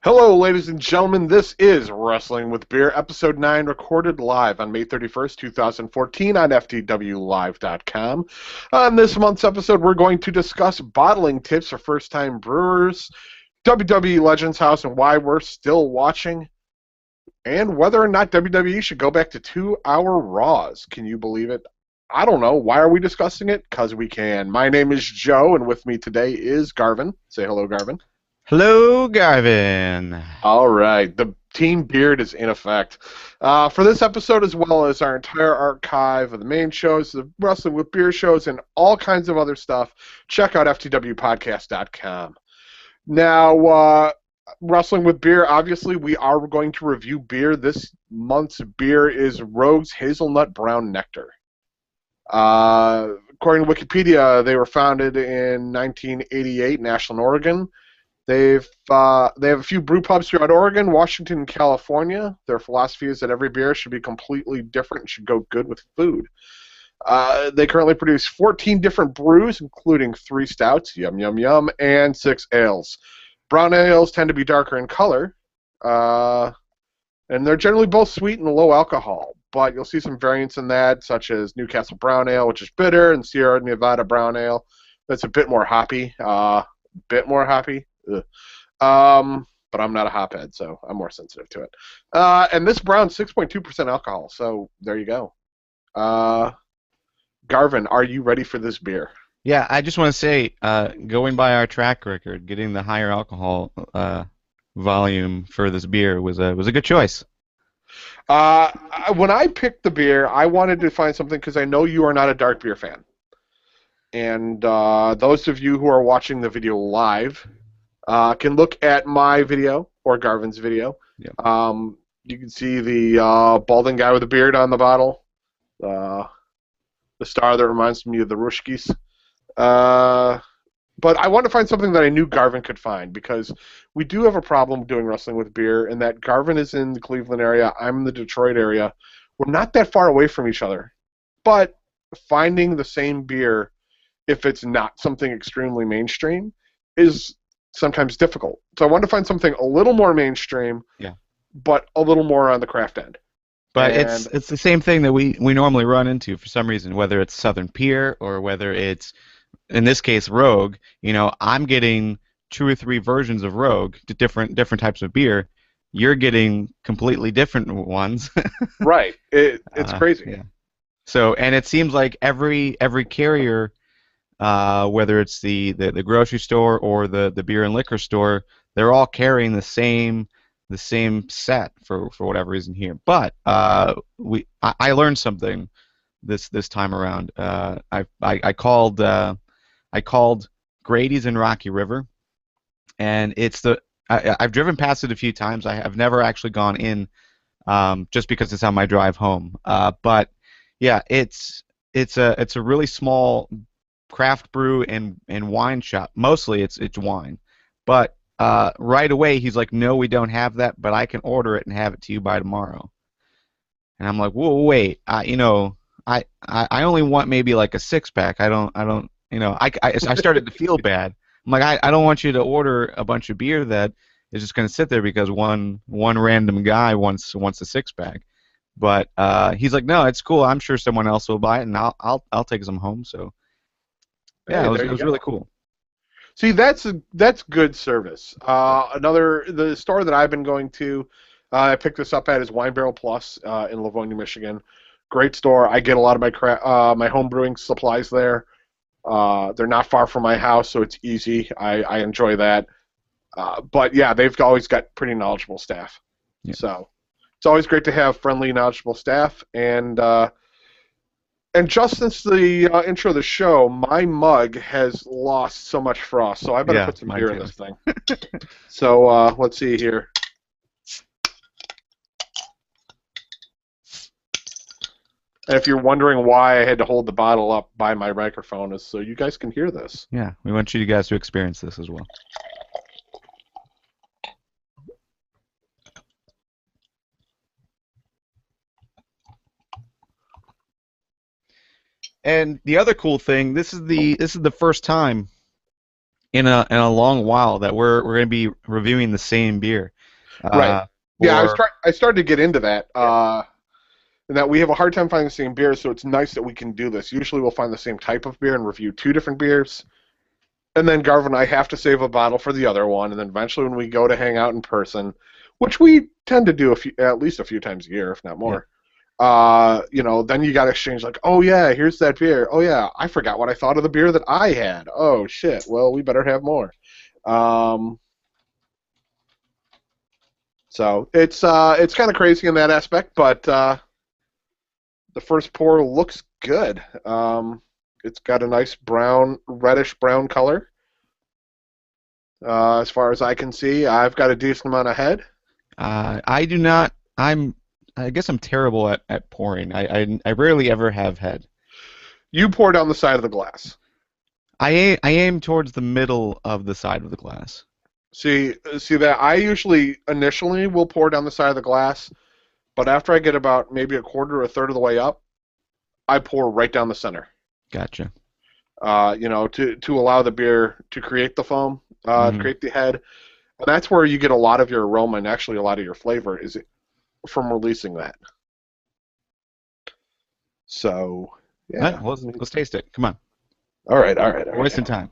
Hello, ladies and gentlemen. This is Wrestling with Beer, Episode 9, recorded live on May 31st, 2014 on FTWLive.com. On this month's episode, we're going to discuss bottling tips for first-time brewers, WWE Legends House and why we're still watching, and whether or not WWE should go back to 2-hour Raws. Can you believe it? I don't know. Why are we discussing it? Because we can. My name is Joe, and with me today is Garvin. Say hello, Garvin. Hello, Garvin. All right, the Team Beard is in effect. For this episode, as well as our entire archive of the main shows, the Wrestling with Beer shows, and all kinds of other stuff, check out ftwpodcast.com. Now, Wrestling with Beer, obviously, we are going to review beer. This month's beer is Rogue's Hazelnut Brown Nectar. According to Wikipedia, they were founded in 1988 in Ashland, Oregon. They have a few brew pubs throughout Oregon, Washington, and California. Their philosophy is that every beer should be completely different and should go good with food. They currently produce 14 different brews, including 3 stouts, yum, yum, yum, and 6 ales. Brown ales tend to be darker in color, and they're generally both sweet and low alcohol, but you'll see some variants in that, such as Newcastle Brown Ale, which is bitter, and Sierra Nevada Brown Ale, that's a bit more hoppy. But I'm not a hophead, so I'm more sensitive to it. And this brown's 6.2% alcohol, so there you go. Garvin, are you ready for this beer? Yeah, I just want to say, going by our track record, getting the higher alcohol volume for this beer was a good choice. When I picked the beer, I wanted to find something because I know you are not a dark beer fan. And those of you who are watching the video live can look at my video or Garvin's video. Yep. You can see the balding guy with a beard on the bottle, the star that reminds me of the Rushkis. But I wanted to find something that I knew Garvin could find, because we do have a problem doing Wrestling with Beer, in that Garvin is in the Cleveland area, I'm in the Detroit area. We're not that far away from each other, but finding the same beer, if it's not something extremely mainstream, is sometimes difficult. So I wanted to find something a little more mainstream, yeah, but a little more on the craft end. But it's the same thing that we normally run into for some reason, whether it's Southern Pier or whether it's, in this case, Rogue. You know, I'm getting 2 or 3 versions of Rogue, to different types of beer. You're getting completely different ones. Right. It's crazy. Yeah. So, and it seems like every carrier, whether it's the grocery store or the beer and liquor store, they're all carrying the same set for whatever reason here. But I learned something this time around. I called Grady's in Rocky River, and I've driven past it a few times. I've never actually gone in, just because it's on my drive home. But yeah, it's a really small craft brew and wine shop. Mostly it's wine, but right away he's like, no, we don't have that, but I can order it and have it to you by tomorrow. And I'm like, whoa, wait, I only want maybe like a 6-pack. I don't I started to feel bad. I'm like, I don't want you to order a bunch of beer that is just going to sit there because one random guy wants a 6-pack. But he's like, no, it's cool, I'm sure someone else will buy it, and I'll take some home. So yeah, hey, it was really cool. See, that's good service. The store that I've been going to, I picked this up at, is Wine Barrel Plus in Livonia, Michigan. Great store. I get a lot of my home brewing supplies there. They're not far from my house, so it's easy. I enjoy that. But yeah, they've always got pretty knowledgeable staff. Yeah. So it's always great to have friendly, knowledgeable staff. And just since the intro of the show, my mug has lost so much frost, so I better put some beer in this thing. So let's see here. And if you're wondering why I had to hold the bottle up by my microphone, is so you guys can hear this. Yeah, we want you guys to experience this as well. And the other cool thing, this is the first time in a long while that we're going to be reviewing the same beer. Right. Uh, Yeah, or I started to get into that. yeah, And that we have a hard time finding the same beer, so it's nice that we can do this. Usually we'll find the same type of beer and review two different beers. And then Garvin and I have to save a bottle for the other one, and then eventually when we go to hang out in person, which we tend to do at least a few times a year, if not yeah. more, then you got to exchange like, oh yeah, here's that beer. Oh yeah, I forgot what I thought of the beer that I had. Oh shit, well we better have more. Um, so it's kind of crazy in that aspect, but the first pour looks good. It's got a nice brown, reddish brown color. As far as I can see, I've got a decent amount of head. I do not. I guess I'm terrible at pouring. I rarely ever have head. You pour down the side of the glass. I aim towards the middle of the side of the glass. See that I usually initially will pour down the side of the glass, but after I get about maybe a quarter or a third of the way up, I pour right down the center. Gotcha. To allow the beer to create the foam, to Hmm. create the head, and that's where you get a lot of your aroma and actually a lot of your flavor is from releasing that. So, All right, yeah. well, let's taste it. Come on. All right, all right, all We're wasting right, time.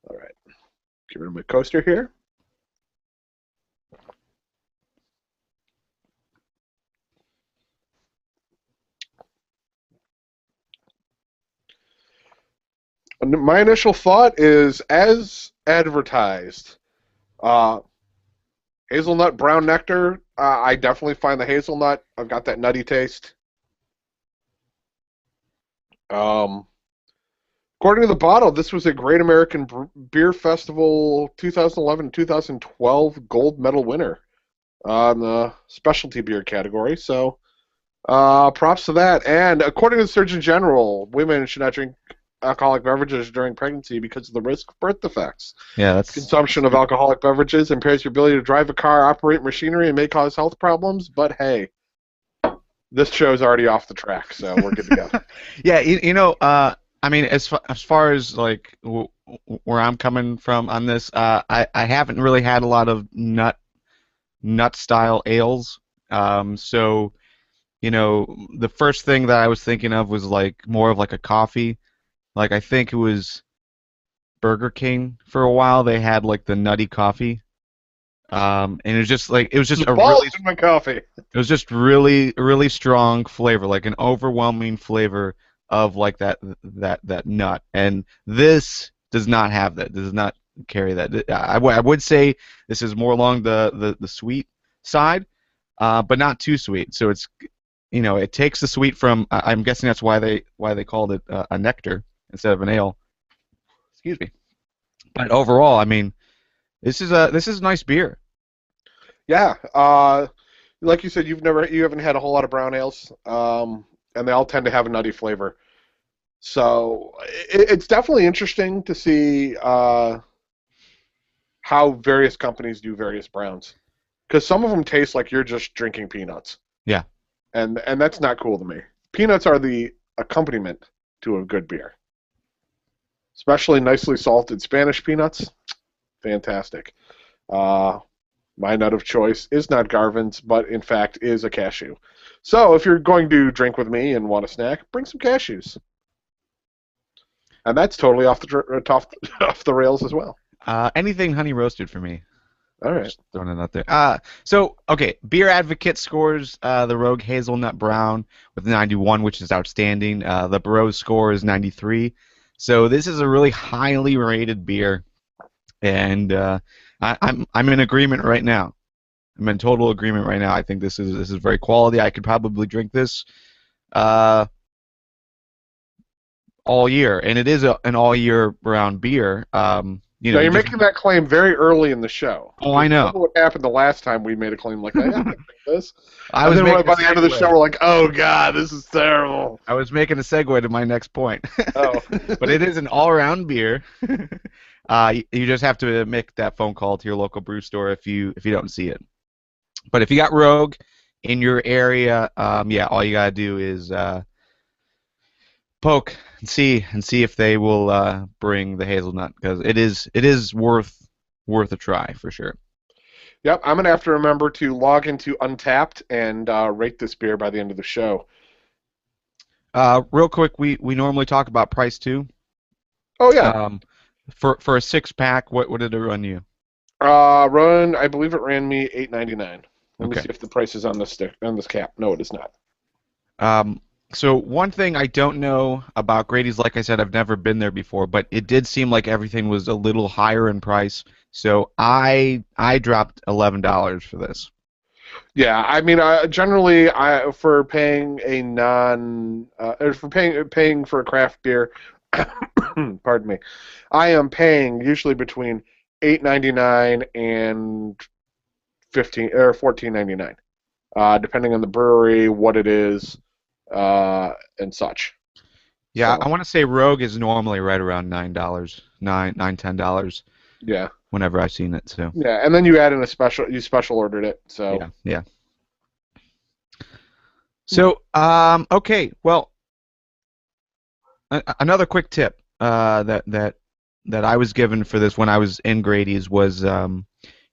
all right. Get rid of my coaster here. My initial thought is, as advertised, uh, hazelnut brown nectar. I definitely find the hazelnut. I've got that nutty taste. Um, According to the bottle, this was a Great American Beer Festival 2011-2012 gold medal winner in the specialty beer category. So, props to that. And according to the Surgeon General, women should not drink alcoholic beverages during pregnancy because of the risk of birth defects. Yeah, that's Consumption of alcoholic beverages impairs your ability to drive a car, operate machinery, and may cause health problems. But hey, this show's already off the track, so we're good to go. yeah. I mean, as far as like where I'm coming from on this, I haven't really had a lot of nut style ales. So the first thing that I was thinking of was like more of like a coffee. Like I think it was Burger King for a while. They had like the nutty coffee. And it was just The a balls really in my coffee. it was just really really strong flavor, like an overwhelming flavor of like that nut. And this does not have that. Does not carry that. I would say this is more along the sweet side, but not too sweet. So it takes the sweet from. I'm guessing that's why they called it a nectar instead of an ale. Excuse me. But overall, I mean, this is nice beer. Yeah, like you said, you haven't had a whole lot of brown ales, and they all tend to have a nutty flavor. So it's definitely interesting to see how various companies do various browns, because some of them taste like you're just drinking peanuts, Yeah. and that's not cool to me. Peanuts are the accompaniment to a good beer, especially nicely salted Spanish peanuts. Fantastic. Uh, My nut of choice is not Garvin's, but in fact is a cashew. So if you're going to drink with me and want a snack, bring some cashews. And that's totally off the rails as well. Anything honey roasted for me. All right. Just throwing it out there. So okay, Beer Advocate scores the Rogue Hazelnut Brown with 91, which is outstanding. The Barrows score is 93. So this is a really highly rated beer, and I'm in agreement right now. I'm in total agreement right now. I think this is very quality. I could probably drink this uh, all year, and it is an all year round beer. Now You you're just making that claim very early in the show. oh, I know. Remember what happened the last time we made a claim like that? Yeah, I can drink this. I And was then right making a by the end of the show, segue. we're like, oh god, this is terrible. I was making a segue to my next point. Oh. But it is an all-around beer. You just have to make that phone call to your local brew store if you don't see it. But if you got Rogue in your area, yeah, all you gotta do is poke and see if they will bring the hazelnut, because it is worth a try for sure. Yep, I'm gonna have to remember to log into Untapped and rate this beer by the end of the show. Real quick, we normally talk about price too. Oh yeah, Um, for a 6 pack, what did it run you? I believe it ran me $8.99. Let me Okay. see if the price is on this cap. No, it is not. Um, so one thing I don't know about Grady's, like I said, I've never been there before, but it did seem like everything was a little higher in price. So I dropped $11 for this. Yeah, I mean, generally, I for paying a non or for paying for a craft beer, pardon me, I am paying usually between $8.99 and 15 or $14.99, depending on the brewery, what it is, and such. Yeah, So I want to say Rogue is normally right around $9, $10 yeah, whenever I've seen it. So yeah, and then you add in you special ordered it. So yeah, yeah. So okay, well, another quick tip that I was given for this when I was in Grady's was,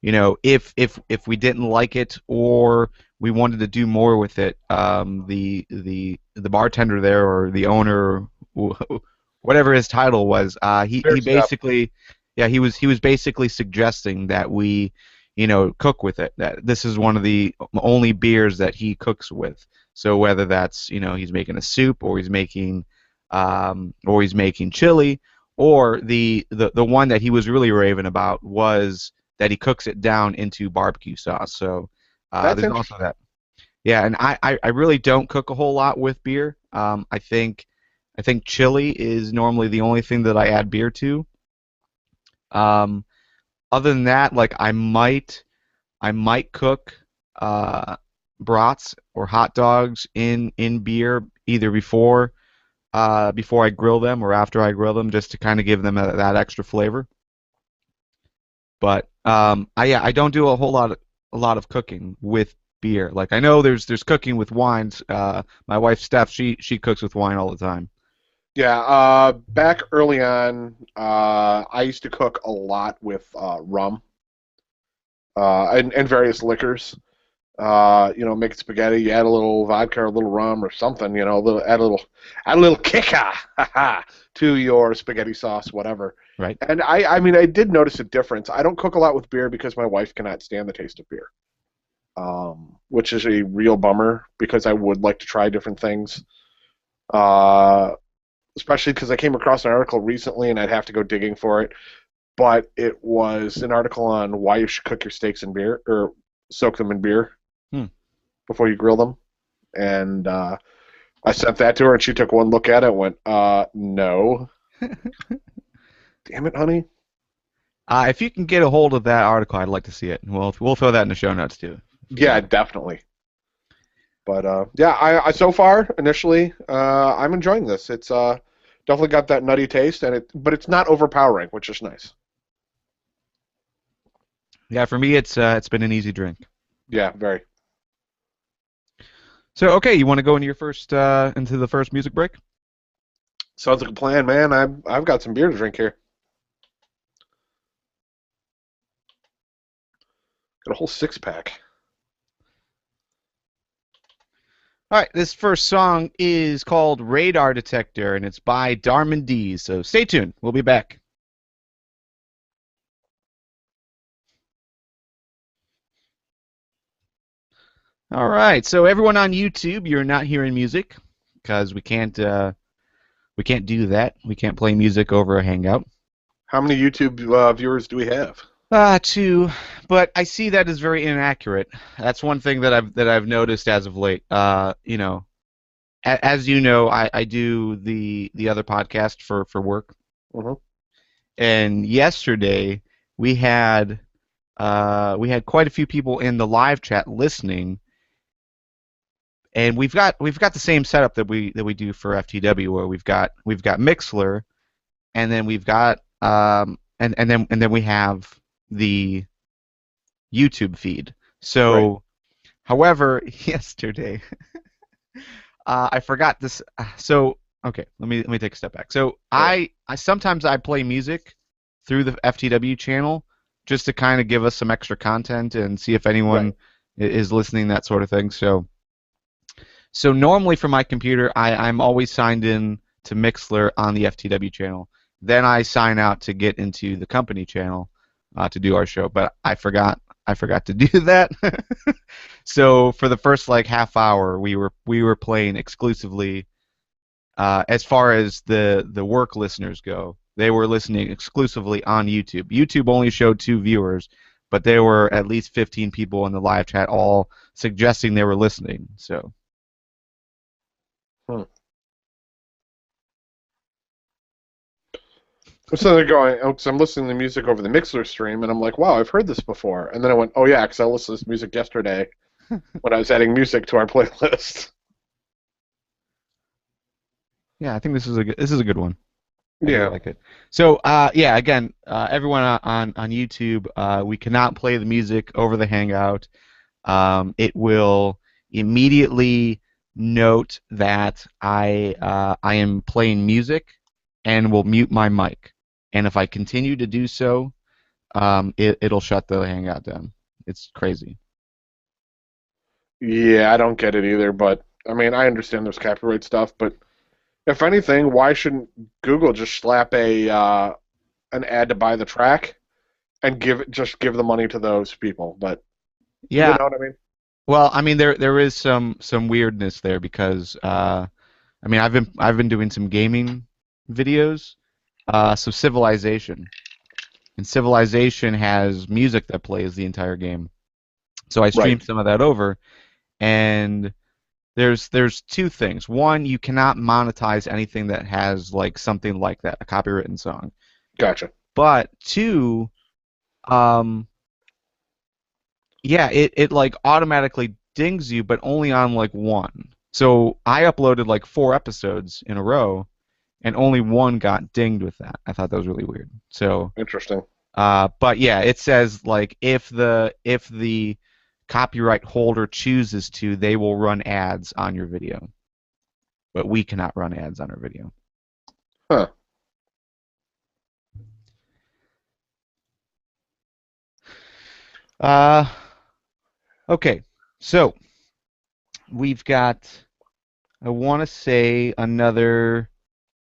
if we didn't like it or we wanted to do more with it, the bartender there or the owner, whatever his title was, he there's basically, yeah, he was basically suggesting that we, cook with it. That this is one of the only beers that he cooks with. So whether that's, he's making a soup or he's making chili, or the one that he was really raving about was that he cooks it down into barbecue sauce. So that's there's also interesting. that. Yeah, and I really don't cook a whole lot with beer. I think chili is normally the only thing that I add beer to. Um, Other than that, like I might cook uh, brats or hot dogs in beer either before I grill them or after I grill them, just to kind of give them that extra flavor. But I don't do a lot of cooking with beer. Like I know there's cooking with wines. My wife Steph, she cooks with wine all the time. Yeah, back early on, I used to cook a lot with rum and various liquors. Make spaghetti. You add a little vodka or a little rum or something. Add a little kicker to your spaghetti sauce, whatever. Right. And I mean, I did notice a difference. I don't cook a lot with beer because my wife cannot stand the taste of beer, which is a real bummer because I would like to try different things. Uh, Especially because I came across an article recently and I'd have to go digging for it. But it was an article on why you should cook your steaks in beer or soak them in beer Hmm. before you grill them. And I sent that to her, and she took one look at it and went, no. Damn it, honey. If you can get a hold of that article, I'd like to see it. We'll throw that in the show notes too. Yeah, definitely. But yeah, I so far initially I'm enjoying this. It's definitely got that nutty taste, but it's not overpowering, which is nice. Yeah, for me it's been an easy drink. Yeah, very. So okay, you want to go into the first music break? Sounds like a plan, man. I've got some beer to drink here. Got a whole 6 pack. All right, this first song is called Radar Detector, and it's by Darman D. So stay tuned. We'll be back. All right, so everyone on YouTube, you're not hearing music because we can't do that. We can't play music over a Hangout. How many YouTube viewers do we have? Two, but I see that as very inaccurate. That's one thing that I've noticed as of late. As you know, I do the other podcast for work, Mm-hmm. and yesterday we had we had quite a few people in the live chat listening, and we've got the same setup that we do for FTW, where we've got Mixler, and then we've got and then we have the YouTube feed. Right. So, however, yesterday I forgot this. So okay, let me take a step back. So All right. I sometimes I play music through the FTW channel, just to kind of give us some extra content and see if anyone Right. is listening, that sort of thing. So normally for my computer, I'm always signed in to Mixler on the FTW channel. Then I sign out to get into the company channel to do our show. But I forgot to do that. So for the first like half hour, we were playing exclusively. As far as the work listeners go, they were listening exclusively on YouTube. YouTube only showed 2 viewers, but there were at least 15 people in the live chat, all suggesting they were listening. So. Hmm. I'm sitting there going, oh, 'cause I'm listening to music over the Mixler stream, and I'm like, wow, I've heard this before. And then I went, oh yeah, because I listened to this music yesterday when I was adding music to our playlist. Yeah, I think this is a good one. I do Yeah. like it. So, yeah, again, everyone on YouTube, we cannot play the music over the Hangout. It will immediately note that I am playing music and will mute my mic. And if I continue to do so, it'll shut the Hangout down. It's crazy. Yeah, I don't get it either, but I mean, I understand there's copyright stuff, but if anything, why shouldn't Google just slap a an ad to buy the track and give the money to those people? But you Yeah. know what I mean? Well, I mean, there is some weirdness there because I mean, I've been doing some gaming videos. So Civilization has music that plays the entire game. So I Right. streamed some of that over, and there's 2 things. One, you cannot monetize anything that has like something like that, a copywritten song. Gotcha. But two, um, yeah, it like automatically dings you, but only on like one. So I uploaded like 4 episodes in a row, and only one got dinged with that. I thought that was really weird. So, Interesting. but yeah, it says like if the copyright holder chooses to, they will run ads on your video, but we cannot run ads on our video. Huh. Uh, okay, so we've got, I want to say, another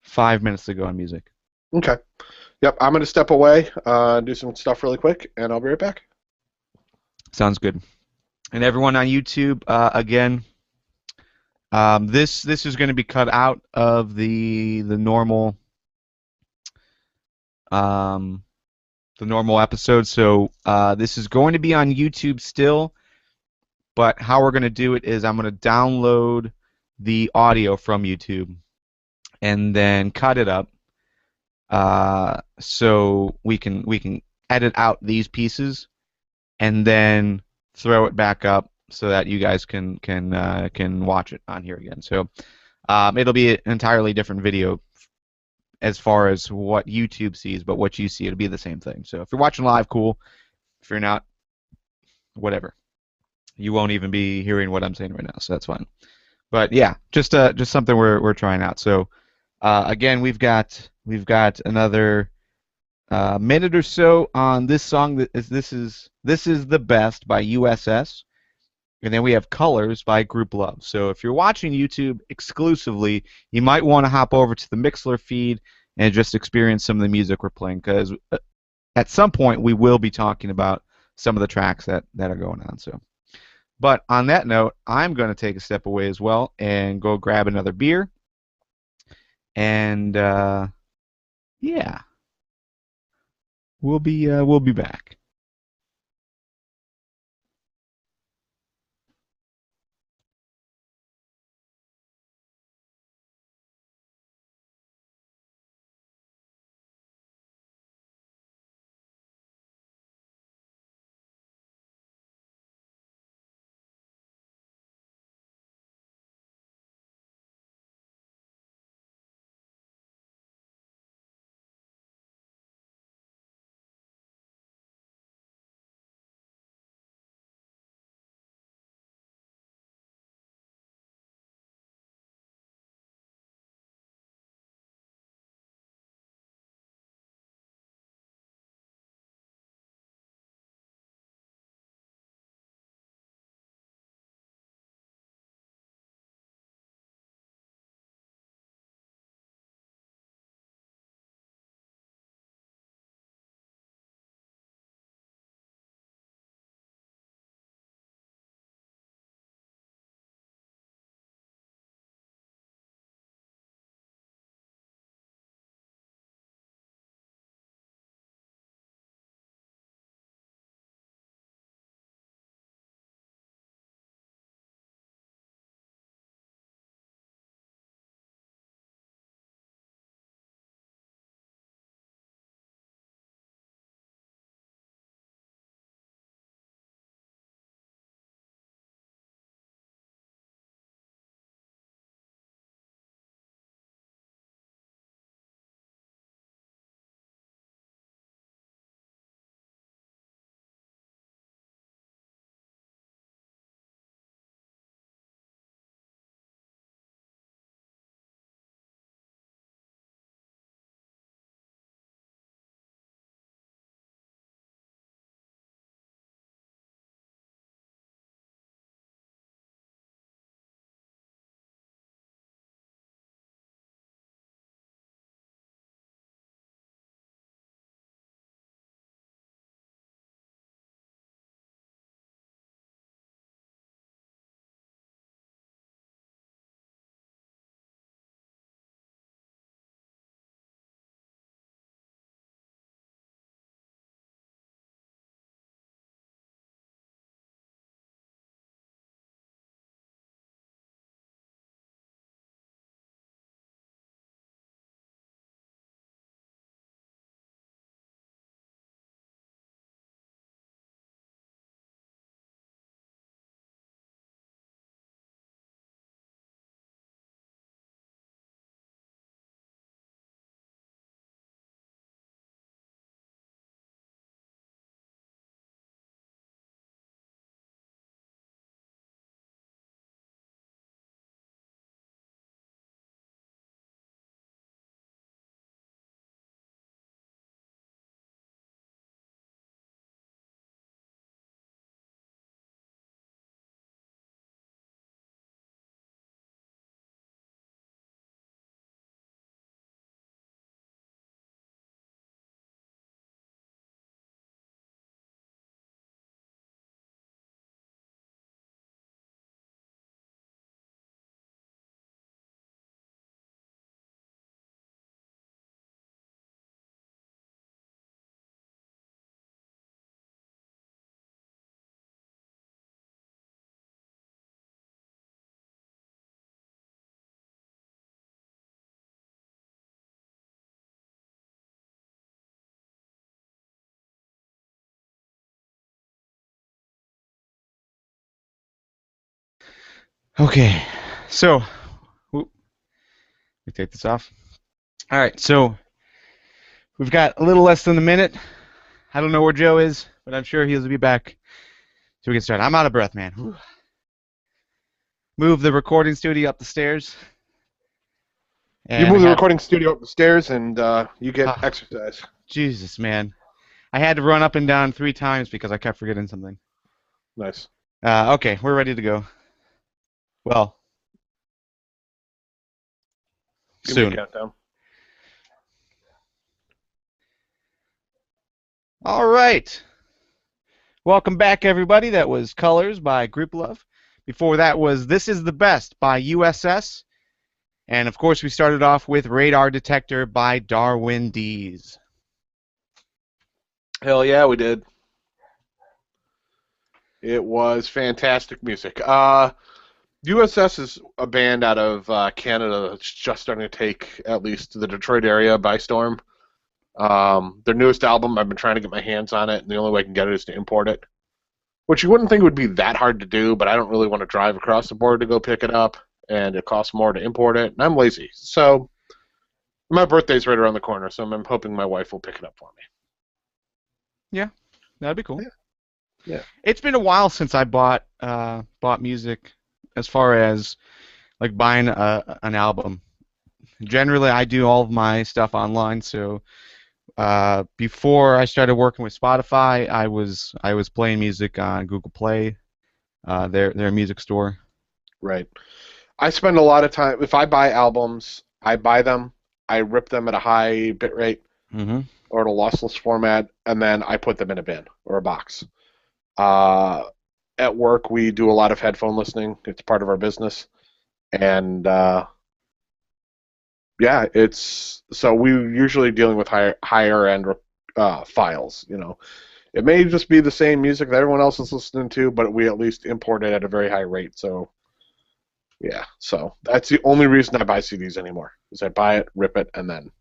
5 minutes to go on music. Okay. Yep. I'm gonna step away, do some stuff really quick, and I'll be right back. Sounds good. And everyone on YouTube, again, this is going to be cut out of the normal um, the normal episode. So this is going to be on YouTube still, but how we're going to do it is I'm going to download the audio from YouTube and then cut it up, so we can edit out these pieces and then throw it back up so that you guys can watch it on here again. So it'll be an entirely different video as far as what YouTube sees, but what you see, it'll be the same thing. So if you're watching live, cool. If you're not, whatever. You won't even be hearing what I'm saying right now, so that's fine. But yeah, just something we're trying out. So again, we've got another minute or so on this song. This is the best by USS. And then we have Colors by Group Love. So if you're watching YouTube exclusively, you might want to hop over to the Mixler feed and just experience some of the music we're playing, because at some point we will be talking about some of the tracks that are going on. So, but on that note, I'm going to take a step away as well and go grab another beer. And yeah, we'll be back. Okay, so let me take this off. All right, so we've got a little less than a minute. I don't know where Joe is, but I'm sure he'll be back so we can start. I'm out of breath, man. Whew. Move the recording studio up the stairs, You and I move the had recording studio up the stairs, and you get ah, exercise. Jesus, man. I had to run up and down 3 times because I kept forgetting something. Nice. Okay, we're ready to go. Well, Give me a soon. countdown. All right. Welcome back, everybody. That was Colors by Group Love. Before that was This Is the Best by USS. And of course, we started off with Radar Detector by Darwin Dees. Hell yeah, we did. It was fantastic music. USS is a band out of Canada that's just starting to take at least the Detroit area by storm. Their newest album, I've been trying to get my hands on it, and the only way I can get it is to import it. Which you wouldn't think would be that hard to do, but I don't really want to drive across the border to go pick it up, and it costs more to import it, and I'm lazy. So my birthday's right around the corner, so I'm hoping my wife will pick it up for me. Yeah, that'd be cool. Yeah. Yeah. It's been a while since I bought music, as far as like buying an album. Generally, I do all of my stuff online. So before I started working with Spotify, I was playing music on Google Play, their music store. Right. I spend a lot of time, if I buy albums, I buy them, I rip them at a high bit rate Mm-hmm. or at a lossless format, and then I put them in a bin or a box. Uh, at work, we do a lot of headphone listening. It's part of our business. And yeah, it's so we're usually dealing with higher end files. It may just be the same music that everyone else is listening to, but we at least import it at a very high rate. So yeah, so that's the only reason I buy CDs anymore. Is I buy it, rip it, and then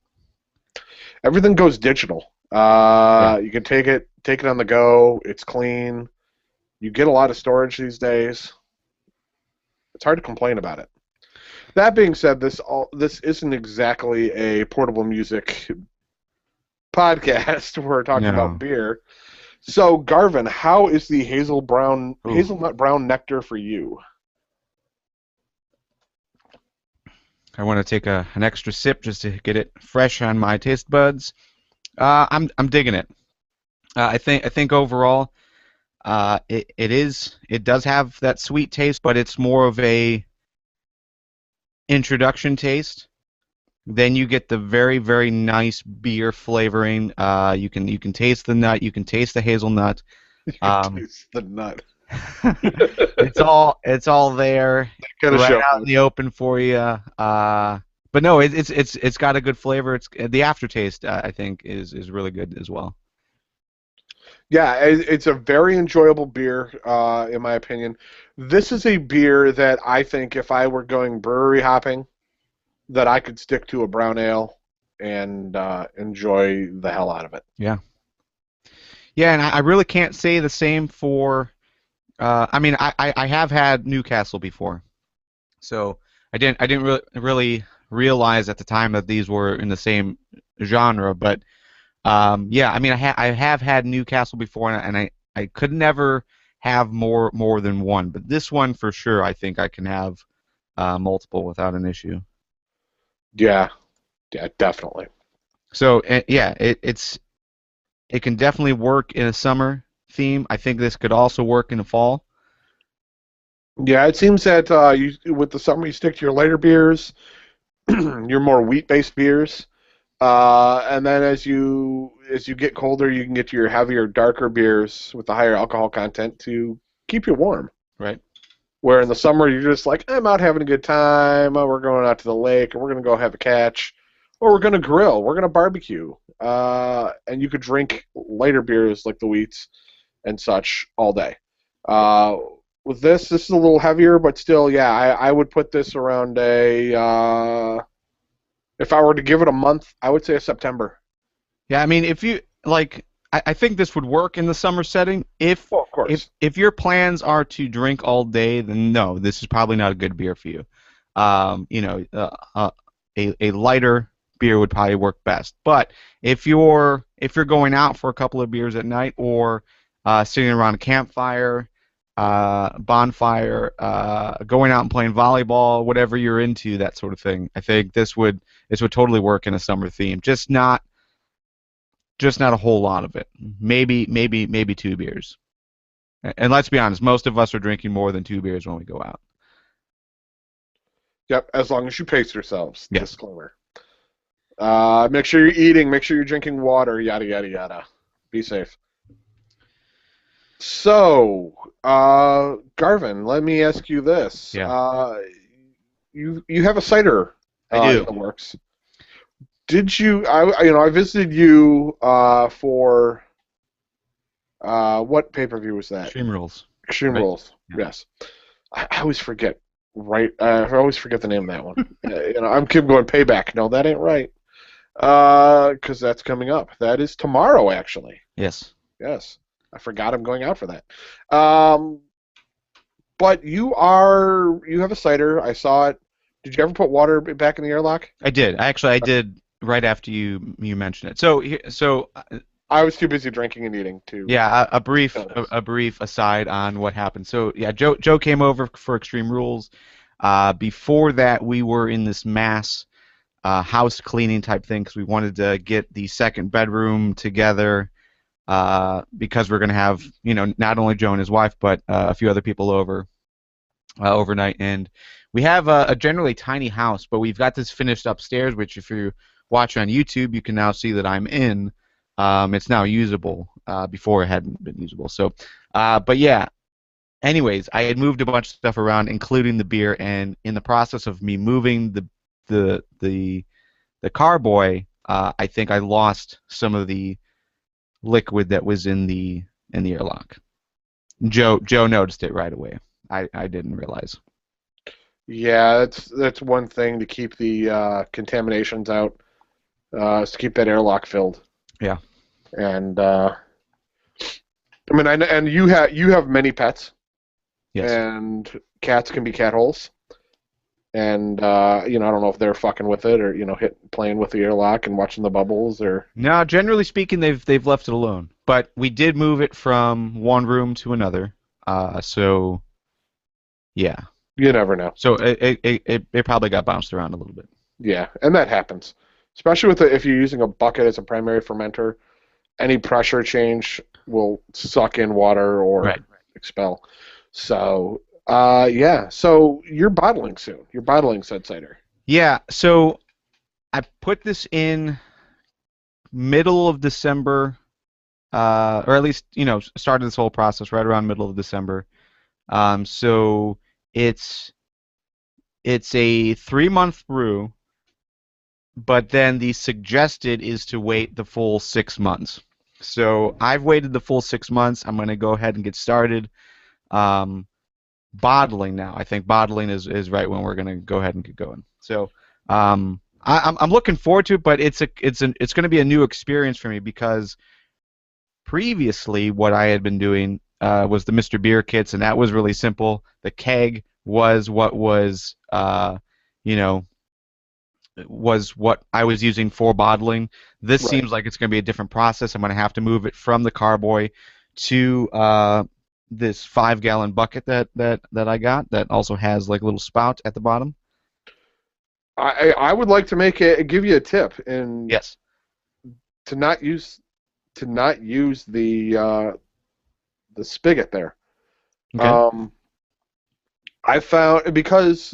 everything goes digital. Yeah. You can take it on the go. It's clean. You get a lot of storage these days. It's hard to complain about it. That being said, this isn't exactly a portable music podcast. We're talking about No. beer. So, Garvin, how is the Ooh. hazelnut brown nectar for you? I want to take an extra sip just to get it fresh on my taste buds. I'm digging it. I think overall, it does have that sweet taste, but it's more of a introduction taste. Then you get the very, very nice beer flavoring. You can taste the nut. You can taste the hazelnut. You can Um, taste the nut. it's all there, Kind of right show out in me. the open for you. But no, it's got a good flavor. It's the aftertaste. I think is really good as well. Yeah, it's a very enjoyable beer, in my opinion. This is a beer that I think if I were going brewery hopping, that I could stick to a brown ale and enjoy the hell out of it. Yeah, yeah, and I really can't say the same for. I mean, I have had Newcastle before, so I didn't really realize at the time that these were in the same genre. But yeah, I mean, I have had Newcastle before, and I could never have more than one. But this one for sure, I think I can have multiple without an issue. Yeah, yeah, definitely. So yeah, it can definitely work in a summer theme. I think this could also work in the fall. Yeah, it seems that with the summer you stick to your lighter beers, your more wheat-based beers, and then as you get colder, you can get to your heavier, darker beers with the higher alcohol content to keep you warm. Right. Where in the summer you're just like, I'm out having a good time. Oh, we're going out to the lake, or we're gonna go have a catch, or we're gonna grill, we're gonna barbecue, and you could drink lighter beers like the wheats and such all day. Uh, with this is a little heavier, but still, yeah, I would put this around if I were to give it a month, I would say a September. Yeah, I mean, if you like, I think this would work in the summer setting. Well, of course. If your plans are to drink all day, then no, this is probably not a good beer for you. You know, a lighter beer would probably work best. But if you're going out for a couple of beers at night, or sitting around a campfire, bonfire, going out and playing volleyball, whatever you're into, that sort of thing, I think this would totally work in a summer theme. Just not a whole lot of it. Maybe 2 beers. And let's be honest, most of us are drinking more than 2 beers when we go out. Yep, as long as you pace yourselves. Yeah. Disclaimer. Make sure you're eating. Make sure you're drinking water. Yada yada yada. Be safe. So, Garvin, let me ask you this. Yeah. You have a cider I do. in the works. Did you? I visited you for what pay-per-view was that? Extreme Rules. Extreme Right. Rules. Yeah. Yes. I always forget. Right. I always forget the name of that one. I'm Kim going Payback. No, that ain't right. Because that's coming up. That is tomorrow, actually. Yes. Yes. I forgot I'm going out for that. But you have a cider. I saw it. Did you ever put water back in the airlock? I did. I did right after you mentioned it. So I was too busy drinking and eating to. yeah, a brief aside on what happened. So yeah, Joe came over for Extreme Rules. Before that, we were in this mass house cleaning type thing because we wanted to get the second bedroom together because we're going to have, not only Joe and his wife, but a few other people over overnight. And we have a generally tiny house, but we've got this finished upstairs, which if you're watching on YouTube, you can now see that I'm in. It's now usable. Before it hadn't been usable. So, but yeah. Anyways, I had moved a bunch of stuff around, including the beer, and in the process of me moving the carboy, I think I lost some of the liquid that was in the airlock. Joe noticed it right away. I didn't realize. Yeah, that's one thing to keep the contaminations out. Is to keep that airlock filled. Yeah. And and you have many pets. Yes. And cats can be cat holes. And I don't know if they're fucking with it or playing with the airlock and watching the bubbles or. No, generally speaking, they've left it alone. But we did move it from one room to another. So yeah. You never know. So it probably got bounced around a little bit. Yeah, and that happens, especially if you're using a bucket as a primary fermenter. Any pressure change will suck in water or expel. So, yeah. So you're bottling soon. You're bottling said cider. Yeah. So I put this in middle of December, or at least started this whole process right around middle of December. So it's a 3-month brew, but then the suggested is to wait the full 6 months. So I've waited the full 6 months. I'm going to go ahead and get started bottling now. I think bottling is right when we're going to go ahead and get going. So I'm looking forward to it, but it's going to be a new experience for me because previously what I had been doing was the Mr. Beer kits, and that was really simple. The keg was what was was what I was using for bottling. This seems like it's going to be a different process. I'm going to have to move it from the carboy to this 5-gallon bucket that I got that also has like a little spout at the bottom. I would like to give you a tip and yes, to not use the spigot there. Okay. I found because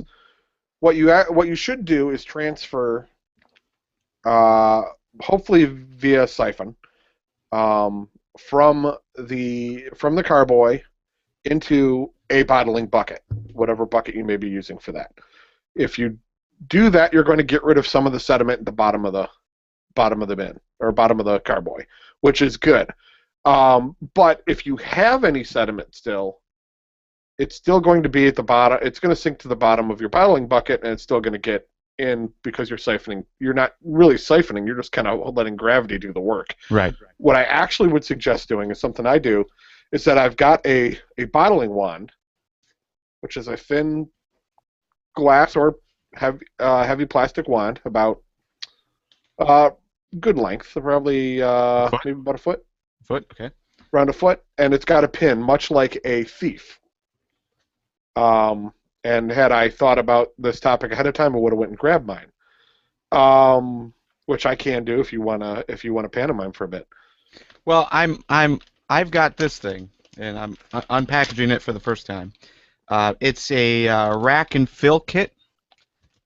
what you should do is transfer, hopefully via siphon, from the carboy into a bottling bucket, whatever bucket you may be using for that. If you do that, you're going to get rid of some of the sediment at the bottom of the bin or bottom of the carboy, which is good. But if you have any sediment still, it's still going to be at the bottom. It's going to sink to the bottom of your bottling bucket, and it's still going to get in because you're siphoning. You're not really siphoning. You're just kind of letting gravity do the work. Right. What I actually would suggest doing is something I do, is that I've got a bottling wand, which is a thin glass or heavy plastic wand, about good length, probably maybe about a foot. Foot. Okay. Around a foot, and it's got a pin, much like a thief. And had I thought about this topic ahead of time, I would have went and grabbed mine. Which I can do if you wanna pantomime for a bit. Well, I've got this thing, and I'm unpackaging it for the first time. It's a rack and fill kit.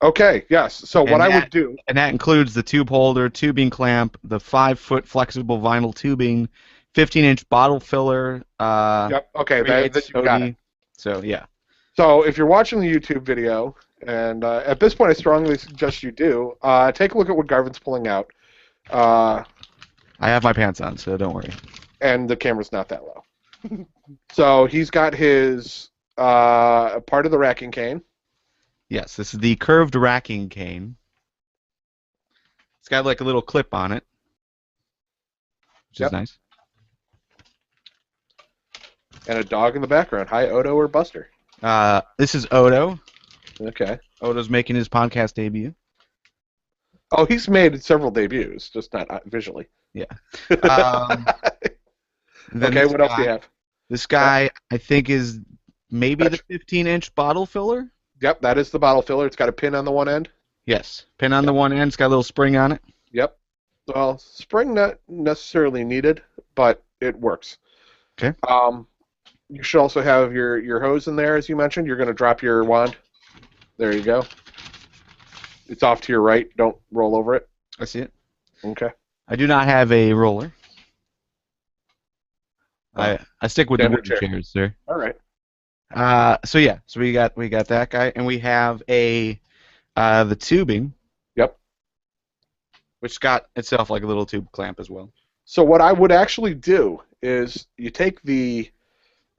Okay, yes. So what I would do, and that includes the tube holder, tubing clamp, the 5-foot flexible vinyl tubing, 15-inch bottle filler. Yep. Okay, that you got it. So yeah. So if you're watching the YouTube video, and at this point I strongly suggest you do, take a look at what Garvin's pulling out. I have my pants on, so don't worry. And the camera's not that low. So he's got his part of the racking cane. Yes, this is the curved racking cane. It's got like a little clip on it, which is nice. And a dog in the background. Hi, Odo or Buster? This is Odo. Okay. Odo's making his podcast debut. Oh, he's made several debuts, just not visually. Yeah. Okay, what else do you have? This guy, I think, is maybe the 15-inch bottle filler? Yep, that is the bottle filler. It's got a pin on the one end. Yes, pin on the one end. It's got a little spring on it. Yep. Well, spring not necessarily needed, but it works. Okay. You should also have your hose in there, as you mentioned. You're going to drop your wand. There you go. It's off to your right. Don't roll over it. I see it. Okay. I do not have a roller. I stick with the wooden chairs, sir. All right. So we got that guy, and we have the tubing. Yep. Which got itself like a little tube clamp as well. So what I would actually do is you take the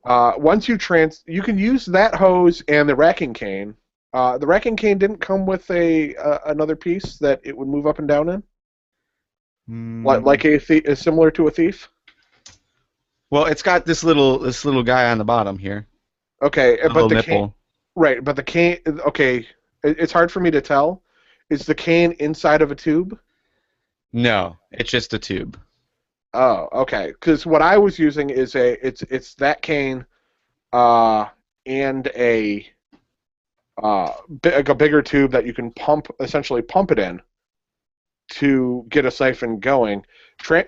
once you can use that hose and the racking cane. The racking cane didn't come with another piece that it would move up and down in, like similar to a thief. Well, it's got this little guy on the bottom here. Okay, but the nipple. cane, right? But the cane. Okay, it's hard for me to tell. Is the cane inside of a tube? No, it's just a tube. Oh, okay. Because what I was using is it's that cane, and a bigger tube that you can essentially pump it in to get a siphon going.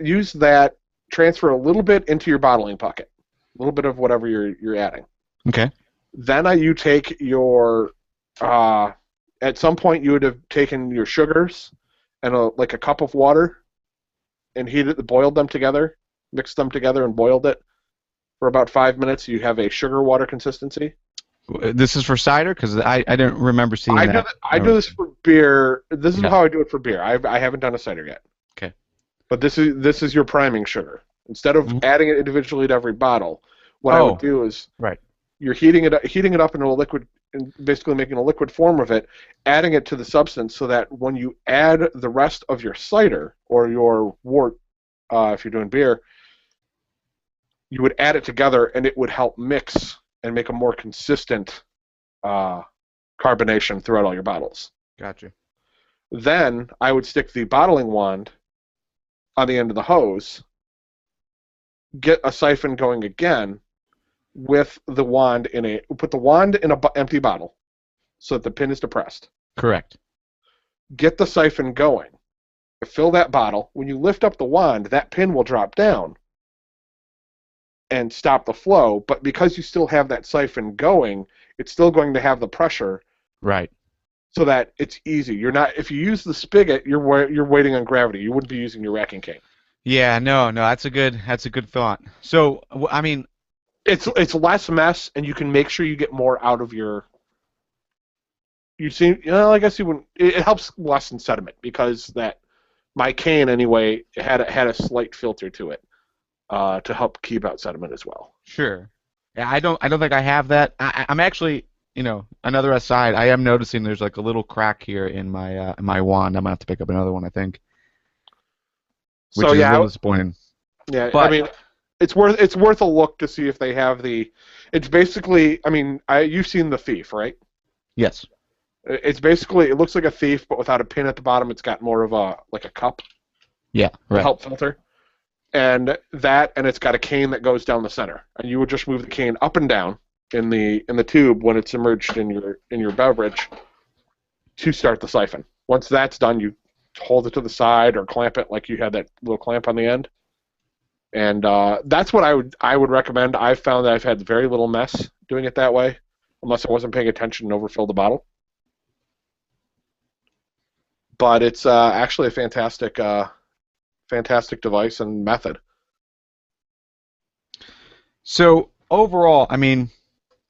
Use that. Transfer a little bit into your bottling bucket, a little bit of whatever you're adding. Okay. Then you take your. At some point, you would have taken your sugars and a cup of water, and boiled them together, mixed them together, and boiled it for about 5 minutes. You have a sugar water consistency. This is for cider, because I didn't remember seeing that. I do this for beer. This is how I do it for beer. I haven't done a cider yet. Okay. But this is your priming sugar. Instead of adding it individually to every bottle, what I would do is you're heating it up into a liquid, and basically making a liquid form of it, adding it to the substance so that when you add the rest of your cider or your wort, if you're doing beer, you would add it together and it would help mix and make a more consistent carbonation throughout all your bottles. Gotcha. Then I would stick the bottling wand on the end of the hose, get a siphon going again with the wand put the wand in an empty bottle so that the pin is depressed. Correct. Get the siphon going. Fill that bottle. When you lift up the wand, that pin will drop down and stop the flow, but because you still have that siphon going, it's still going to have the pressure. Right. So that it's easy. You're not. If you use the spigot, you're waiting on gravity. You wouldn't be using your racking cane. Yeah, no, that's a good thought. So, I mean, it's less mess, and you can make sure you get more out of your. I guess you wouldn't. It helps lessen sediment because my cane anyway had a slight filter to it, to help keep out sediment as well. Sure. Yeah, I don't think I have that. I'm actually another aside, I am noticing there's like a little crack here in my wand. I'm gonna have to pick up another one, I think, which So is a yeah, little disappointing. yeah. I But mean, it's worth a look to see if they have the. It's basically, I mean, you've seen The Thief, right? yes, It's basically, it looks like a thief, but without a pin at the bottom. It's got more of a cup yeah, to right, help filter, and it's got a cane that goes down the center, and you would just move the cane up and down in the tube when it's immersed in your beverage to start the siphon. Once that's done, you hold it to the side or clamp it like you had that little clamp on the end, and that's what I would recommend. I've found that I've had very little mess doing it that way, unless I wasn't paying attention and overfilled the bottle. But it's actually a fantastic device and method. So overall, I mean,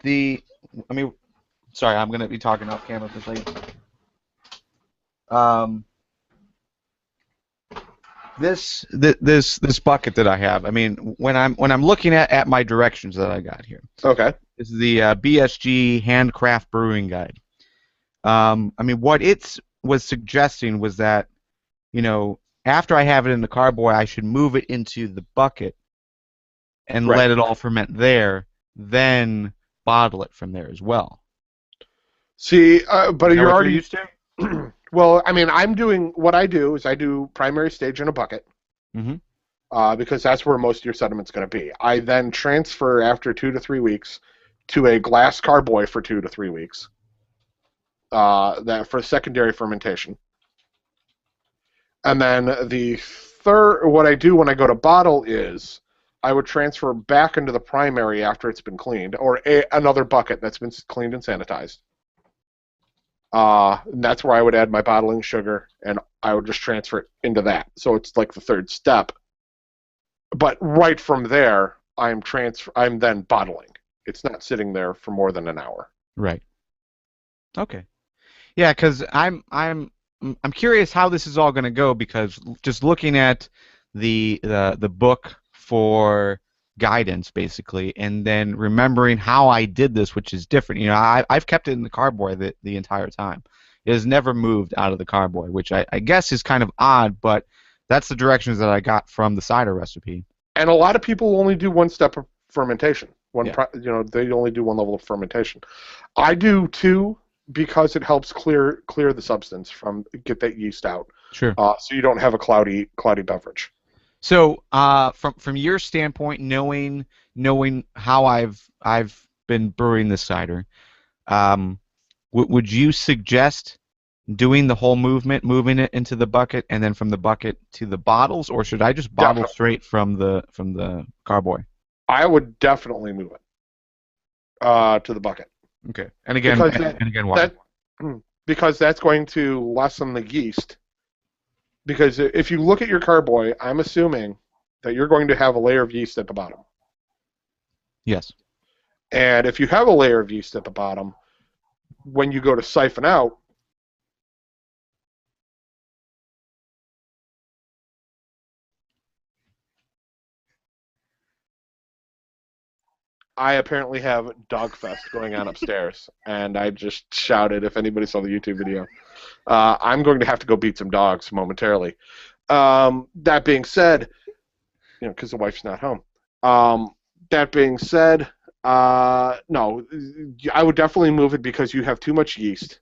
sorry, I'm gonna be talking off camera because um, this bucket that I have. I mean, when I'm looking at my directions that I got here, Okay. this is the BSG Handcraft Brewing Guide. I mean, what it was suggesting was that, after I have it in the carboy, I should move it into the bucket and Right. let it all ferment there, then bottle it from there as well. See, but Is that you're what you're already. used to? Well, I mean, what I do is I do primary stage in a bucket, Mm-hmm. because that's where most of your sediment's going to be. I then transfer after 2 to 3 weeks to a glass carboy for 2 to 3 weeks. That for secondary fermentation. And then what I do when I go to bottle is I would transfer back into the primary after it's been cleaned, or another bucket that's been cleaned and sanitized. And that's where I would add my bottling sugar, and I would just transfer it into that. So it's like the third step. But right from there, I'm then bottling. It's not sitting there for more than an hour. Right. Okay. Yeah, because I'm curious how this is all going to go, because just looking at the book for guidance basically, and then remembering how I did this, which is different. I've kept it in the carboy the entire time. It has never moved out of the carboy, which I guess is kind of odd, but that's the directions that I got from the cider recipe. And a lot of people only do one step of fermentation. Yeah. They only do one level of fermentation. I do two, because it helps clear the substance get that yeast out. Sure. So you don't have a cloudy beverage. So, from your standpoint, knowing how I've been brewing this cider, would you suggest doing the whole movement, moving it into the bucket, and then from the bucket to the bottles, or should I just bottle Definitely. straight from the carboy? I would definitely move it to the bucket. Okay. And again, why? Because that's going to lessen the yeast. Because if you look at your carboy, I'm assuming that you're going to have a layer of yeast at the bottom. Yes. And if you have a layer of yeast at the bottom, when you go to siphon out, I apparently have Dogfest going on upstairs, and I just shouted, if anybody saw the YouTube video. I'm going to have to go beat some dogs momentarily. That being said, because the wife's not home. That being said, no, I would definitely move it, because you have too much yeast.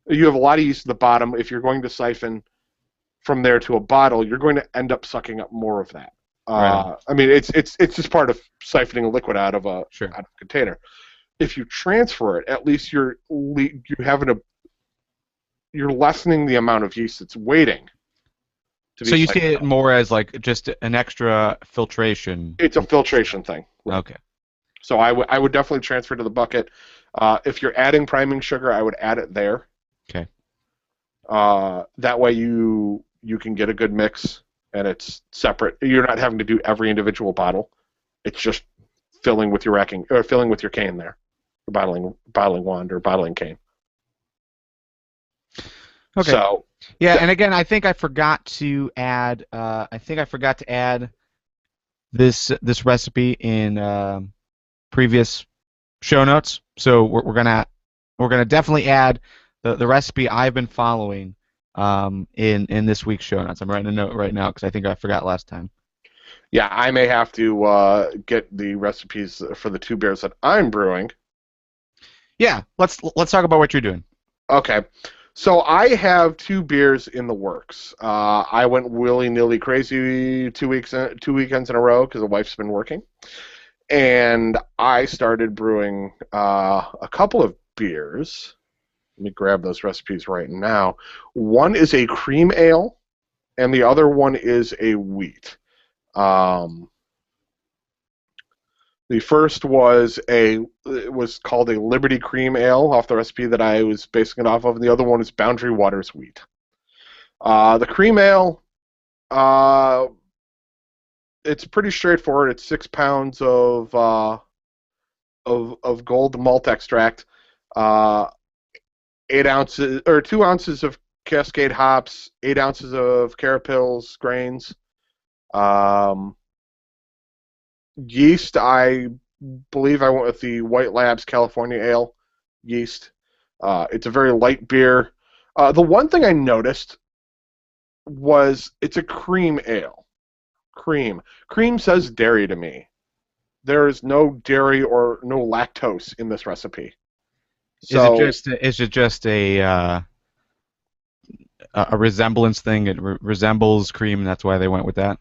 You have a lot of yeast at the bottom. If you're going to siphon from there to a bottle, you're going to end up sucking up more of that. Right. I mean, it's just part of siphoning a liquid out of a container. If you transfer it, at least you're lessening the amount of yeast that's waiting. So you see it more as like just an extra filtration. It's a filtration thing. Right. Okay. So I would definitely transfer to the bucket. If you're adding priming sugar, I would add it there. Okay. That way you can get a good mix, and it's separate. You're not having to do every individual bottle. It's just filling with your racking, or filling with your cane there, your bottling wand or bottling cane. Okay. So yeah, and again, I think I forgot to add. This recipe in previous show notes. So we're gonna definitely add the recipe I've been following in this week's show notes. I'm writing a note right now because I think I forgot last time. Yeah, I may have to get the recipes for the two beers that I'm brewing. Yeah, let's talk about what you're doing. Okay. So I have two beers in the works. I went willy-nilly crazy 2 weekends in a row because the wife's been working. And I started brewing a couple of beers. Let me grab those recipes right now. One is a cream ale, and the other one is a wheat. The first was called a Liberty Cream Ale off the recipe that I was basing it off of, and the other one is Boundary Waters Wheat. The cream ale, it's pretty straightforward. It's 6 pounds of gold malt extract, 8 ounces or 2 ounces of Cascade hops, 8 ounces of carapils grains. Yeast, I believe I went with the White Labs California Ale yeast. It's a very light beer. The one thing I noticed was it's a cream ale. Cream. Cream says dairy to me. There is no dairy or no lactose in this recipe. So Is it just a resemblance thing? It resembles cream, and that's why they went with that.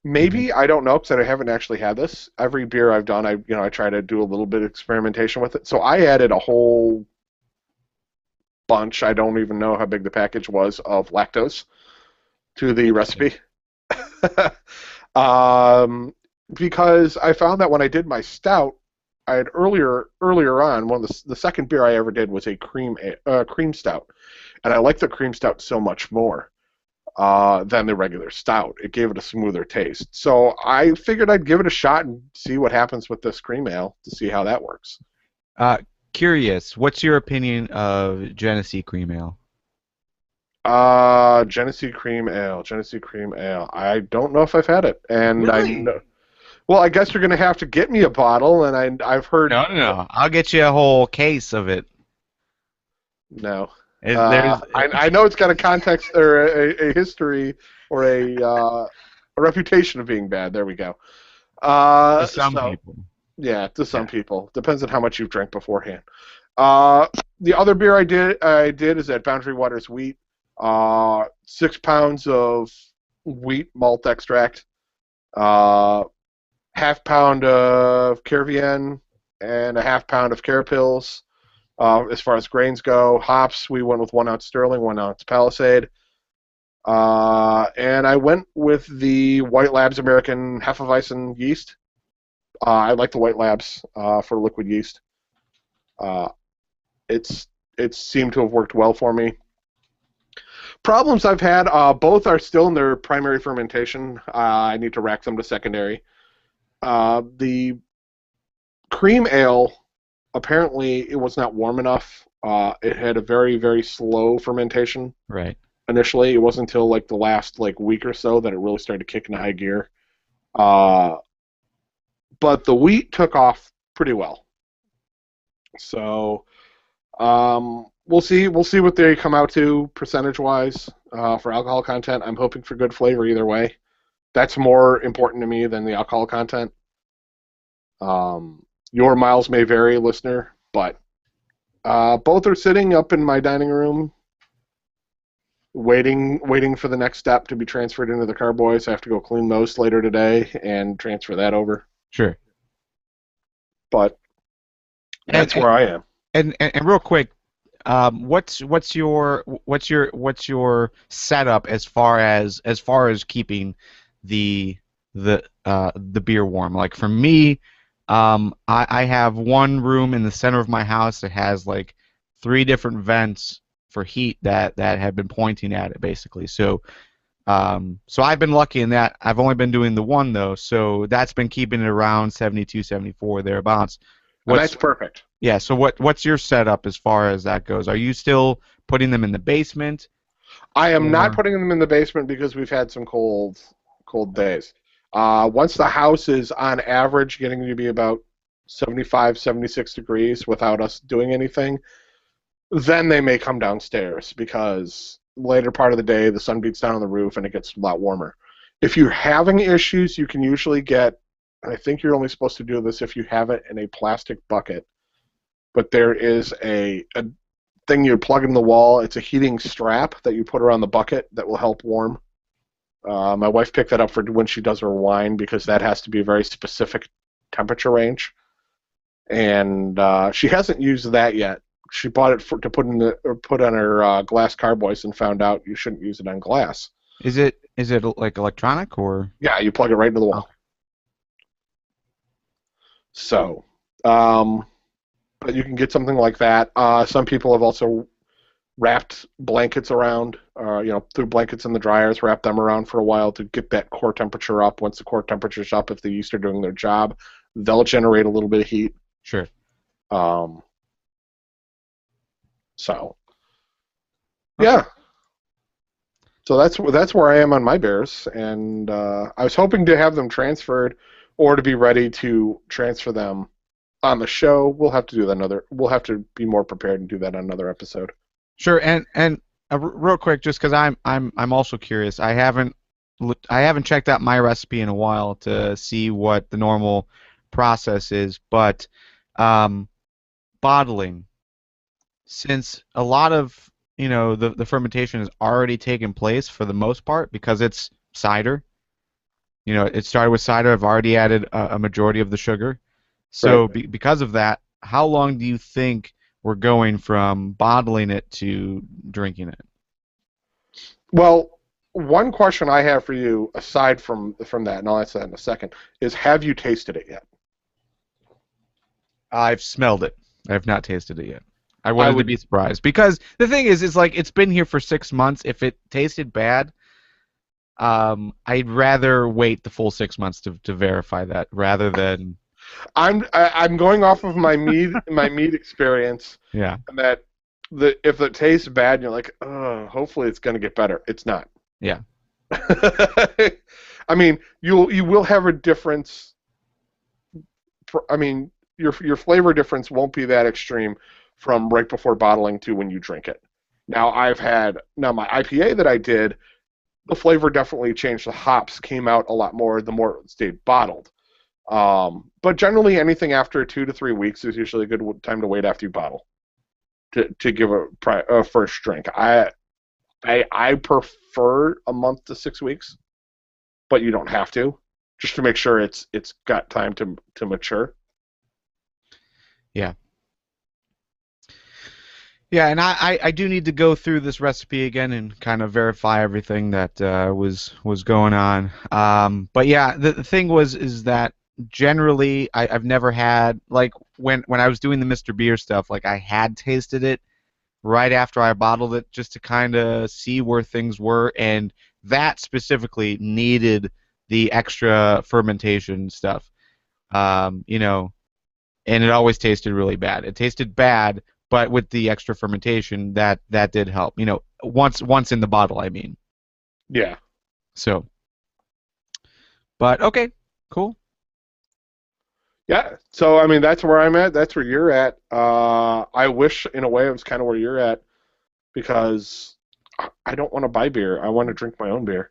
maybe, I don't know, because I haven't actually had this. Every beer I've done, I try to do a little bit of experimentation with it. So I added a whole bunch. I don't even know how big the package was of lactose to the recipe. Because I found that when I did my stout, I had earlier on one of the second beer I ever did was a cream stout, and I liked the cream stout so much more than the regular stout. It gave it a smoother taste. So I figured I'd give it a shot and see what happens with this cream ale to see how that works. Curious, what's your opinion of Genesee Cream Ale? Genesee Cream Ale. Genesee Cream Ale. I don't know if I've had it, and Really? well, I guess you're going to have to get me a bottle, and I've heard No. I'll get you a whole case of it. no. There's I know it's got a context or a history or a reputation of being bad. There we go. to some people. Yeah, to some people. Depends on how much you've drank beforehand. The other beer I did is at Boundary Waters Wheat. 6 pounds of wheat malt extract. Half pound of Carvian and a half pound of carapils. As far as grains go, hops, we went with 1 ounce Sterling, 1 ounce Palisade. And I went with the White Labs American Hefeweizen yeast. I like the White Labs for liquid yeast. It's seemed to have worked well for me. Problems I've had, both are still in their primary fermentation. I need to rack them to secondary. The cream ale, apparently it was not warm enough. It had a very, very slow fermentation. Right. Initially, it wasn't until like the last week or so that it really started to kick into high gear. But the wheat took off pretty well. So we'll see what they come out to percentage-wise for alcohol content. I'm hoping for good flavor either way. That's more important to me than the alcohol content. Your miles may vary, listener, but both are sitting up in my dining room waiting for the next step to be transferred into the carboys. I have to go clean those later today and transfer that over. Sure. But that's where I am. And real quick, what's your setup as far as keeping the beer warm? Like for me, I have one room in the center of my house that has 3 different vents for heat that have been pointing at it basically. So I've been lucky in that. I've only been doing the one though, so that's been keeping it around 72, 74 thereabouts. That's perfect. Yeah. So what's your setup as far as that goes? Are you still putting them in the basement? I am not putting them in the basement because we've had some cold days. Once the house is on average getting to be about 75, 76 degrees without us doing anything, then they may come downstairs because later part of the day the sun beats down on the roof and it gets a lot warmer. If you're having issues, you can usually get, I think you're only supposed to do this if you have it in a plastic bucket, but there is a thing you plug in the wall. It's a heating strap that you put around the bucket that will help warm. My wife picked that up for when she does her wine because that has to be a very specific temperature range, and she hasn't used that yet. She bought it to put on her glass carboys and found out you shouldn't use it on glass. Is it like electronic or? Yeah, you plug it right into the wall. Oh. So, but you can get something like that. Some people have also wrapped blankets around, threw blankets in the dryers, wrapped them around for a while to get that core temperature up. Once the core temperature's up, if the yeast are doing their job, they'll generate a little bit of heat. Sure. So, yeah. So that's where I am on my beers, and I was hoping to have them transferred or to be ready to transfer them on the show. We'll have to do that We'll have to be more prepared and do that on another episode. Sure, and real quick, just because I'm also curious. I haven't checked out my recipe in a while to see what the normal process is, but bottling, since a lot of the fermentation has already taken place for the most part because it's cider. It started with cider. I've already added a majority of the sugar. So Right. because of that, how long do you think we're going from bottling it to drinking it? Well, one question I have for you, aside from that, and I'll answer that in a second, is have you tasted it yet? I've smelled it. I have not tasted it yet. I I wanted to would. be surprised because the thing is, it's like it's been here for 6 months. If it tasted bad, I'd rather wait the full 6 months to verify that rather than. I'm going off of my mead experience, Yeah. and that if it tastes bad, you're like, oh, hopefully it's going to get better. It's not. Yeah. I mean, you will have a difference. I mean, your flavor difference won't be that extreme from right before bottling to when you drink it. Now my IPA that I did, the flavor definitely changed. The hops came out a lot more the more it stayed bottled. But generally, anything after 2 to 3 weeks is usually a good time to wait after you bottle to give a first drink. I prefer a month to 6 weeks, but you don't have to, just to make sure it's got time to mature. Yeah. Yeah, and I do need to go through this recipe again and kind of verify everything that was going on. But yeah, the thing is that generally I've never had, like, when I was doing the Mr. Beer stuff, like I had tasted it right after I bottled it just to kind of see where things were, and that specifically needed the extra fermentation stuff. And it always tasted really bad. It tasted bad, but with the extra fermentation, that did help. Once in the bottle, I mean. Yeah. So, but okay, cool. Yeah. So I mean, that's where I'm at. That's where you're at. I wish, in a way, it was kind of where you're at because I don't want to buy beer. I want to drink my own beer.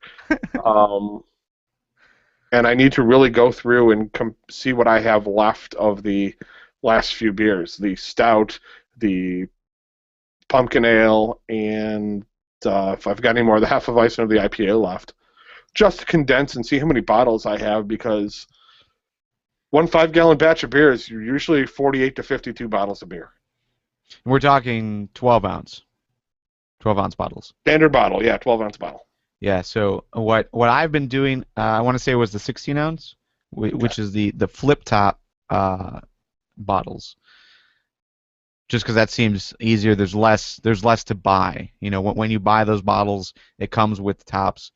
And I need to really go through and see what I have left of the last few beers: the stout, the pumpkin ale, and if I've got any more of the Hefeweizen or the IPA left, just to condense and see how many bottles I have, because one 5-gallon batch of beer is usually 48 to 52 bottles of beer. We're talking 12-ounce bottles. Standard bottle, yeah, 12-ounce bottle. Yeah. So what I've been doing, I want to say was the 16-ounce, which is the flip top bottles. Just because that seems easier. There's less to buy. When you buy those bottles, it comes with tops,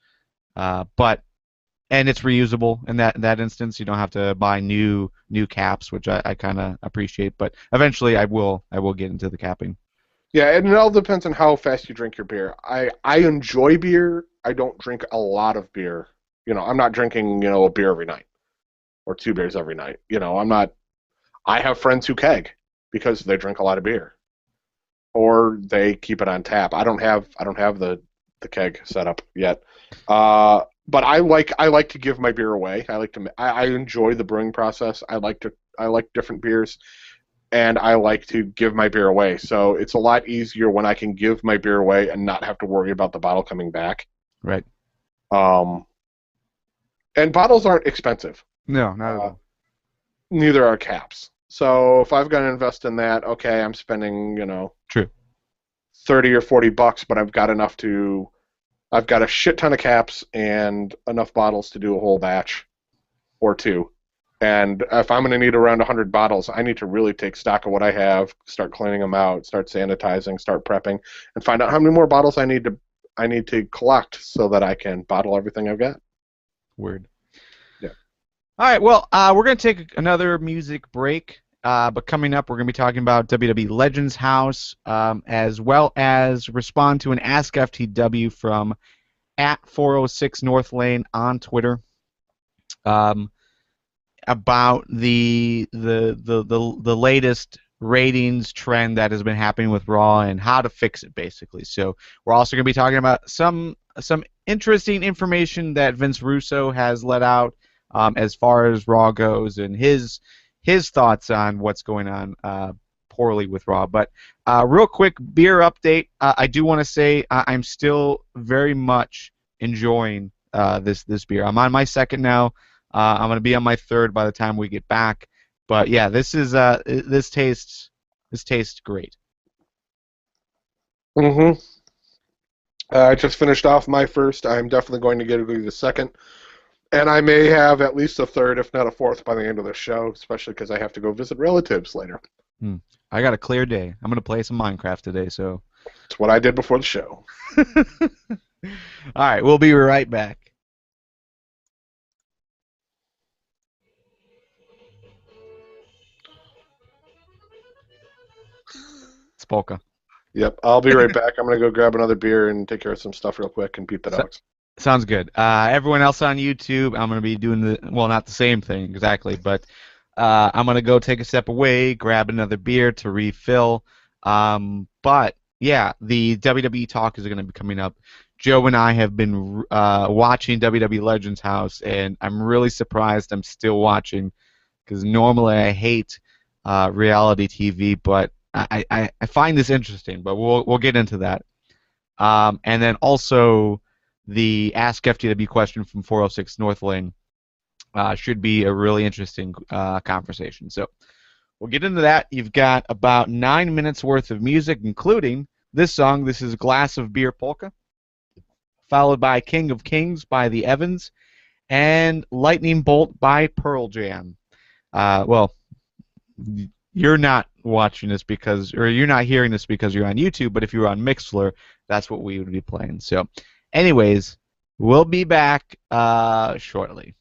and it's reusable in that instance. You don't have to buy new caps, which I kind of appreciate. But eventually, I will get into the capping. Yeah, and it all depends on how fast you drink your beer. I enjoy beer. I don't drink a lot of beer. I'm not drinking a beer every night or 2 beers every night. I'm not. I have friends who keg because they drink a lot of beer, or they keep it on tap. I don't have the keg set up yet. But I like to give my beer away. I enjoy the brewing process. I like different beers, and I like to give my beer away. So it's a lot easier when I can give my beer away and not have to worry about the bottle coming back. Right. Um, and bottles aren't expensive. No, not at Uh, all. Neither are caps. So if I've got to invest in that, okay, I'm spending, True. 30 or 40 bucks, but I've got a shit ton of caps and enough bottles to do a whole batch or two. And if I'm going to need around 100 bottles, I need to really take stock of what I have, start cleaning them out, start sanitizing, start prepping, and find out how many more bottles I need to collect so that I can bottle everything I've got. Word. Yeah. All right, well, we're going to take another music break, but coming up, we're going to be talking about WWE Legends House, as well as respond to an Ask FTW from at 406 North Lane on Twitter, um, about the latest ratings trend that has been happening with Raw and how to fix it, basically. So we're also going to be talking about some interesting information that Vince Russo has let out, as far as Raw goes, and his thoughts on what's going on poorly with Raw. But real quick beer update. I do want to say I'm still very much enjoying this beer. I'm on my second now. I'm gonna be on my third by the time we get back. But yeah, this tastes great. Mm-hmm. I just finished off my first. I'm definitely going to get the second. And I may have at least a third, if not a fourth, by the end of the show, especially because I have to go visit relatives later. Hmm. I got a clear day. I'm gonna play some Minecraft today, so. It's what I did before the show. All right, we'll be right back. It's Polka. Yep, I'll be right back. I'm going to go grab another beer and take care of some stuff real quick and beat the So, dogs. sounds good. Everyone else on YouTube, I'm gonna be doing not the same thing exactly, but I'm gonna go take a step away, grab another beer to refill. But yeah, the WWE talk is gonna be coming up. Joe and I have been watching WWE Legends House, and I'm really surprised I'm still watching because normally I hate reality TV, but I find this interesting. But we'll get into that. And then also the Ask FTW question from 406 North Lane should be a really interesting conversation. So we'll get into that. You've got about 9 minutes worth of music, including this song. This is Glass of Beer Polka, followed by King of Kings by the Evans, and Lightning Bolt by Pearl Jam. Well, you're not watching this or you're not hearing this because you're on YouTube, but if you're on Mixler, that's what we would be playing. So, anyways, we'll be back shortly.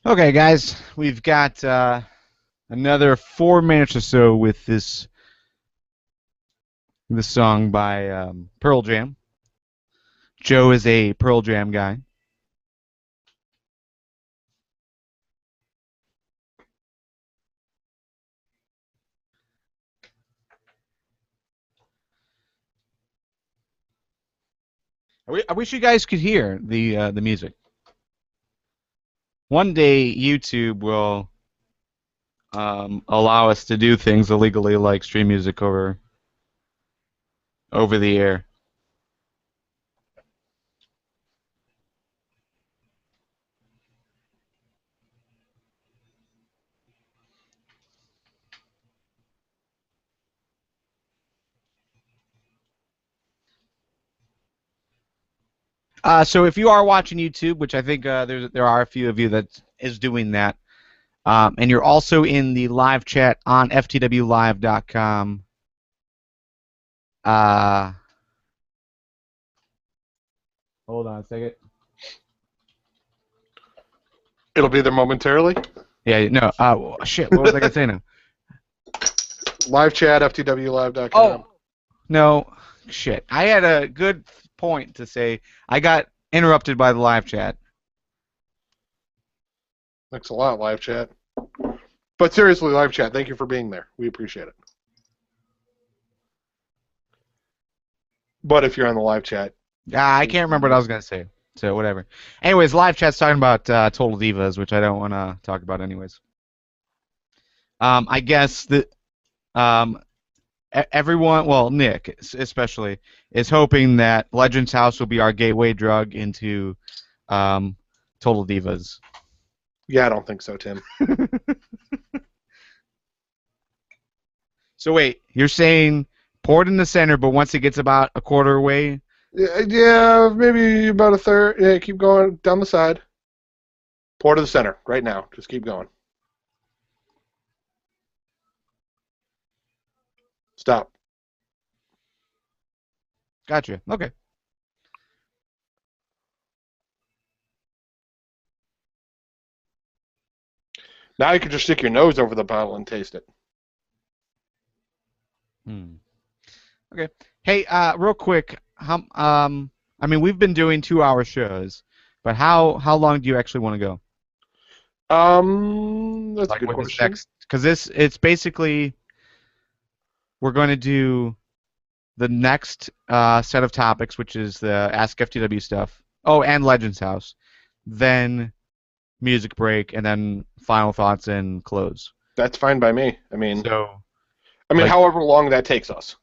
Okay, guys, we've got another 4 minutes or so with this song by Pearl Jam. Joe is a Pearl Jam guy. I wish you guys could hear the music. One day, YouTube will allow us to do things illegally, like stream music over the air. So if you are watching YouTube, which I think there are a few of you that is doing that, and you're also in the live chat on ftwlive.com. Hold on a second. It'll be there momentarily. Yeah, no. Shit, what was I gonna say now? Live chat, ftwlive.com. Oh, no, shit. I had a good point to say. I got interrupted by the live chat. Thanks a lot, live chat. But seriously, live chat, thank you for being there. We appreciate it. But if you're on the live chat... I can't remember what I was going to say, so whatever. Anyways, live chat's talking about Total Divas, which I don't want to talk about anyways. I guess that everyone, well, Nick especially, is hoping that Legends House will be our gateway drug into Total Divas. Yeah, I don't think so, Tim. So wait, you're saying pour it in the center, but once it gets about a quarter away... Yeah, maybe about a third. Yeah, keep going down the side. Pour to the center right now. Just keep going. Stop. Gotcha. Okay. Now you can just stick your nose over the bottle and taste it. Okay. Hey, real quick, I mean, we've been doing 2-hour shows, but how long do you actually want to go? That's a good question. Because it's basically we're going to do the next set of topics, which is the Ask FTW stuff. Oh, and Legends House. Then music break, and then final thoughts and close. That's fine by me. I mean, like, however long that takes us.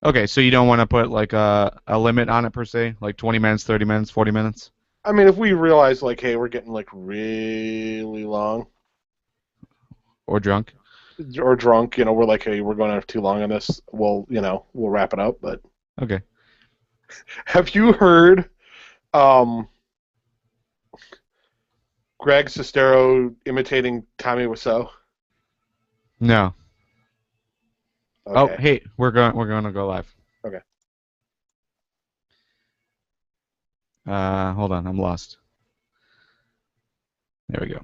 Okay, so you don't want to put like a limit on it per se, like 20 minutes, 30 minutes, 40 minutes? I mean, if we realize like, hey, we're getting like really long, or drunk, we're like, hey, we're going to have too long on this. We'll wrap it up. But okay. Have you heard Greg Sestero imitating Tommy Wiseau? No. Okay. Oh, hey, we're going to go live. Okay. Hold on, I'm lost. There we go.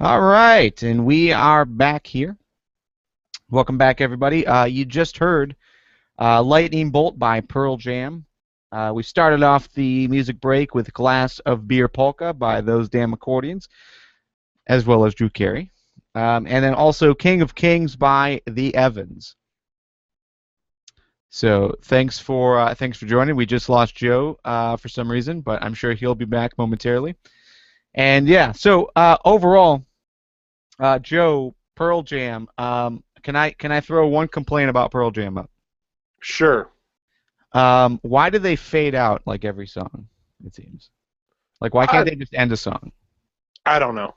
All right, and we are back here. Welcome back, everybody. You just heard Lightning Bolt by Pearl Jam. We started off the music break with Glass of Beer Polka by Those Damn Accordions, as well as Drew Carey. And then also King of Kings by The Evans. So thanks for joining. We just lost Joe for some reason, but I'm sure he'll be back momentarily. And yeah, so overall, Joe, Pearl Jam. Can I throw one complaint about Pearl Jam up? Sure. Why do they fade out like every song? It seems like why can't they just end a song? I don't know.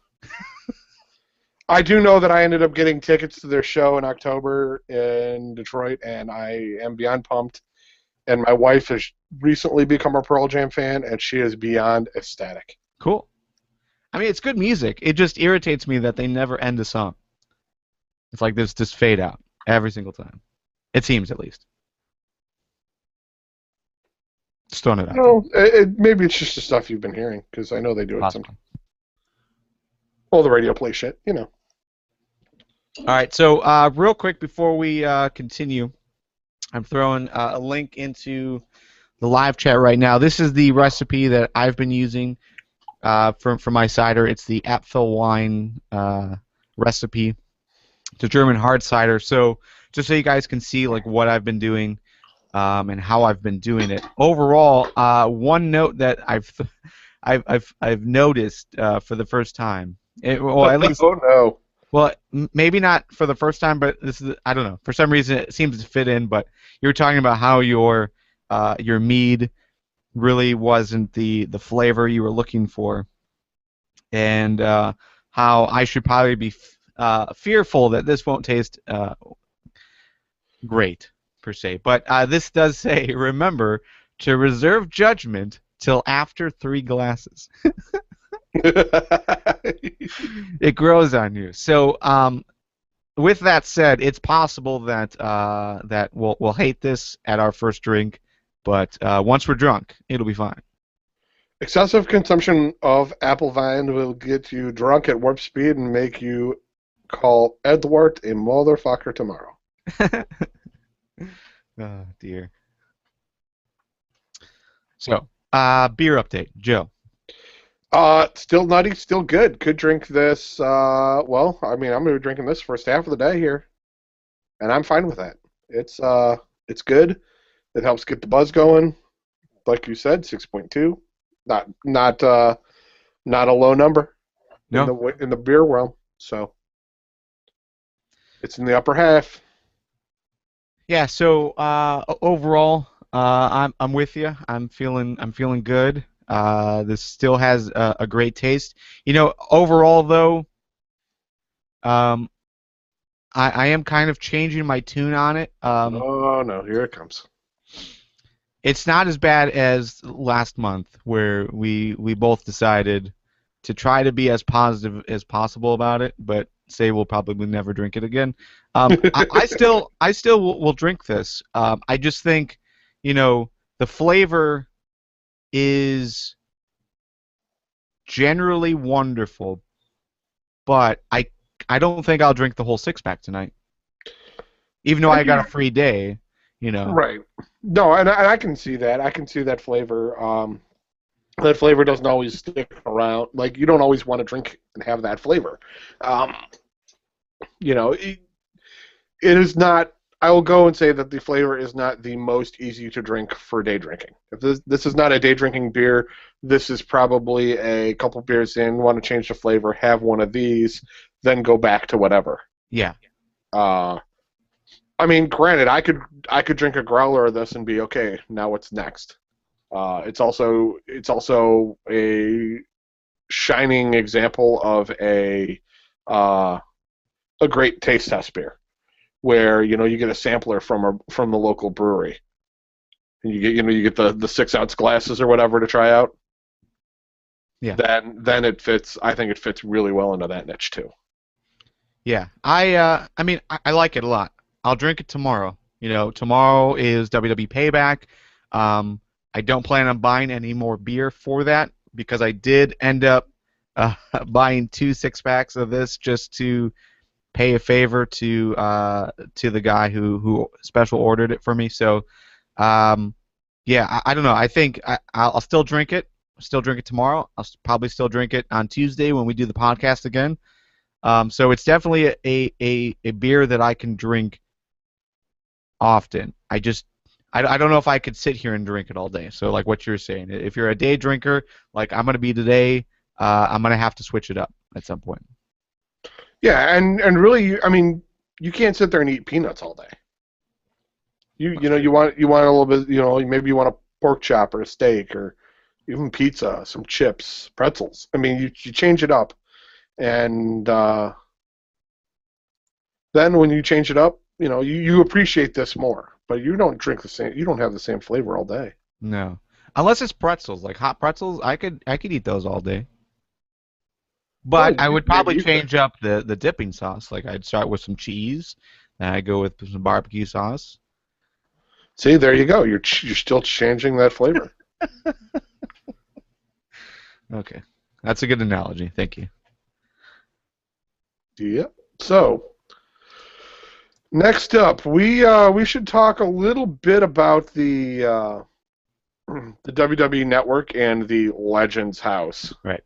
I do know that I ended up getting tickets to their show in October in Detroit, and I am beyond pumped. And my wife has recently become a Pearl Jam fan, and she is beyond ecstatic. Cool. I mean, it's good music. It just irritates me that they never end a song. It's like there's this fade out every single time. It seems, at least. Just throwing it out there. No, maybe it's just the stuff you've been hearing, because I know they do it Possibly. sometimes. Well, the radio play shit, you know. All right, so real quick before we continue, I'm throwing a link into the live chat right now. This is the recipe that I've been using for my cider. It's the Apfelwein recipe. It's a German hard cider. So just so you guys can see like what I've been doing and how I've been doing it. Overall, one note that I've noticed for the first time. Well, at least. Oh no. Well, maybe not for the first time, but this is, I don't know. For some reason, it seems to fit in. But you were talking about how your mead really wasn't the flavor you were looking for, and how I should probably be fearful that this won't taste great per se. But this does say, remember to reserve judgment till after 3 glasses. It grows on you. So, with that said, it's possible that that we'll hate this at our first drink, but once we're drunk, it'll be fine. Excessive consumption of apple vine will get you drunk at warp speed and make you call Edward a motherfucker tomorrow. Oh dear. So, beer update, Joe. Still nutty, still good. Could drink this. Well, I mean, I'm gonna be drinking this first half of the day here, and I'm fine with that. It's good. It helps get the buzz going. Like you said, 6.2. Not a low number. No. In the beer realm. So it's in the upper half. Yeah. So overall, I'm with you. I'm feeling good. This still has a great taste. You know, overall though, I am kind of changing my tune on it. Oh no, here it comes. It's not as bad as last month, where we both decided to try to be as positive as possible about it, but say we'll probably never drink it again. I still will drink this. I just think, you know, the flavor is generally wonderful, but I don't think I'll drink the whole 6-pack tonight. Even though I got a free day, you know. Right. No, and I can see that. I can see that flavor. That flavor doesn't always stick around. Like, you don't always want to drink and have that flavor. You know, it is not. I will go and say that the flavor is not the most easy to drink for day drinking. If this is not a day drinking beer, this is probably a couple beers in, want to change the flavor, have one of these, then go back to whatever. Yeah. I mean, granted, I could drink a growler of this and be okay. Now what's next? It's also a shining example of a great taste test beer, where you get a sampler from the local brewery, and you get the 6-ounce glasses or whatever to try out. Yeah. Then it fits. I think it fits really well into that niche too. Yeah. I mean, I like it a lot. I'll drink it tomorrow. You know, tomorrow is WWE Payback. I don't plan on buying any more beer for that, because I did end up buying 2 6-packs of this just to pay a favor to the guy who special ordered it for me. So, yeah, I don't know. I think I'll still drink it. Still drink it tomorrow. I'll probably still drink it on Tuesday when we do the podcast again. So it's definitely a beer that I can drink often. I don't know if I could sit here and drink it all day. So like what you're saying, if you're a day drinker, like I'm gonna be today, I'm gonna have to switch it up at some point. Yeah, and really, I mean, you can't sit there and eat peanuts all day. You want a little bit, maybe you want a pork chop or a steak or even pizza, some chips, pretzels. I mean, you change it up, and then when you change it up, you appreciate this more. But you don't drink the same. You don't have the same flavor all day. No, unless it's pretzels, like hot pretzels. I could eat those all day. But I would probably change up the dipping sauce. Like I'd start with some cheese, then I'd go with some barbecue sauce. See, there you go. You're still changing that flavor. Okay, that's a good analogy. Thank you. Yep. So next up, we should talk a little bit about the WWE Network and the Legends House. Right.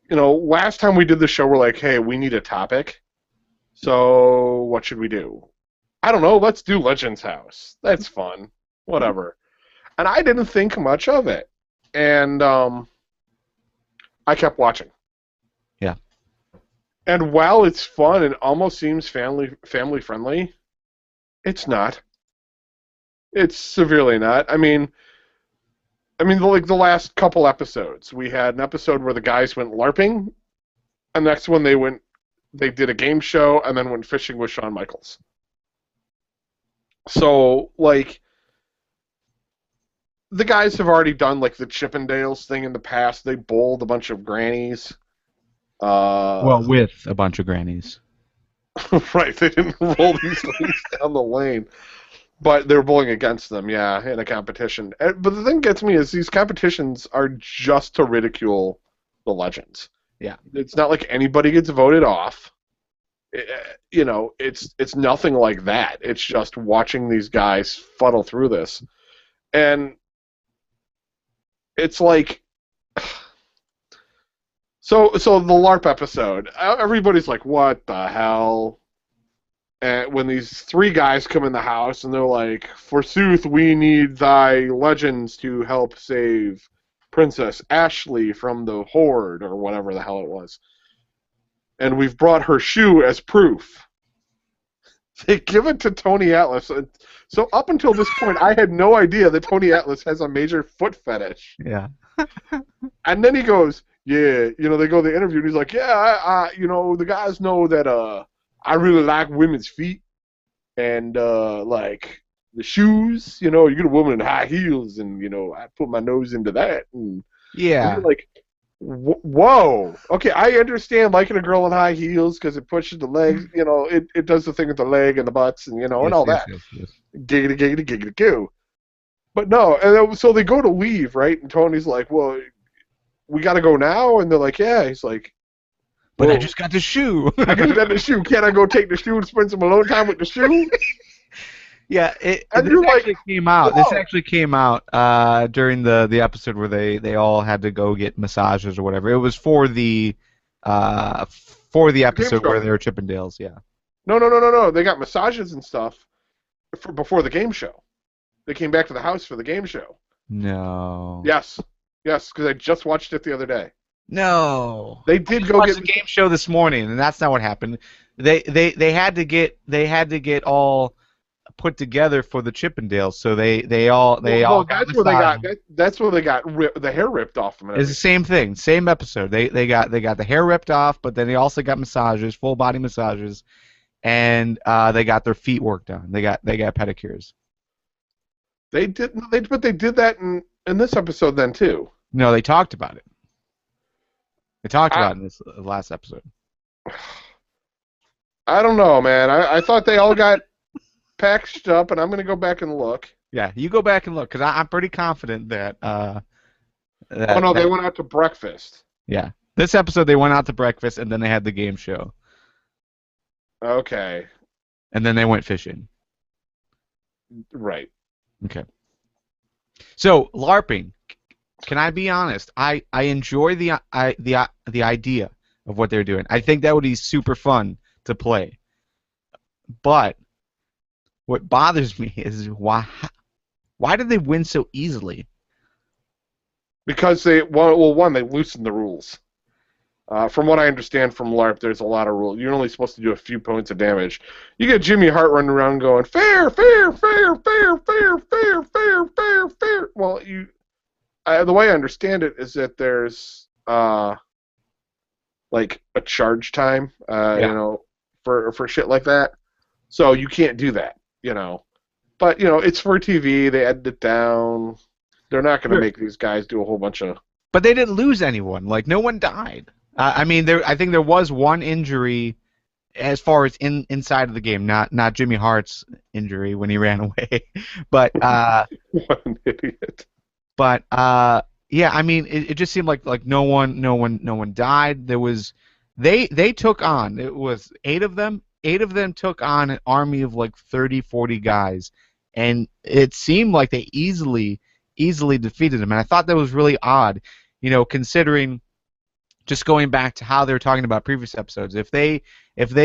Last time we did the show, we're like, hey, we need a topic. So what should we do? I don't know. Let's do Legends House. That's fun. Whatever. And I didn't think much of it, and I kept watching. Yeah. And while it's fun and almost seems family friendly, it's not. It's severely not. Like the last couple episodes, we had an episode where the guys went LARPing, and the next one they did a game show and then went fishing with Shawn Michaels. So, like, the guys have already done, like, the Chippendales thing in the past. They bowled a bunch of grannies. Well, with a bunch of grannies. Right, they didn't roll these things down the lane. But they were bowling against them, yeah, in a competition. But the thing that gets me is these competitions are just to ridicule the legends. Yeah. It's not like anybody gets voted off. It's nothing like that. It's just watching these guys fuddle through this. And it's like... So the LARP episode, everybody's like, what the hell? And when these three guys come in the house and they're like, forsooth, we need thy legends to help save Princess Ashley from the Horde, or whatever the hell it was. And we've brought her shoe as proof. They give it to Tony Atlas. So up until this point, I had no idea that Tony Atlas has a major foot fetish. Yeah. And then he goes, yeah, they go to the interview, and he's like, yeah, the guys know that, I really like women's feet, and like the shoes. You get a woman in high heels, and I put my nose into that. And Yeah. you're like, whoa, okay, I understand liking a girl in high heels because it pushes the legs. It does the thing with the leg and the butts, and and all that. Yes. Giggity, giggity, giggity, goo. But no, and so they go to leave, right? And Tony's like, well, we got to go now, and they're like, yeah. He's like, but I just got the shoe. I just got the shoe. Can't I go take the shoe and spend some alone time with the shoe? Yeah, and this you're actually like, came out. whoa. This actually came out during the episode where they all had to go get massages or whatever. It was for the episode where they were Chippendales. Yeah. No. They got massages and stuff before the game show. They came back to the house for the game show. No. Yes, because I just watched it the other day. No. They did I go watched get the game show this morning, and that's not what happened. They had to get all put together for the Chippendales, so they all got that's where massages. that's where they got the hair ripped off them. It's the same thing, same episode. They got the hair ripped off, but then they also got massages, full body massages, and they got their feet worked on. They got pedicures. They did that in this episode then too. No, they talked about it. They talked about it in this last episode. I don't know, man. I thought they all got packaged up, and I'm going to go back and look. Yeah, you go back and look, because I'm pretty confident that... they went out to breakfast. Yeah. This episode, they went out to breakfast, and then they had the game show. Okay. And then they went fishing. Right. Okay. So, LARPing. Can I be honest? I enjoy the idea of what they're doing. I think that would be super fun to play. But what bothers me is why did they win so easily? Because they loosened the rules. From what I understand from LARP, there's a lot of rules. You're only supposed to do a few points of damage. You get Jimmy Hart running around going, fair, fair, fair, fair, fair, fair, fair, fair, fair. Well, the way I understand it is that there's like a charge time, for shit like that. So you can't do that, But it's for TV. They edited it down. They're not going to make these guys do a whole bunch of. But they didn't lose anyone. Like no one died. I think there was one injury, as far as inside of the game, not Jimmy Hart's injury when he ran away, but What an idiot. But yeah, I mean, it just seemed like no one died. They took on, it was eight of them. Eight of them took on an army of like 30, 40 guys, and it seemed like they easily defeated them. And I thought that was really odd, considering just going back to how they were talking about previous episodes. If they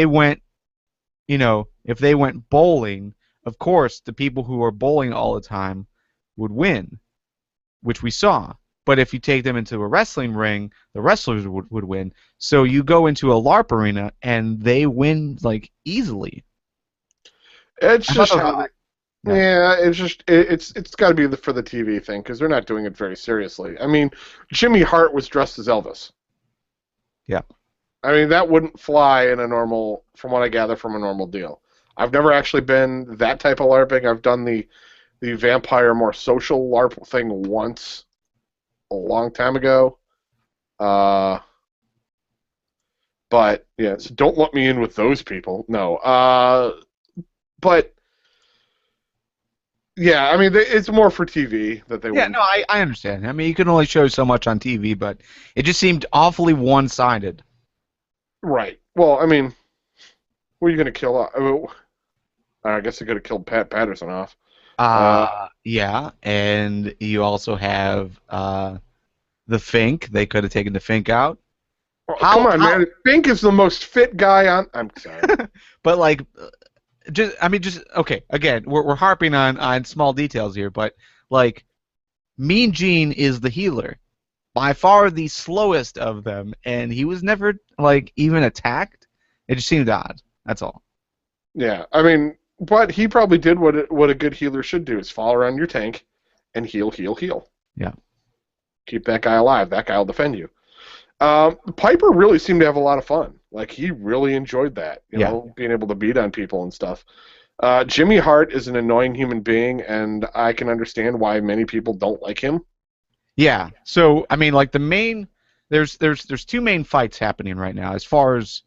went if they went bowling, of course the people who are bowling all the time would win, which we saw. But if you take them into a wrestling ring, the wrestlers would win. So you go into a LARP arena and they win like easily. It's I thought just that how was they. odd. Yeah. Yeah, it's got to be for the TV thing because they're not doing it very seriously. I mean, Jimmy Hart was dressed as Elvis. Yeah. I mean, that wouldn't fly in a normal, from what I gather from a normal deal. I've never actually been that type of LARPing. I've done the vampire, more social LARP thing once a long time ago. Uh, but yeah, so don't let me in with those people. No. But yeah, I mean, it's more for TV that they Yeah, wouldn't. no, I understand. I mean, you can only show so much on TV, but it just seemed awfully one-sided. Right. Well, I mean, who are you going to kill? I guess they could have killed Pat Patterson off. Yeah, and you also have the Fink. They could have taken the Fink out. Oh, come on, man. Fink is the most fit guy on. I'm sorry. But like, just okay. Again, we're harping on small details here, but like, Mean Gene is the healer, by far the slowest of them, and he was never like even attacked. It just seemed odd. That's all. Yeah, I mean, but he probably did what a good healer should do: is follow around your tank and heal, heal, heal. Yeah. Keep that guy alive. That guy will defend you. Piper really seemed to have a lot of fun. Like, he really enjoyed that, being able to beat on people and stuff. Jimmy Hart is an annoying human being, and I can understand why many people don't like him. Yeah. So I mean, like there's two main fights happening right now as far as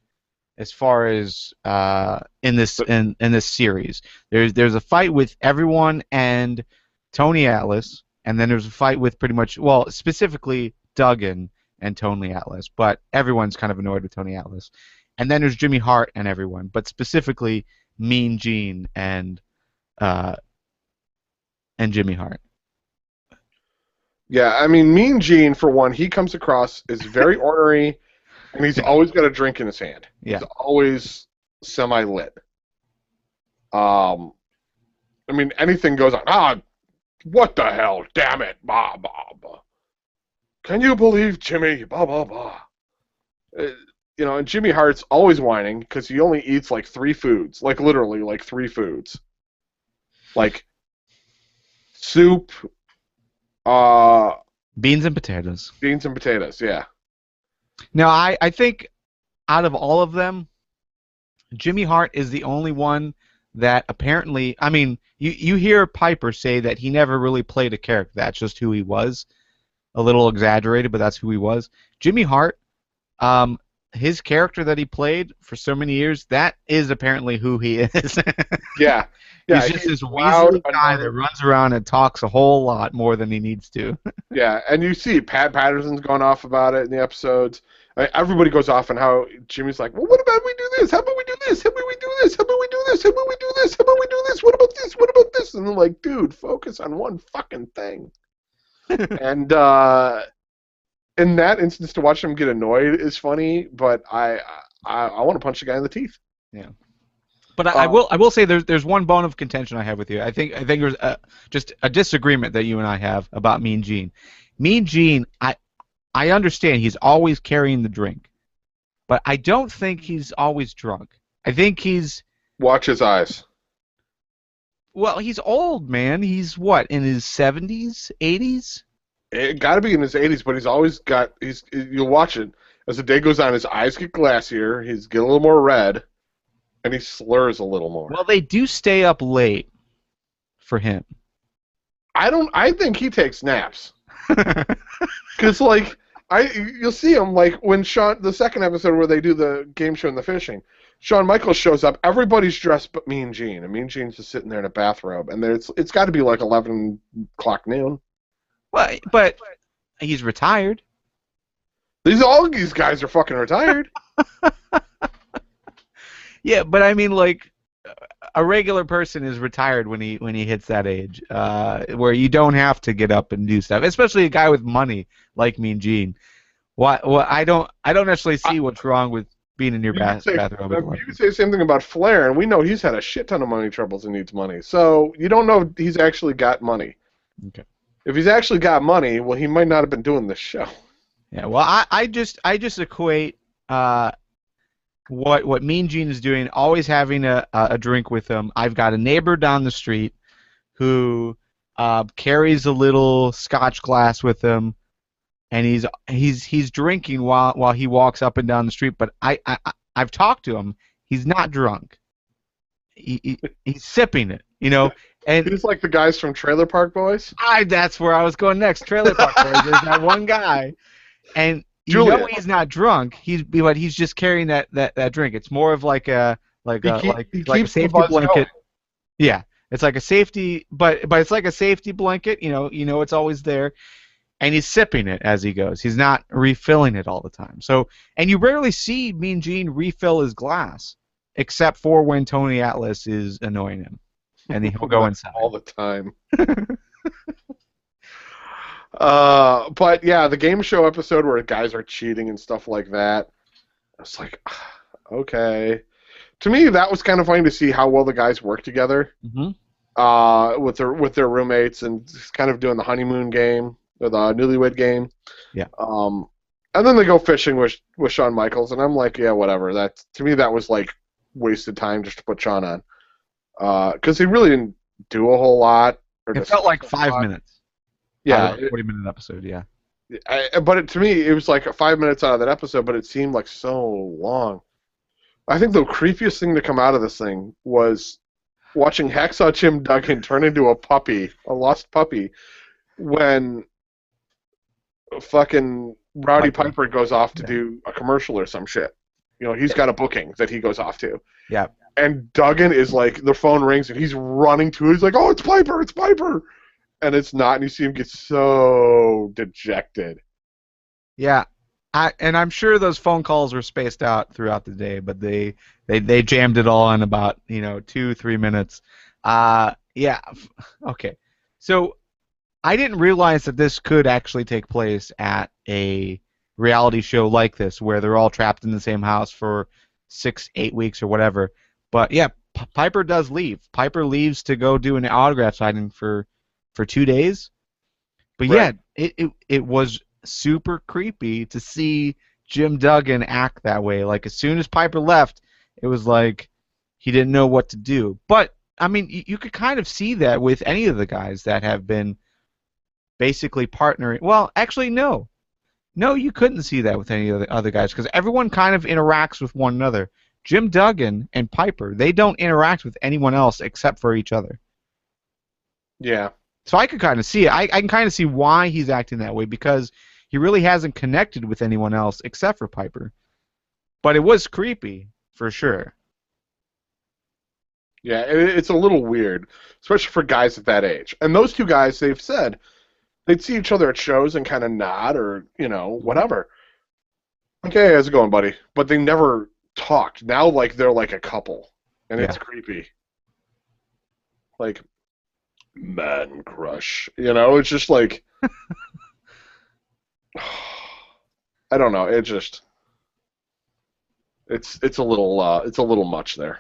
in this series. There's a fight with everyone and Tony Atlas, and then there's a fight with pretty much, well, specifically Duggan and Tony Atlas, but everyone's kind of annoyed with Tony Atlas. And then there's Jimmy Hart and everyone, but specifically Mean Gene and Jimmy Hart. Yeah, I mean, Mean Gene, for one, he comes across as very ornery, and he's always got a drink in his hand. Yeah. He's always semi-lit. I mean, anything goes on. What the hell? Damn it! Bah, bah, bah. Can you believe Jimmy? Bah, bah, bah. And Jimmy Hart's always whining because he only eats like 3 foods. Like, literally, like 3 foods. Like, soup, Beans and potatoes. beans and potatoes, yeah. Now, I think out of all of them, Jimmy Hart is the only one that apparently, I mean, you hear Piper say that he never really played a character. That's just who he was. A little exaggerated, but that's who he was. Jimmy Hart, his character that he played for so many years, that is apparently who he is. Yeah. He's just this weaselly guy that runs around and talks a whole lot more than he needs to. Yeah, and you see Pat Patterson's going off about it in the episodes. Everybody goes off on how Jimmy's like, well, what about we do this? How about we do this? How about we do this? How about we do this? How about we do this? How about we do this? What about this? What about this? And they're like, dude, focus on one fucking thing. And in that instance, to watch him get annoyed is funny, but I want to punch the guy in the teeth. Yeah. But I will say there's one bone of contention I have with you. I think there's just a disagreement that you and I have about Mean Gene. Mean Gene, I understand he's always carrying the drink, but I don't think he's always drunk. I think he's... Watch his eyes. Well, he's old, man. He's what, in his 70s, 80s? It got to be in his 80s, but he's always got... You'll watch it. As the day goes on, his eyes get glassier, he's get a little more red, and he slurs a little more. Well, they do stay up late for him. I think he takes naps. Because, like, you'll see him, like, when the second episode where they do the game show and the fishing, Shawn Michaels shows up, everybody's dressed but Mean Gene, and Mean Gene's just sitting there in a bathrobe, and it's got to be like 11 o'clock noon. Well, but he's retired. All these guys are fucking retired. Yeah, but I mean, like, a regular person is retired when he hits that age, where you don't have to get up and do stuff, especially a guy with money like Mean Gene. Why? Well, I don't necessarily I, see what's wrong with being in your you could say bathrobe at you 11. could say the same thing about Flair, and we know he's had a shit ton of money troubles and needs money. So you don't know if he's actually got money. Okay. If he's actually got money, well, he might not have been doing this show. Yeah. Well, I just equate what Mean Gene is doing, always having a drink with him. I've got a neighbor down the street who carries a little Scotch glass with him, and he's drinking while he walks up and down the street. But I've talked to him. He's not drunk. He's sipping it, and He's like the guys from Trailer Park Boys. that's where I was going next. Trailer Park Boys. There's that one guy, and Julian. he's not drunk. But he's just carrying that drink. It's more of like a He like a keeps the safety buzz blanket. going. Yeah, it's like a safety, but it's like a safety blanket. It's always there, and he's sipping it as he goes. He's not refilling it all the time. So, and you rarely see Mean Gene refill his glass, except for when Tony Atlas is annoying him, and then he'll go inside all the time. But yeah, the game show episode where guys are cheating and stuff like that, it's like, okay. To me, that was kind of funny to see how well the guys work together. Mm-hmm. With their roommates and just kind of doing the honeymoon game or the newlywed game. Yeah. And then they go fishing with Shawn Michaels, and I'm like, yeah, whatever. To me, that was like wasted time just to put Shawn on, because he really didn't do a whole lot. It felt like 5 minutes. Yeah, 40-minute episode. Yeah. But to me, it was like 5 minutes out of that episode, but it seemed like so long. I think the creepiest thing to come out of this thing was watching Hacksaw Jim Duggan turn into a lost puppy, when fucking Rowdy Piper goes off to do a commercial or some shit. He's got a booking that he goes off to. Yeah. And Duggan is like, the phone rings and he's running to it. He's like, oh, it's Piper, it's Piper. And it's not, and you see him get so dejected. Yeah. And I'm sure those phone calls were spaced out throughout the day, but they jammed it all in about 2-3 minutes. Yeah. Okay. So I didn't realize that this could actually take place at a reality show like this, where they're all trapped in the same house for 6-8 weeks or whatever. But yeah, Piper does leave. Piper leaves to go do an autograph signing for 2 days. But Right. yeah, it was super creepy to see Jim Duggan act that way. Like, as soon as Piper left, it was like he didn't know what to do. But I mean, you could kind of see that with any of the guys that have been basically partnering. Well, actually, no. No, you couldn't see that with any of the other guys, because everyone kind of interacts with one another. Jim Duggan and Piper, they don't interact with anyone else except for each other. Yeah. So I could kind of see it. I can kind of see why he's acting that way, because he really hasn't connected with anyone else except for Piper. But it was creepy, for sure. Yeah, it's a little weird, especially for guys at that age. And those two guys, they've said they'd see each other at shows and kind of nod or, whatever. Okay, how's it going, buddy? But they never talked. Now, like, they're like a couple, and it's creepy. Like, man crush. It's just like, I don't know. It's a little much there.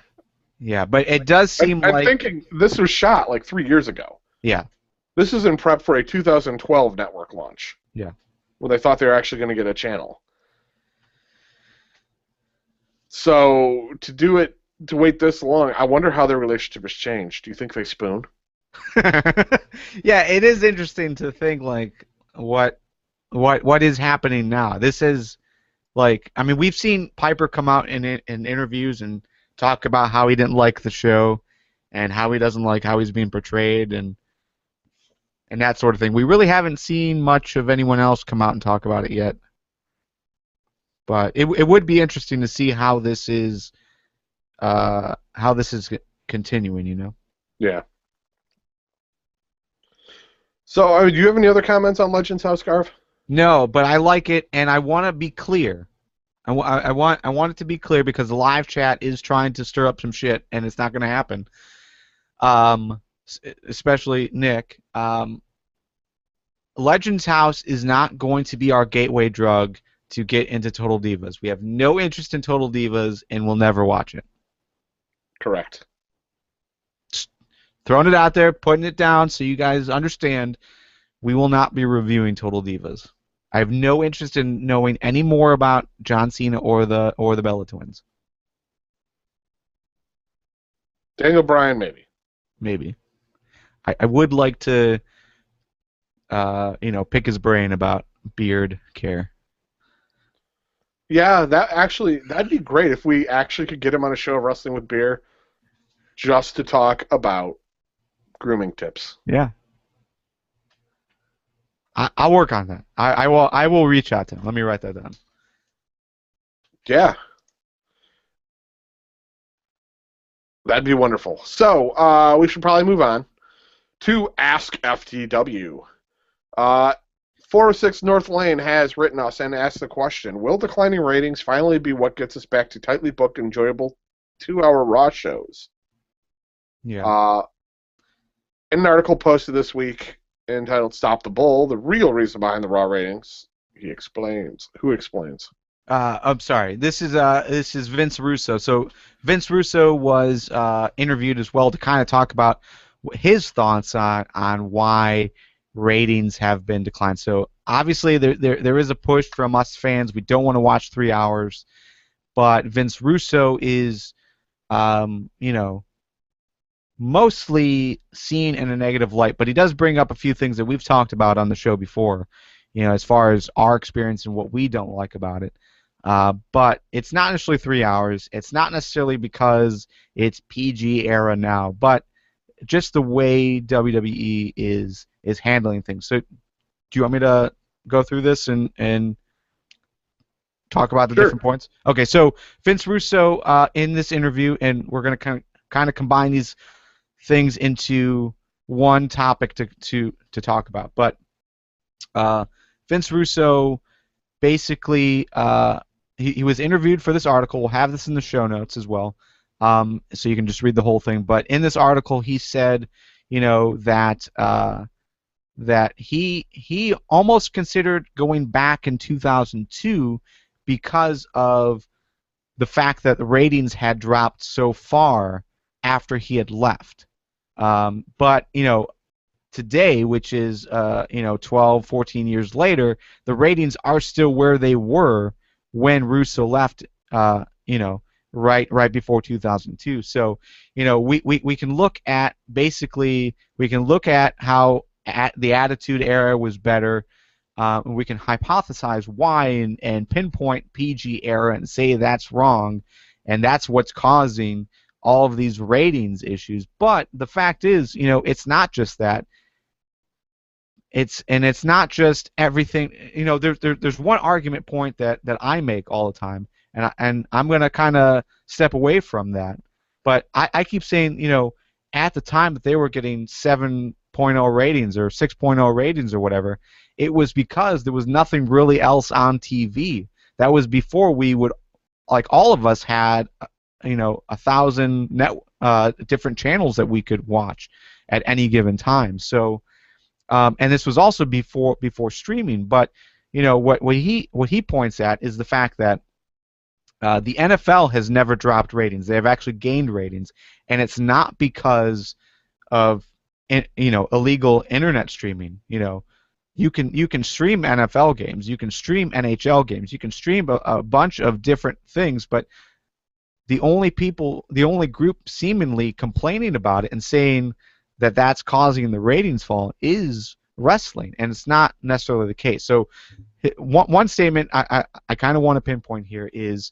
Yeah, but it does seem I'm like... thinking this was shot like 3 years ago. Yeah. This is in prep for a 2012 network launch. Yeah. When they thought they were actually going to get a channel. So to wait this long, I wonder how their relationship has changed. Do you think they spoon? Yeah, it is interesting to think, like, what is happening now. This is like, I mean, we've seen Piper come out in interviews and talk about how he didn't like the show and how he doesn't like how he's being portrayed and that sort of thing. We really haven't seen much of anyone else come out and talk about it yet. But it would be interesting to see how this is continuing, Yeah. So, do you have any other comments on Legends House, Garv? No, but I like it, and I want to be clear. I want it to be clear because the live chat is trying to stir up some shit, and it's not going to happen. Especially Nick. Legends House is not going to be our gateway drug to get into Total Divas. We have no interest in Total Divas, and we'll never watch it. Correct. Just throwing it out there, putting it down, so you guys understand. We will not be reviewing Total Divas. I have no interest in knowing any more about John Cena or the Bella Twins. Daniel Bryan, maybe. Maybe. I would like to, pick his brain about beard care. Yeah, that'd be great if we actually could get him on a show of Wrestling with Beer just to talk about grooming tips. Yeah. I'll work on that. I will reach out to him. Let me write that down. Yeah. That'd be wonderful. So, we should probably move on to Ask FTW. 406 North Lane has written us and asked the question, will declining ratings finally be what gets us back to tightly booked, enjoyable 2-hour Raw shows? Yeah. In an article posted this week entitled Stop the Bull, the real reason behind the Raw ratings, he explains. Who explains? I'm sorry. This is Vince Russo. So Vince Russo was interviewed as well to kind of talk about his thoughts on why ratings have been declined. So obviously there is a push from us fans. We don't want to watch 3 hours, but Vince Russo is, mostly seen in a negative light. But he does bring up a few things that we've talked about on the show before, as far as our experience and what we don't like about it. But it's not necessarily 3 hours. It's not necessarily because it's PG era now, but just the way WWE is handling things. So, do you want me to go through this and talk about the different points? Okay, so Vince Russo in this interview, and we're going to kind of combine these things into one topic to talk about. But Vince Russo basically he was interviewed for this article. We'll have this in the show notes as well, so you can just read the whole thing. But in this article, he said, that he almost considered going back in 2002 because of the fact that the ratings had dropped so far after he had left. But today, which is 12, 14 years later, the ratings are still where they were when Russo left, right before 2002. So, we can look at how the Attitude Era was better. We can hypothesize why and pinpoint PG era and say that's wrong, and that's what's causing all of these ratings issues. But the fact is, it's not just that. It's not just everything. There's one argument point that I make all the time, and I'm gonna kind of step away from that. But I keep saying, at the time that they were getting 7.0 ratings or 6.0 ratings or whatever, it was because there was nothing really else on TV. That was before we would, like, all of us had, 1,000 different channels that we could watch at any given time. So, and this was also before streaming. But what he points at is the fact that the NFL has never dropped ratings. They have actually gained ratings, and it's not because of illegal internet streaming. You can stream NFL games, you can stream NHL games, you can stream a bunch of different things, but the only group seemingly complaining about it and saying that that's causing the ratings fall is wrestling, and it's not necessarily the case. So one statement I kind of want to pinpoint here is,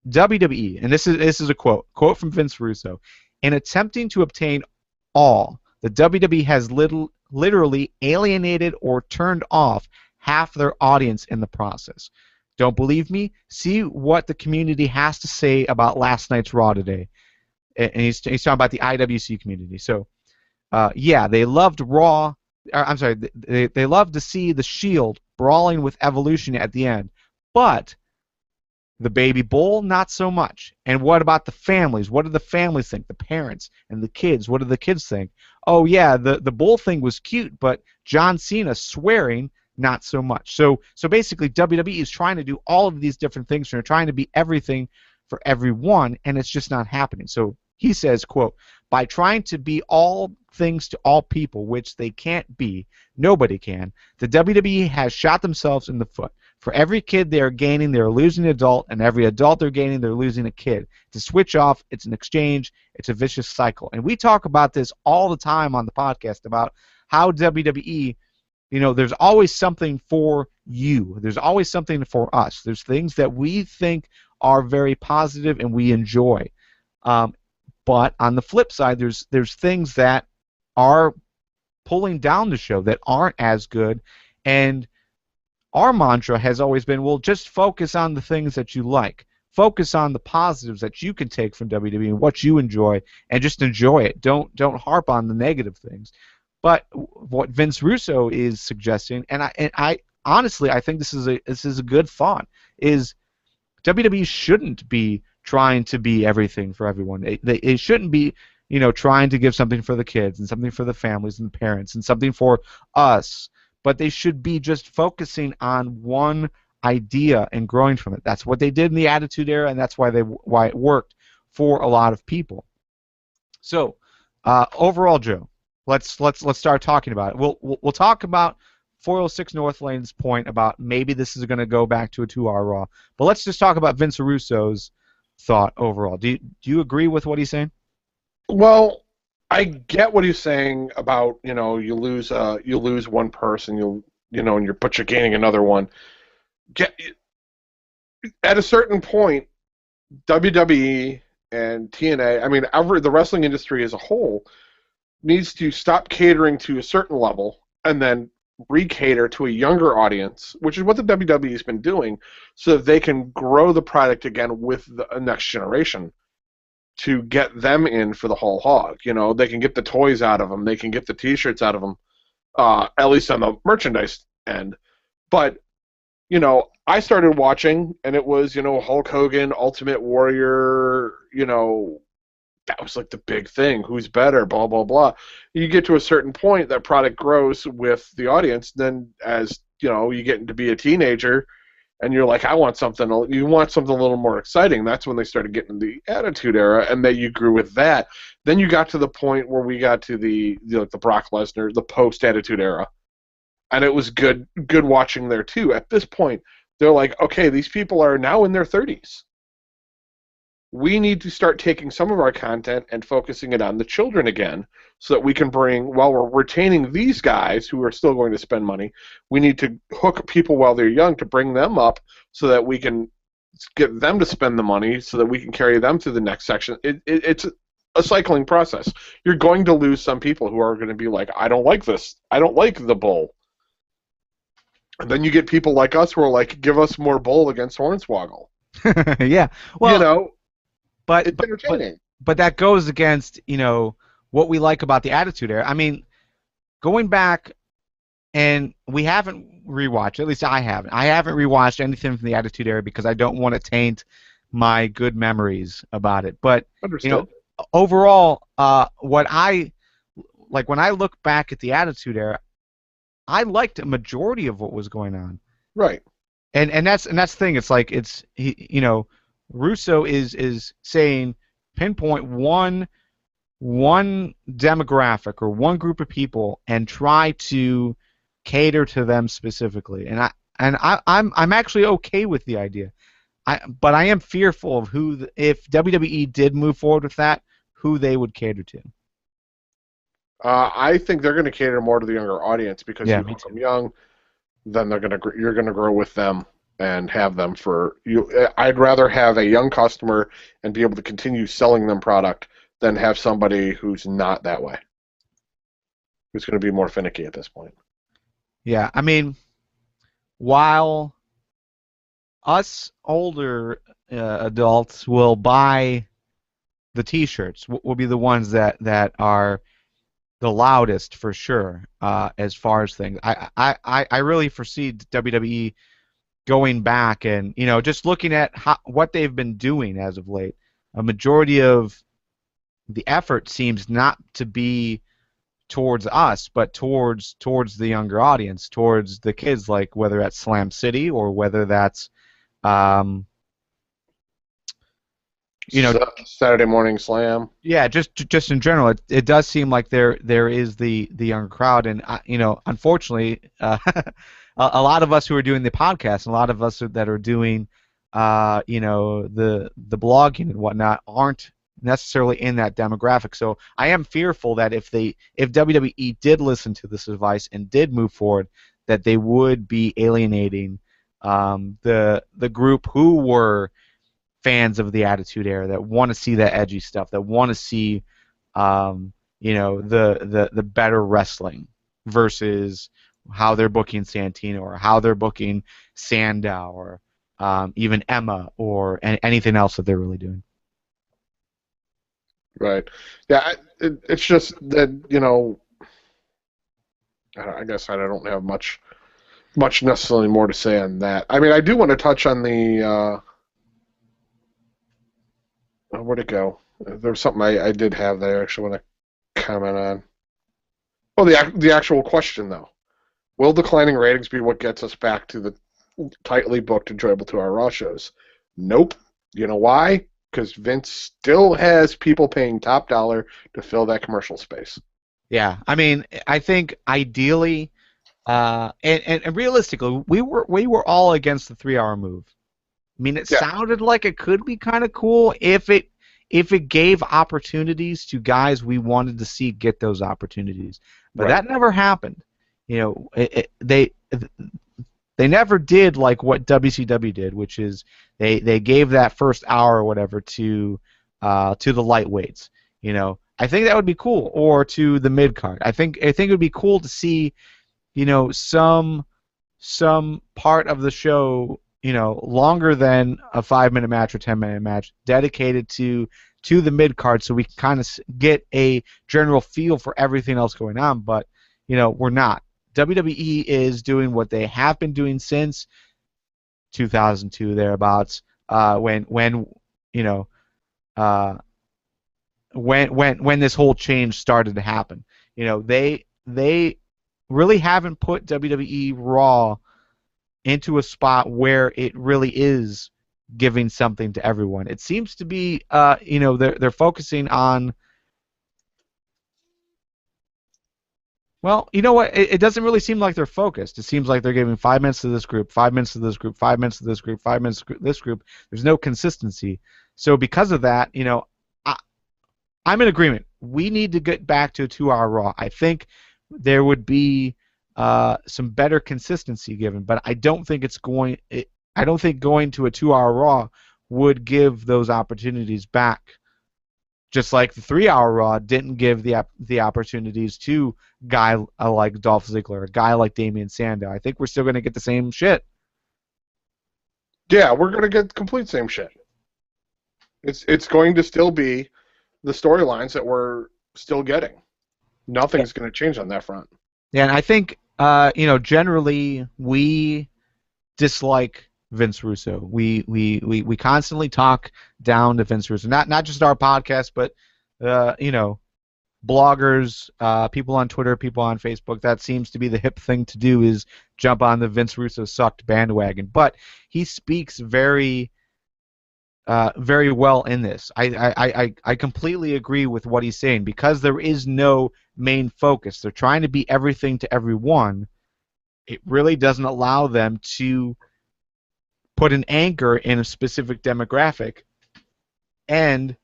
WWE, and this is a quote from Vince Russo, in attempting to obtain all, the WWE has literally alienated or turned off half their audience in the process. Don't believe me? See what the community has to say about last night's Raw today. And he's talking about the IWC community. So, yeah, they loved Raw I'm sorry, they love to see the Shield brawling with Evolution at the end, but the baby bull, not so much. And what about the families? What do the families think? The parents and the kids. What do the kids think? Oh yeah, the bull thing was cute, but John Cena swearing, not so much. So basically, WWE is trying to do all of these different things. They're trying to be everything for everyone, and it's just not happening. So he says, quote, by trying to be all things to all people, which they can't be, nobody can, the WWE has shot themselves in the foot. For every kid they are gaining, they are losing an adult, and every adult they're gaining, they're losing a kid. To switch off, it's an exchange, it's a vicious cycle. And we talk about this all the time on the podcast about how WWE, there's always something for you. There's always something for us. There's things that we think are very positive and we enjoy. But on the flip side, there's things that are pulling down the show that aren't as good, and our mantra has always been, well, just focus on the things that you like. Focus on the positives that you can take from WWE and what you enjoy, and just enjoy it. Don't harp on the negative things. But what Vince Russo is suggesting, and I honestly I think this is a good thought, is WWE shouldn't be trying to be everything for everyone. They shouldn't be trying to give something for the kids and something for the families and the parents and something for us. But they should be just focusing on one idea and growing from it. That's what they did in the Attitude Era, and that's why it worked for a lot of people. So, overall, Joe, let's start talking about it. We'll talk about 406 North Lane's point about maybe this is going to go back to a 2-hour Raw. But let's just talk about Vince Russo's thought overall. Do you agree with what he's saying? Well, I get what he's saying about you lose one person, but you're gaining another one. At a certain point, WWE and TNA, I mean, the wrestling industry as a whole needs to stop catering to a certain level and then re-cater to a younger audience, which is what the WWE has been doing, so that they can grow the product again with the next generation, to get them in for the whole hog. They can get the toys out of them. They can get the T-shirts out of them, at least on the merchandise end. But, I started watching, and it was, Hulk Hogan, Ultimate Warrior, that was like the big thing. Who's better, blah, blah, blah. You get to a certain point, that product grows with the audience. Then as, you get to be a teenager, and you're like, you want something a little more exciting. That's when they started getting in the Attitude Era, and then you grew with that. Then you got to the point where we got to the Brock Lesnar, the post-Attitude Era, and it was good watching there too. At this point, they're like, okay, these people are now in their 30s. We need to start taking some of our content and focusing it on the children again, so that we can bring, while we're retaining these guys who are still going to spend money, we need to hook people while they're young to bring them up so that we can get them to spend the money so that we can carry them to the next section. It's a cycling process. You're going to lose some people who are going to be like, I don't like this. I don't like the bull. And then you get people like us who are like, give us more bull against Hornswoggle. Yeah. Well, it's entertaining. But that goes against, what we like about the Attitude Era. I mean, going back, and we haven't rewatched, at least I haven't. I haven't rewatched anything from the Attitude Era because I don't want to taint my good memories about it. But, Understood. Overall, when I look back at the Attitude Era, I liked a majority of what was going on. Right. And that's the thing. It's like Russo is saying pinpoint one demographic or one group of people and try to cater to them specifically. And I'm actually okay with the idea. But I am fearful of if WWE did move forward with that, who they would cater to. I think they're going to cater more to the younger audience because you hook them young, then you're going to grow with them and have them for you. I'd rather have a young customer and be able to continue selling them product than have somebody who's not that way, who's going to be more finicky at this point. Yeah, I mean, while us older adults will buy the T-shirts, will be the ones that are the loudest for sure, as far as things. I really foresee WWE going back and, just looking at what they've been doing as of late. A majority of the effort seems not to be towards us, but towards the younger audience, towards the kids, like whether that's Slam City or whether that's um, you know Saturday Morning Slam. yeah, just in general, it does seem like there is the younger crowd, and unfortunately, a lot of us who are doing the podcast, and a lot of us that are doing, the blogging and whatnot, aren't necessarily in that demographic. So I am fearful that if WWE did listen to this advice and did move forward, that they would be alienating the group who were fans of the Attitude Era, that want to see that edgy stuff, that want to see, the better wrestling versus how they're booking Santino or how they're booking Sandow or even Emma or anything else that they're really doing. Right. Yeah, it's just that, I guess I don't have much necessarily more to say on that. I mean, I do want to touch on the where'd it go? There was something I did have that I actually want to comment on. Oh, the actual question, though. Will declining ratings be what gets us back to the tightly booked, enjoyable 2-hour Raw shows? Nope. You know why? Because Vince still has people paying top dollar to fill that commercial space. Yeah, I mean, I think ideally, and realistically, we were all against the 3-hour move. I mean, it sounded like it could be kind of cool if it gave opportunities to guys we wanted to see get those opportunities, but that never happened. They never did like what WCW did, which is they gave that first hour or whatever to the lightweights. I think that would be cool, or to the mid card. I think it would be cool to see, some part of the show, longer than a 5-minute match or 10-minute match, dedicated to the mid card, so we can kind of get a general feel for everything else going on. But we're not. WWE is doing what they have been doing since 2002 thereabouts, when this whole change started to happen. They really haven't put WWE Raw into a spot where it really is giving something to everyone. It seems to be, they're focusing on. Well, you know what? It doesn't really seem like they're focused. It seems like they're giving 5 minutes to this group, 5 minutes to this group, 5 minutes to this group, 5 minutes to this group. There's no consistency. So because of that, I'm in agreement. We need to get back to a 2-hour Raw. I think there would be some better consistency given, but I don't think I don't think going to a 2-hour Raw would give those opportunities back. Just like the 3-hour Raw didn't give the opportunities to a guy like Dolph Ziggler, a guy like Damian Sandow. I think we're still going to get the same shit. Yeah, we're going to get the complete same shit. It's going to still be the storylines that we're still getting. Nothing's going to change on that front. Yeah, and I think generally we dislike Vince Russo. We constantly talk down to Vince Russo. Not just our podcast, but bloggers, people on Twitter, people on Facebook. That seems to be the hip thing to do, is jump on the Vince Russo sucked bandwagon. But he speaks very well in this. I completely agree with what he's saying, because there is no main focus. They're trying to be everything to everyone. It really doesn't allow them to put an anchor in a specific demographic and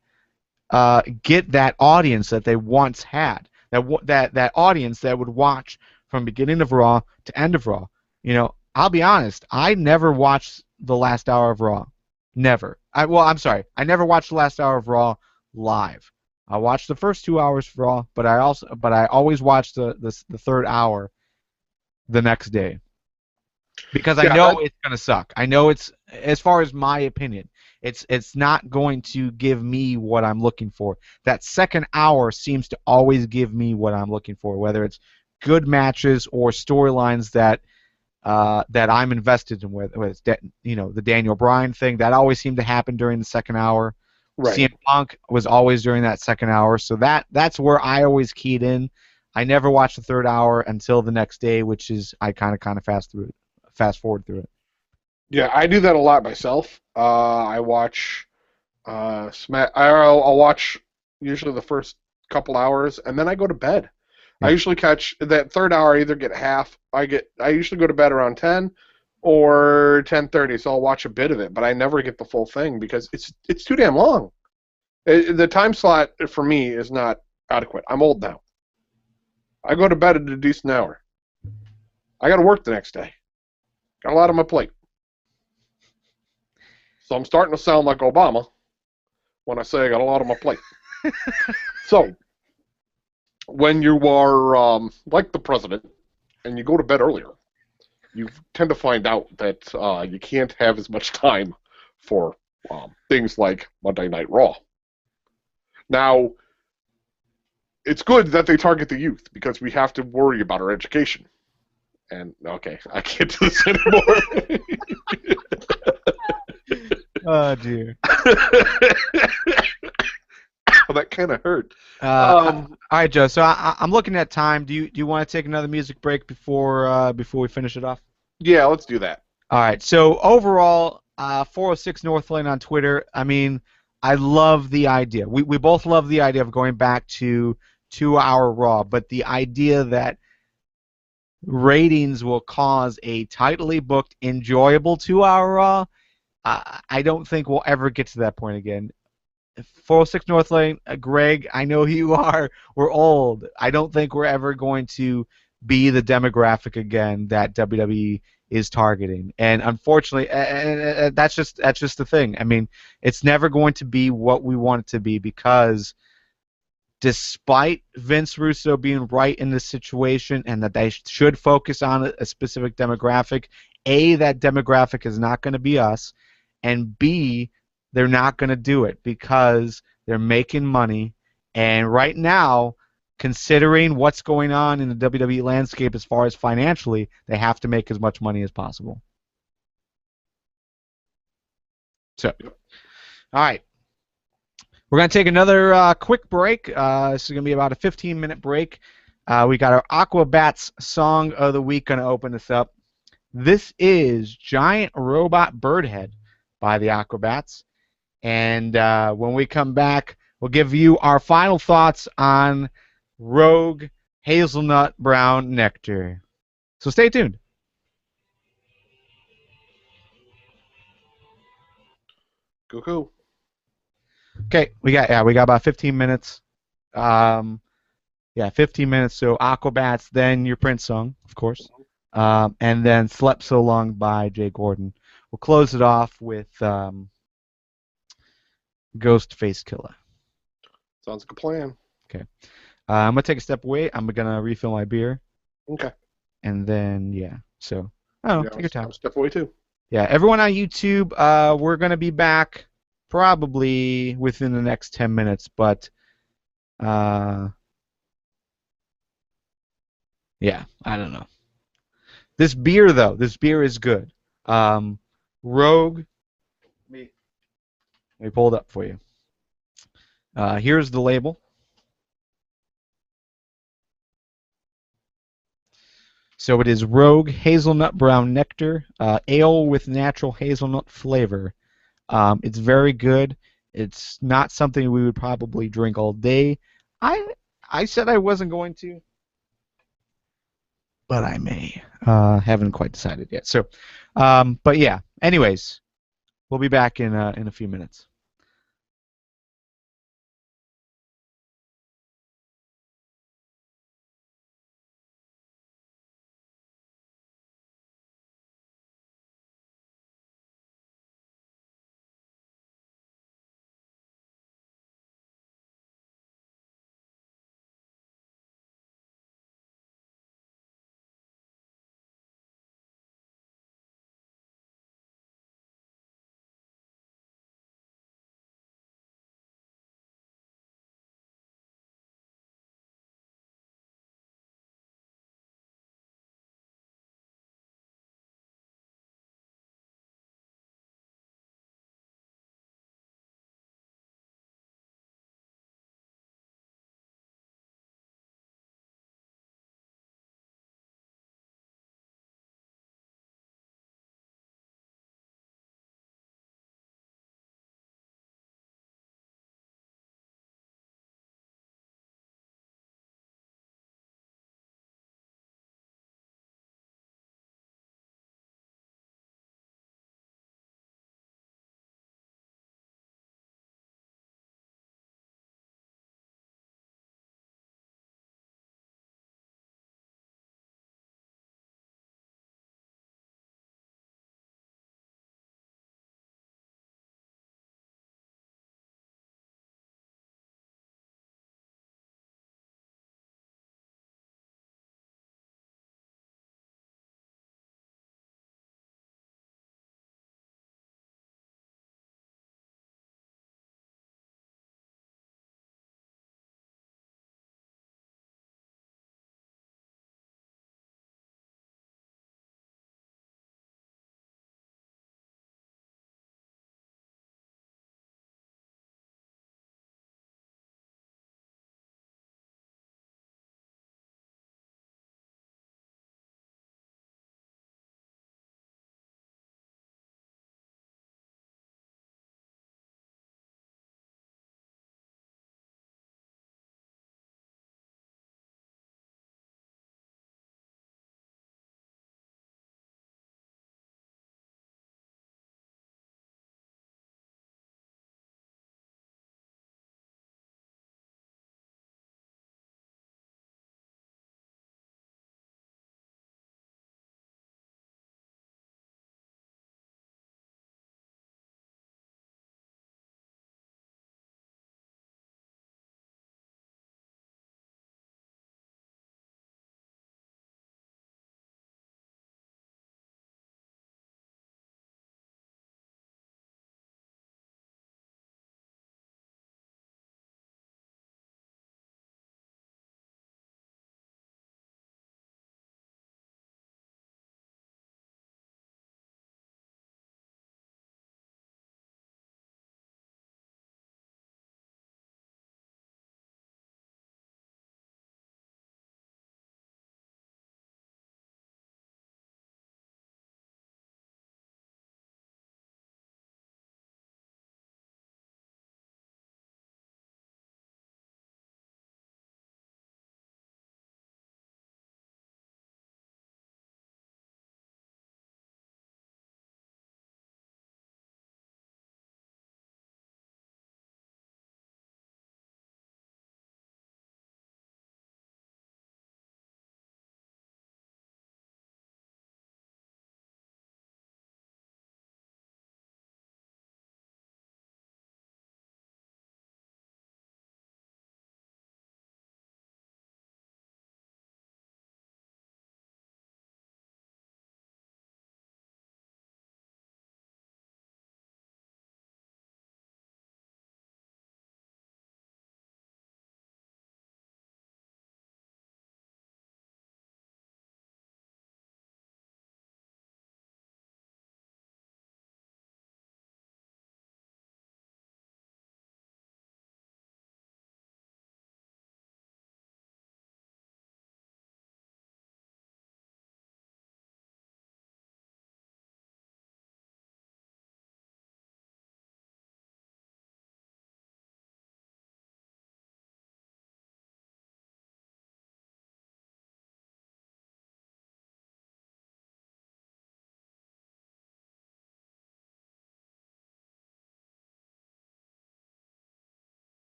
get that audience that they once had. That audience that would watch from beginning of Raw to end of Raw. I'll be honest. I never watched the last hour of Raw. Never. I'm sorry. I never watched the last hour of Raw live. I watched the first 2 hours of Raw, but I always watched the third hour the next day. because I Yeah, know it's going to suck. I know it's, as far as my opinion, it's not going to give me what I'm looking for. That second hour seems to always give me what I'm looking for, whether it's good matches or storylines that I'm invested in. Whether it's the Daniel Bryan thing that always seemed to happen during the second hour. right. CM Punk was always during that second hour, so that's where I always keyed in. I never watched the third hour until the next day, which is I kind of fast forward through it. Yeah, I do that a lot myself. I watch I'll watch usually the first couple hours, and then I go to bed. I Yeah. usually catch that third hour. I either get half. I usually go to bed around 10 or 10:30, so I'll watch a bit of it, but I never get the full thing because it's too damn long. The time slot for me is not adequate. I'm old now. I go to bed at a decent hour. I got to work the next day. Got a lot on my plate. So I'm starting to sound like Obama when I say I got a lot on my plate. So when you are like the president and you go to bed earlier, you tend to find out that you can't have as much time for things like Monday Night Raw. Now, it's good that they target the youth because we have to worry about our education. And okay, I can't do this anymore. Oh dear. That kind of hurt. All right, Joe. So I'm looking at time. Do you want to take another music break before we finish it off? Yeah, let's do that. All right. So overall, 406 North Lane on Twitter. I mean, I love the idea. We both love the idea of going back to 2 hour Raw, but the idea that ratings will cause a tightly booked, enjoyable 2 hour Raw, I don't think we'll ever get to that point again. 406 North Lane, Greg, I know who you are. We're old. I don't think we're ever going to be the demographic again that WWE is targeting. And unfortunately, and that's just the thing. I mean, it's never going to be what we want it to be because despite Vince Russo being right in this situation and that they should focus on a specific demographic, A, that demographic is not going to be us, and B, they're not going to do it because they're making money. And right now, considering what's going on in the WWE landscape as far as financially, they have to make as much money as possible. So, all right. We're going to take another quick break. This is going to be about a 15-minute break. We got our Aquabats song of the week going to open this up. This is Giant Robot Birdhead by the Aquabats. And when we come back, we'll give you our final thoughts on Rogue Hazelnut Brown Nectar. So stay tuned. Go. Okay, we got about 15 minutes. 15 minutes. So Aquabats, then your Prince song, of course, and then Slept So Long by Jay Gordon. We'll close it off with Ghost Face Killer. Sounds like a plan. Okay. I'm going to take a step away. I'm going to refill my beer. Okay. And then, yeah. So, I don't know. Yeah, Take your time. I'll step away too. Yeah, everyone on YouTube, we're going to be back probably within the next 10 minutes. But, yeah, I don't know. This beer, though, this beer is good. Rogue, let me pull it up for you. Here's the label. So it is Rogue Hazelnut Brown Nectar, ale with natural hazelnut flavor. It's very good. It's not something we would probably drink all day. I said I wasn't going to, but I may. Haven't quite decided yet. So, but yeah. Anyways, we'll be back in a few minutes.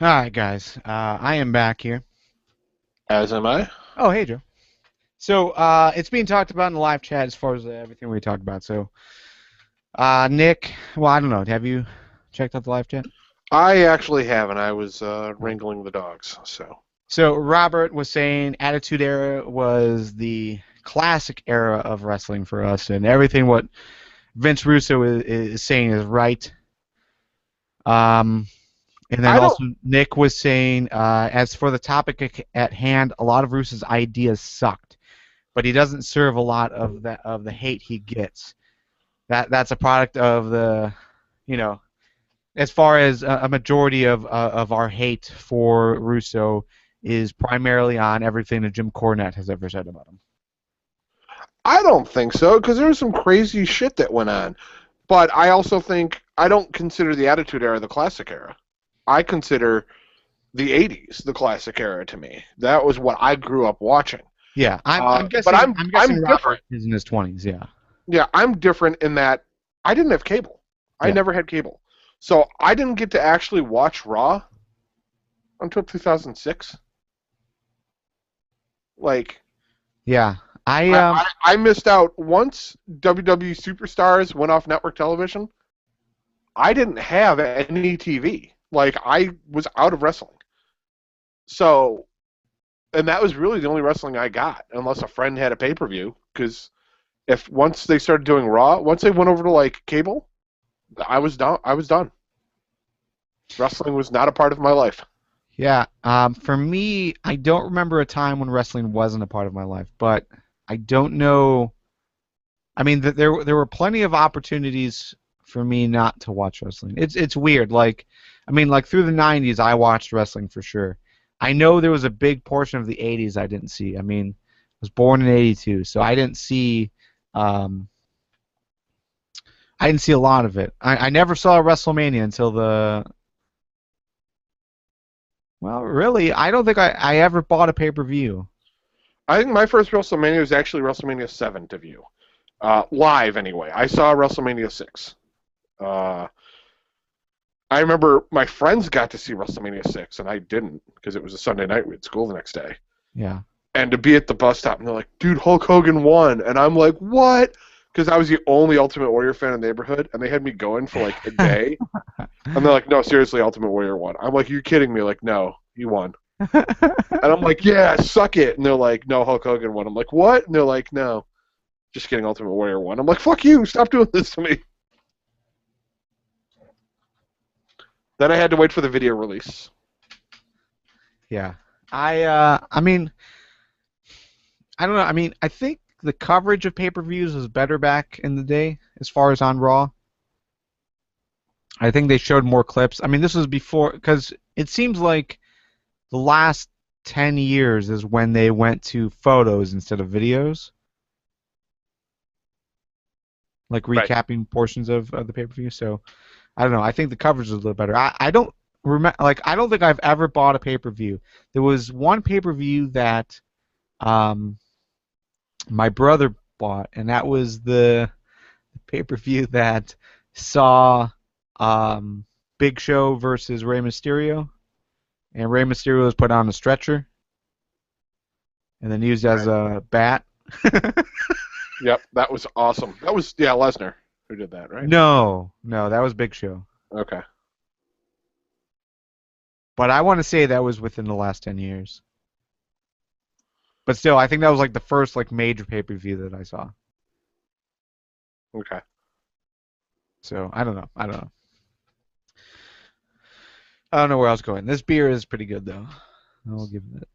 All right, guys. I am back here. As am I. Oh, hey, Joe. So, it's being talked about in the live chat as far as everything we talked about. So, Nick, well, I don't know. Have you checked out the live chat? I actually haven't. I was wrangling the dogs, so. So, Robert was saying Attitude Era was the classic era of wrestling for us, and everything what Vince Russo is saying is right. Um, and then I don't. also Nick was saying, as for the topic at hand, a lot of Russo's ideas sucked, but he doesn't serve a lot of the hate he gets. That's a product of the, you know, as far as a majority of our hate for Russo is primarily on everything that Jim Cornette has ever said about him. I don't think so, because there was some crazy shit that went on. But I also think I don't consider the Attitude Era the classic era. I consider the '80s the classic era to me. That was what I grew up watching. Yeah, I'm But guessing I'm I'm I'm guessing Robert different. is in his 20s. Yeah. Yeah, I'm different in that I didn't have cable. I Yeah. never had cable, so I didn't get to actually watch Raw until 2006. Like Yeah. I I missed out once WWE Superstars went off network television. I didn't have any TV. Like I was out of wrestling. So, and that was really the only wrestling I got, unless a friend had a pay per view. Because if once they started doing Raw, once they went over to like cable, I was done. I was done. Wrestling was not a part of my life. Yeah, for me, I don't remember a time when wrestling wasn't a part of my life, but I don't know. I mean, there were plenty of opportunities for me not to watch wrestling. It's weird. Like, I mean, like through the '90s, I watched wrestling for sure. I know there was a big portion of the '80s I didn't see. I mean, I was born in '82, so um, I didn't see a lot of it. I never saw WrestleMania until the. Well, really, I don't think I ever bought a pay-per-view. I think my first WrestleMania was actually WrestleMania 7 to view. Live, anyway. I saw WrestleMania 6. Uh, I remember my friends got to see WrestleMania 6, and I didn't because it was a Sunday night. We had school the next day. Yeah. And to be at the bus stop, and they're like, dude, Hulk Hogan won. And I'm like, what? Because I was the only Ultimate Warrior fan in the neighborhood, and they had me going for like a day. And they're like, no, seriously, Ultimate Warrior won. I'm like, you're kidding me? Like, no, you won. And I'm like, yeah, suck it. And they're like, no, Hulk Hogan won. I'm like, what? And they're like, no, just kidding, Ultimate Warrior won. I'm like, fuck you, stop doing this to me. Then I had to wait for the video release. Yeah. I mean, I don't know. I mean, I think the coverage of pay-per-views was better back in the day as far as on Raw. I think they showed more clips. I mean, this was before because it seems like the last 10 years is when they went to photos instead of videos, like Right. recapping portions of the pay-per-view. So, I don't know. I think the coverage is a little better. I don't remember like I don't think I've ever bought a pay-per-view. There was one pay-per-view that um my brother bought, and that was the pay-per-view that saw um, Big Show versus Rey Mysterio, and Rey Mysterio was put on a stretcher and then used as Right. a bat. Yep, that was awesome. That was, yeah, Lesnar who did that, right? No, no, that was Big Show. Okay. But I want to say that was within the last 10 years. But still, I think that was like the first like major pay-per-view that I saw. Okay. So I don't know. I don't know. I don't know where I was going. This beer is pretty good though. I'll give it.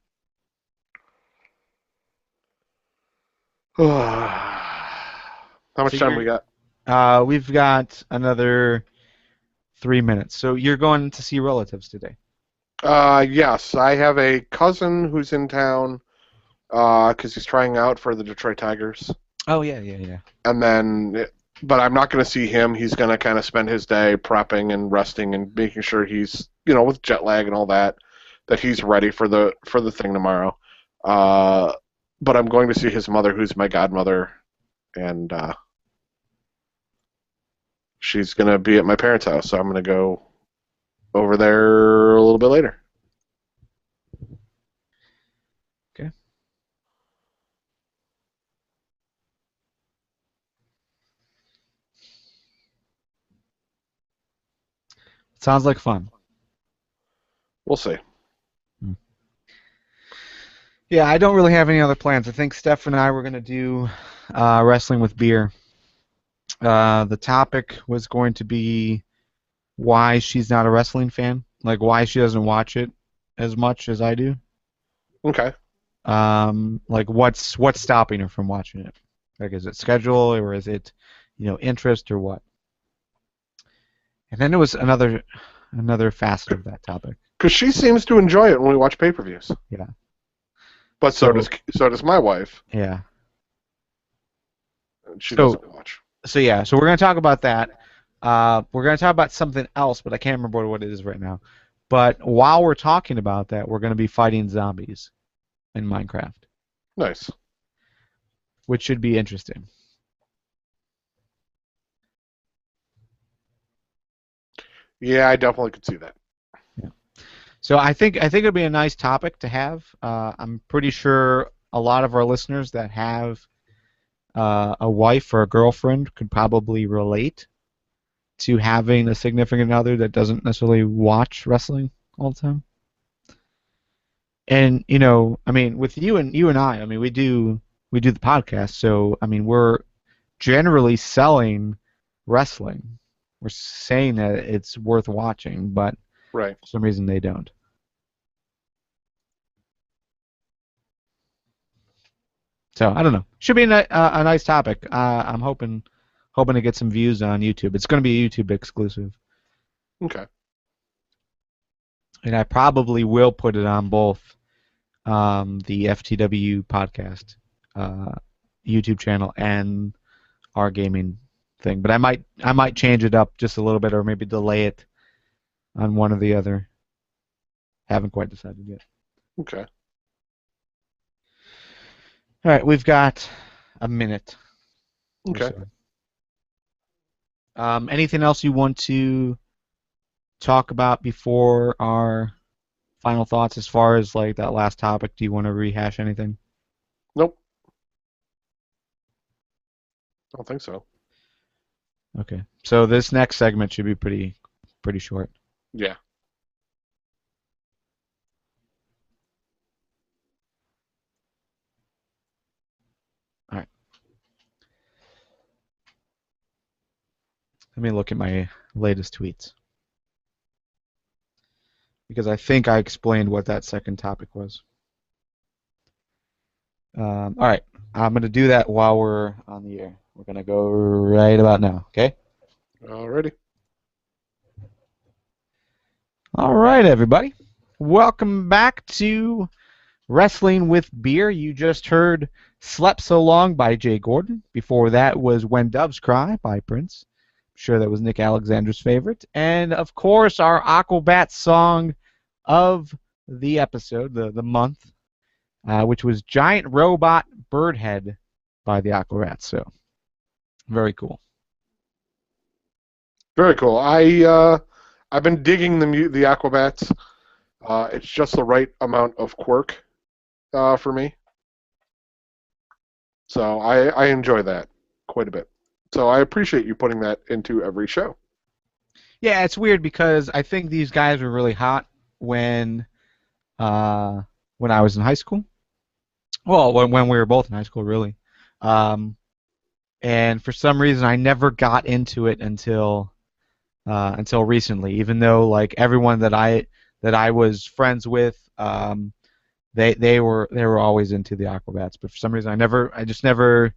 How So much time we got? we've got another 3 minutes. So you're going to see relatives today. Yes, I have a cousin who's in town because he's trying out for the Detroit Tigers. Oh yeah, yeah, yeah. And then, but I'm not going to see him. He's going to kind of spend his day prepping and resting and making sure he's, with jet lag and all that, that he's ready for the thing tomorrow. But I'm going to see his mother, who's my godmother, and she's going to be at my parents' house. So I'm going to go over there a little bit later. Okay. Sounds like fun. We'll see. Yeah, I don't really have any other plans. I think Steph and I were going to do wrestling with beer. The topic was going to be why she's not a wrestling fan, like why she doesn't watch it as much as I do. Okay. Like what's stopping her from watching it? Like, is it schedule or is it, interest or what? And then there was another facet of that topic. Because she seems to enjoy it when we watch pay-per-views. Yeah. But so does my wife. Yeah. She doesn't watch. So we're going to talk about that. We're going to talk about something else, but I can't remember what it is right now. But while we're talking about that, we're going to be fighting zombies in Minecraft. Nice. Which should be interesting. Yeah, I definitely could see that. Yeah. So I think it'll be a nice topic to have. I'm pretty sure a lot of our listeners that have a wife or a girlfriend could probably relate to having a significant other that doesn't necessarily watch wrestling all the time. And I mean, with you and I mean, we do the podcast, so I mean, we're generally selling wrestling. We're saying that it's worth watching, but right. For some reason they don't. So I don't know. Should be a nice topic. I'm hoping to get some views on YouTube. It's going to be a YouTube exclusive. Okay. And I probably will put it on both the FTW podcast YouTube channel and our gaming thing. But I might change it up just a little bit, or maybe delay it on one or the other. Haven't quite decided yet. Okay. All right, we've got a minute. Okay. So. Anything else you want to talk about before our final thoughts as far as like that last topic? Do you want to rehash anything? Nope. I don't think so. Okay. So this next segment should be pretty short. Yeah. All right. Let me look at my latest tweets. Because I think I explained what that second topic was. All right. I'm going to do that while we're on the air. We're going to go right about now, okay? Alrighty. All right, everybody. Welcome back to Wrestling with Beer. You just heard Slept So Long by Jay Gordon. Before that was When Doves Cry by Prince. I'm sure that was Nick Alexander's favorite. And, of course, our Aquabat song of the episode, the month, which was Giant Robot Birdhead by the Aquabats. So, very cool. Very cool. I've been digging the Aquabats. It's just the right amount of quirk for me. So I enjoy that quite a bit. So I appreciate you putting that into every show. Yeah, it's weird because I think these guys were really hot when I was in high school. Well, when we were both in high school, really. And for some reason, I never got into it until recently. Even though like everyone that I was friends with, they were always into the Aquabats. But for some reason, I just never.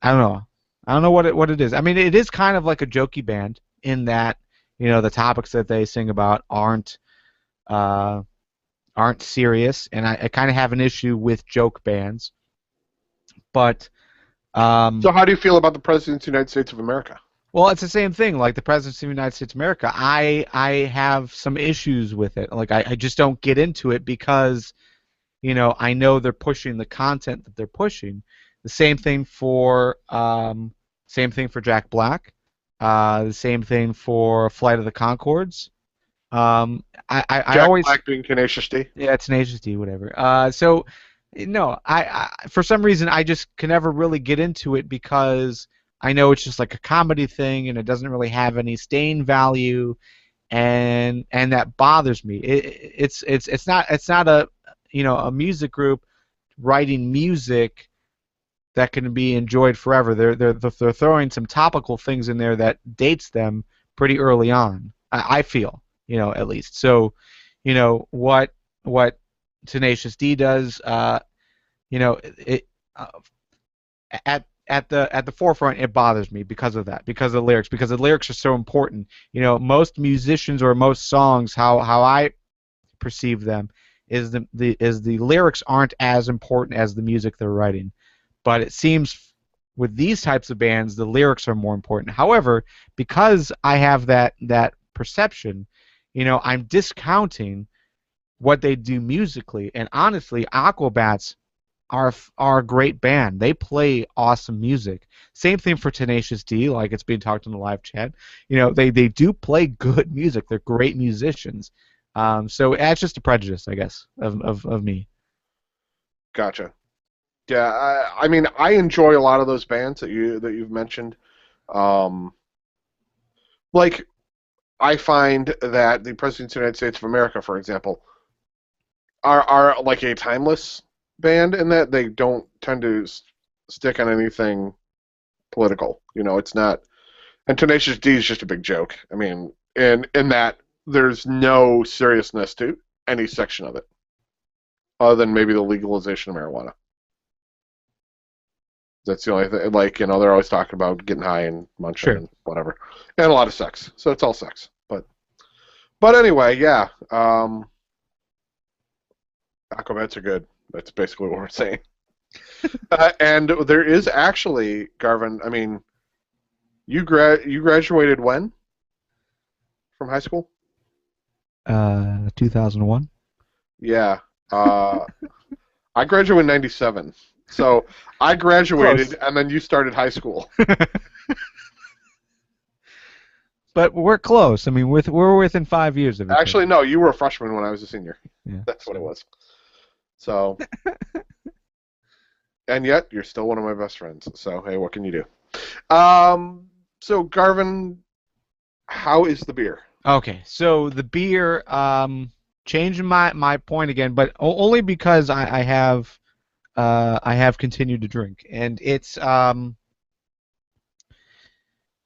I don't know. I don't know what it is. I mean, it is kind of like a jokey band in that the topics that they sing about aren't serious, and I kind of have an issue with joke bands. But so how do you feel about the President of the United States of America? Well, it's the same thing. Like the President of the United States of America, I have some issues with it. Like I just don't get into it because I know they're pushing the content that they're pushing. The same thing for Jack Black. The same thing for Flight of the Conchords. I Jack always Black being Tenacious D. yeah, Tenacious D, whatever. So no, I for some reason I just can never really get into it because I know it's just like a comedy thing and it doesn't really have any staying value and that bothers me. It's not a a music group writing music that can be enjoyed forever. They're throwing some topical things in there that dates them pretty early on. I feel, at least. So, what Tenacious D does, it at the forefront, it bothers me because of that, because of the lyrics, because the lyrics are so important. Most musicians or most songs, how I perceive them, is the lyrics aren't as important as the music they're writing. But it seems with these types of bands, the lyrics are more important. However, because I have that perception, I'm discounting what they do musically. And honestly, Aquabats are a great band. They play awesome music. Same thing for Tenacious D, like it's being talked in the live chat. They do play good music. They're great musicians. So that's just a prejudice, I guess, of me. Gotcha. Yeah, I mean, I enjoy a lot of those bands that you've mentioned. Um, like, I find that the President of the United States of America, for example, are like a timeless band in that they don't tend to stick on anything political. It's not. And Tenacious D is just a big joke. I mean, in that there's no seriousness to any section of it, other than maybe the legalization of marijuana. That's the only thing. Like, they're always talking about getting high and munching Sure. and whatever, and a lot of sex. So it's all sex. But anyway, yeah. Aquabats are good. That's basically what we're saying. And there is actually, Garvin. I mean, you graduated when from high school? 2001. Yeah. I graduated in '97. So I graduated, Close. and then you started high school. But we're close. I mean, we're within 5 years of each Actually, other. no, you were a freshman when I was a senior. Yeah. That's what it was. So, and yet you're still one of my best friends. So, hey, what can you do? So Garvin, how is the beer? Okay, so the beer, changing my point again, but only because I have continued to drink, and it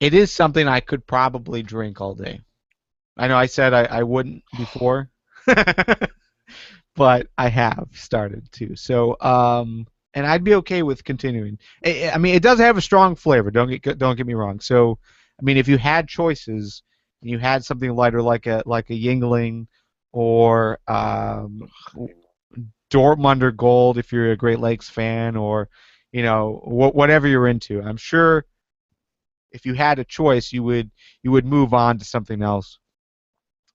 is something I could probably drink all day. I know I said I wouldn't before, but I have started to. So, and I'd be okay with continuing. I mean, it does have a strong flavor. Don't get me wrong. So, I mean, if you had choices, and you had something lighter like a Yingling, or Dortmunder Gold if you're a Great Lakes fan, or whatever you're into. I'm sure if you had a choice, you would move on to something else.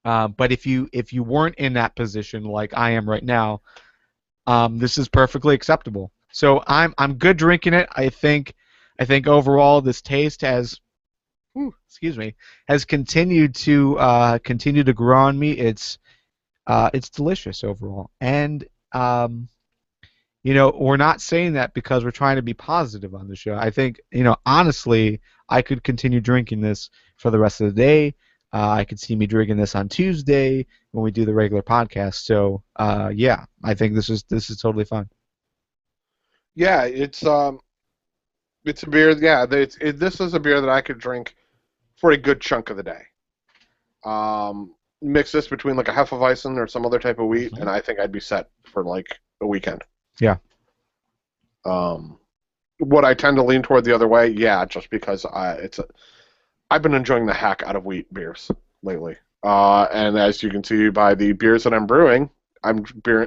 But if you weren't in that position like I am right now, this is perfectly acceptable. So I'm good drinking it. I think overall this taste excuse me, has continued to grow on me. It's delicious overall, and we're not saying that because we're trying to be positive on the show. I think honestly, I could continue drinking this for the rest of the day. I could see me drinking this on Tuesday when we do the regular podcast. So yeah, I think this is totally fine. Yeah, it's a beer. Yeah, this is a beer that I could drink for a good chunk of the day. Mix this between like a Hefeweizen or some other type of wheat, and I think I'd be set for like a weekend. Yeah. Would I tend to lean toward the other way? Yeah, just because I've been enjoying the heck out of wheat beers lately. And as you can see by the beers that I'm brewing, I'm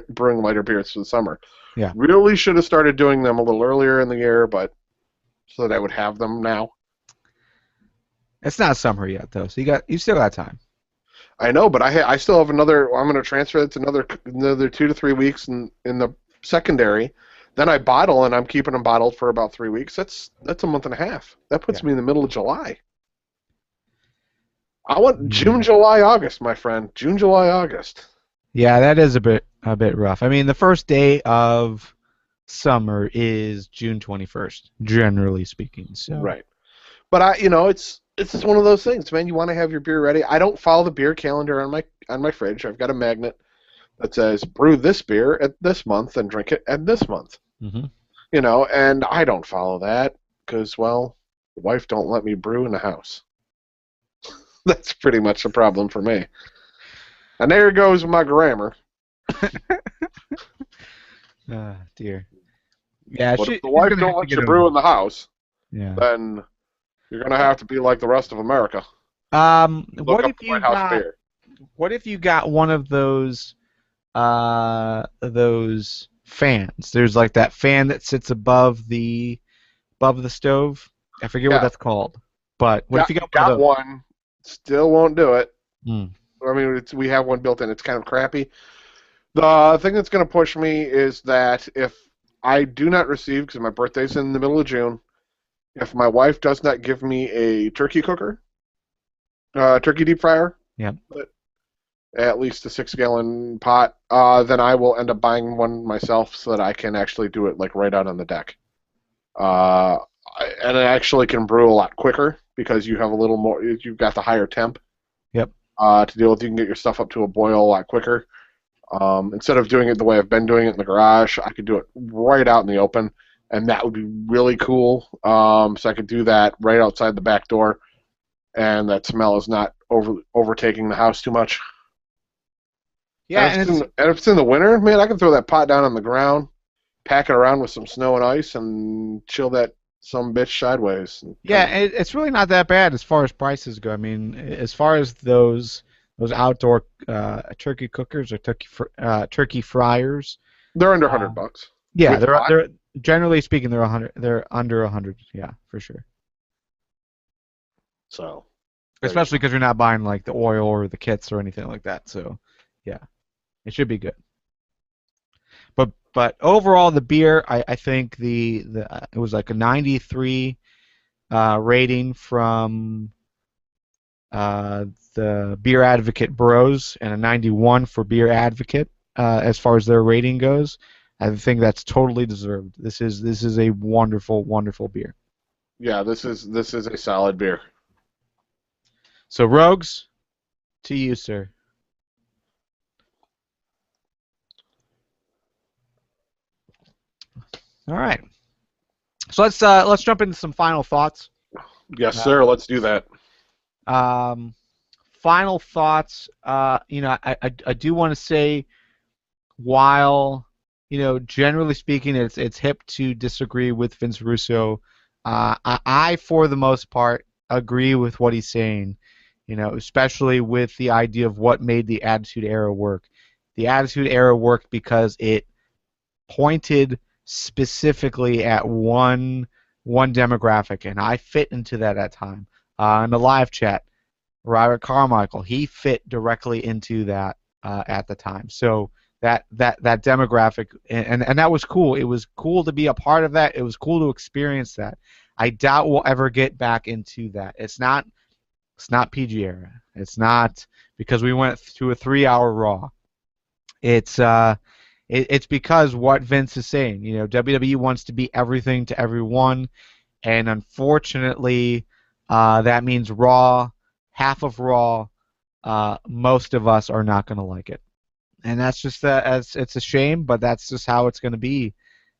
brewing lighter beers for the summer. Yeah. Really should have started doing them a little earlier in the year, but so that I would have them now. It's not summer yet though, so you still got time. I know, but I still have another. I'm going to transfer it to another 2 to 3 weeks in the secondary. Then I bottle, and I'm keeping them bottled for about 3 weeks. That's a month and a half. That puts me in the middle of July. I want June, July, August, my friend. June, July, August. Yeah, that is a bit rough. I mean, the first day of summer is June 21st, generally speaking. So Right. But it's just one of those things, man. You want to have your beer ready. I don't follow the beer calendar on my fridge. I've got a magnet that says brew this beer at this month and drink it at this month. hmm And I don't follow that because, well, the wife don't let me brew in the house. That's pretty much the problem for me. And there goes my grammar. Dear. Yeah, But if the she's wife gonna don't have to let get you over brew it. in the house, Yeah. then you're gonna have to be like the rest of America. Look What up if the you White House got beer. one of those fans? There's like that fan that sits above the stove. I forget what Yeah, that's called. But what if you got one of got those? one. Still won't do it. Hmm. I mean, we have one built in. It's kind of crappy. The thing that's going to push me is that if I do not receive, because my birthday's in the middle of June, if my wife does not give me a turkey cooker, turkey deep fryer, Yep. at least a 6-gallon pot, then I will end up buying one myself so that I can actually do it like right out on the deck. Uh, and it actually can brew a lot quicker because you have a little more. You've got the higher temp Yep. to deal with. You can get your stuff up to a boil a lot quicker. Instead of doing it the way I've been doing it in the garage, I could do it right out in the open, and that would be really cool. So I could do that right outside the back door, and that smell is not overtaking the house too much. Yeah, and And if it's in the winter, man, I can throw that pot down on the ground, pack it around with some snow and ice, and chill that some bitch sideways. it's really not that bad as far as prices go. I mean, as far as those outdoor turkey cookers or turkey fryers, They're under uh, $100 yeah, with pot. they're generally speaking they're 100. They're under 100. Yeah, for sure. So there you Especially because you're not buying like the oil or the kits or anything like that. So, yeah, it should be good. But overall, the beer, I think the it was like a 93 rating from uh, the Beer Advocate Bros and a 91 for Beer Advocate as far as their rating goes. I think that's totally deserved. This is a wonderful, wonderful beer. Yeah, this is a solid beer. So, Rogues, to you, sir. All right. So let's jump into some final thoughts. Yes, Uh, sir. Let's do that. um, Final thoughts. I do want to say, while generally speaking, it's hip to disagree with Vince Russo. I for the most part agree with what he's saying. Especially with the idea of what made the Attitude Era work. The Attitude Era worked because it pointed specifically at one demographic, and I fit into that at time. In the live chat, Robert Carmichael, he fit directly into that at the time. So that demographic, and that was cool. It was cool to be a part of that. It was cool to experience that. I doubt we'll ever get back into that. It's not PG era. It's not because we went to a 3-hour Raw. It's it's because what Vince is saying. WWE wants to be everything to everyone, and unfortunately, that means Raw, half of Raw, most of us are not going to like it, and that's just as it's a shame, but that's just how it's going to be,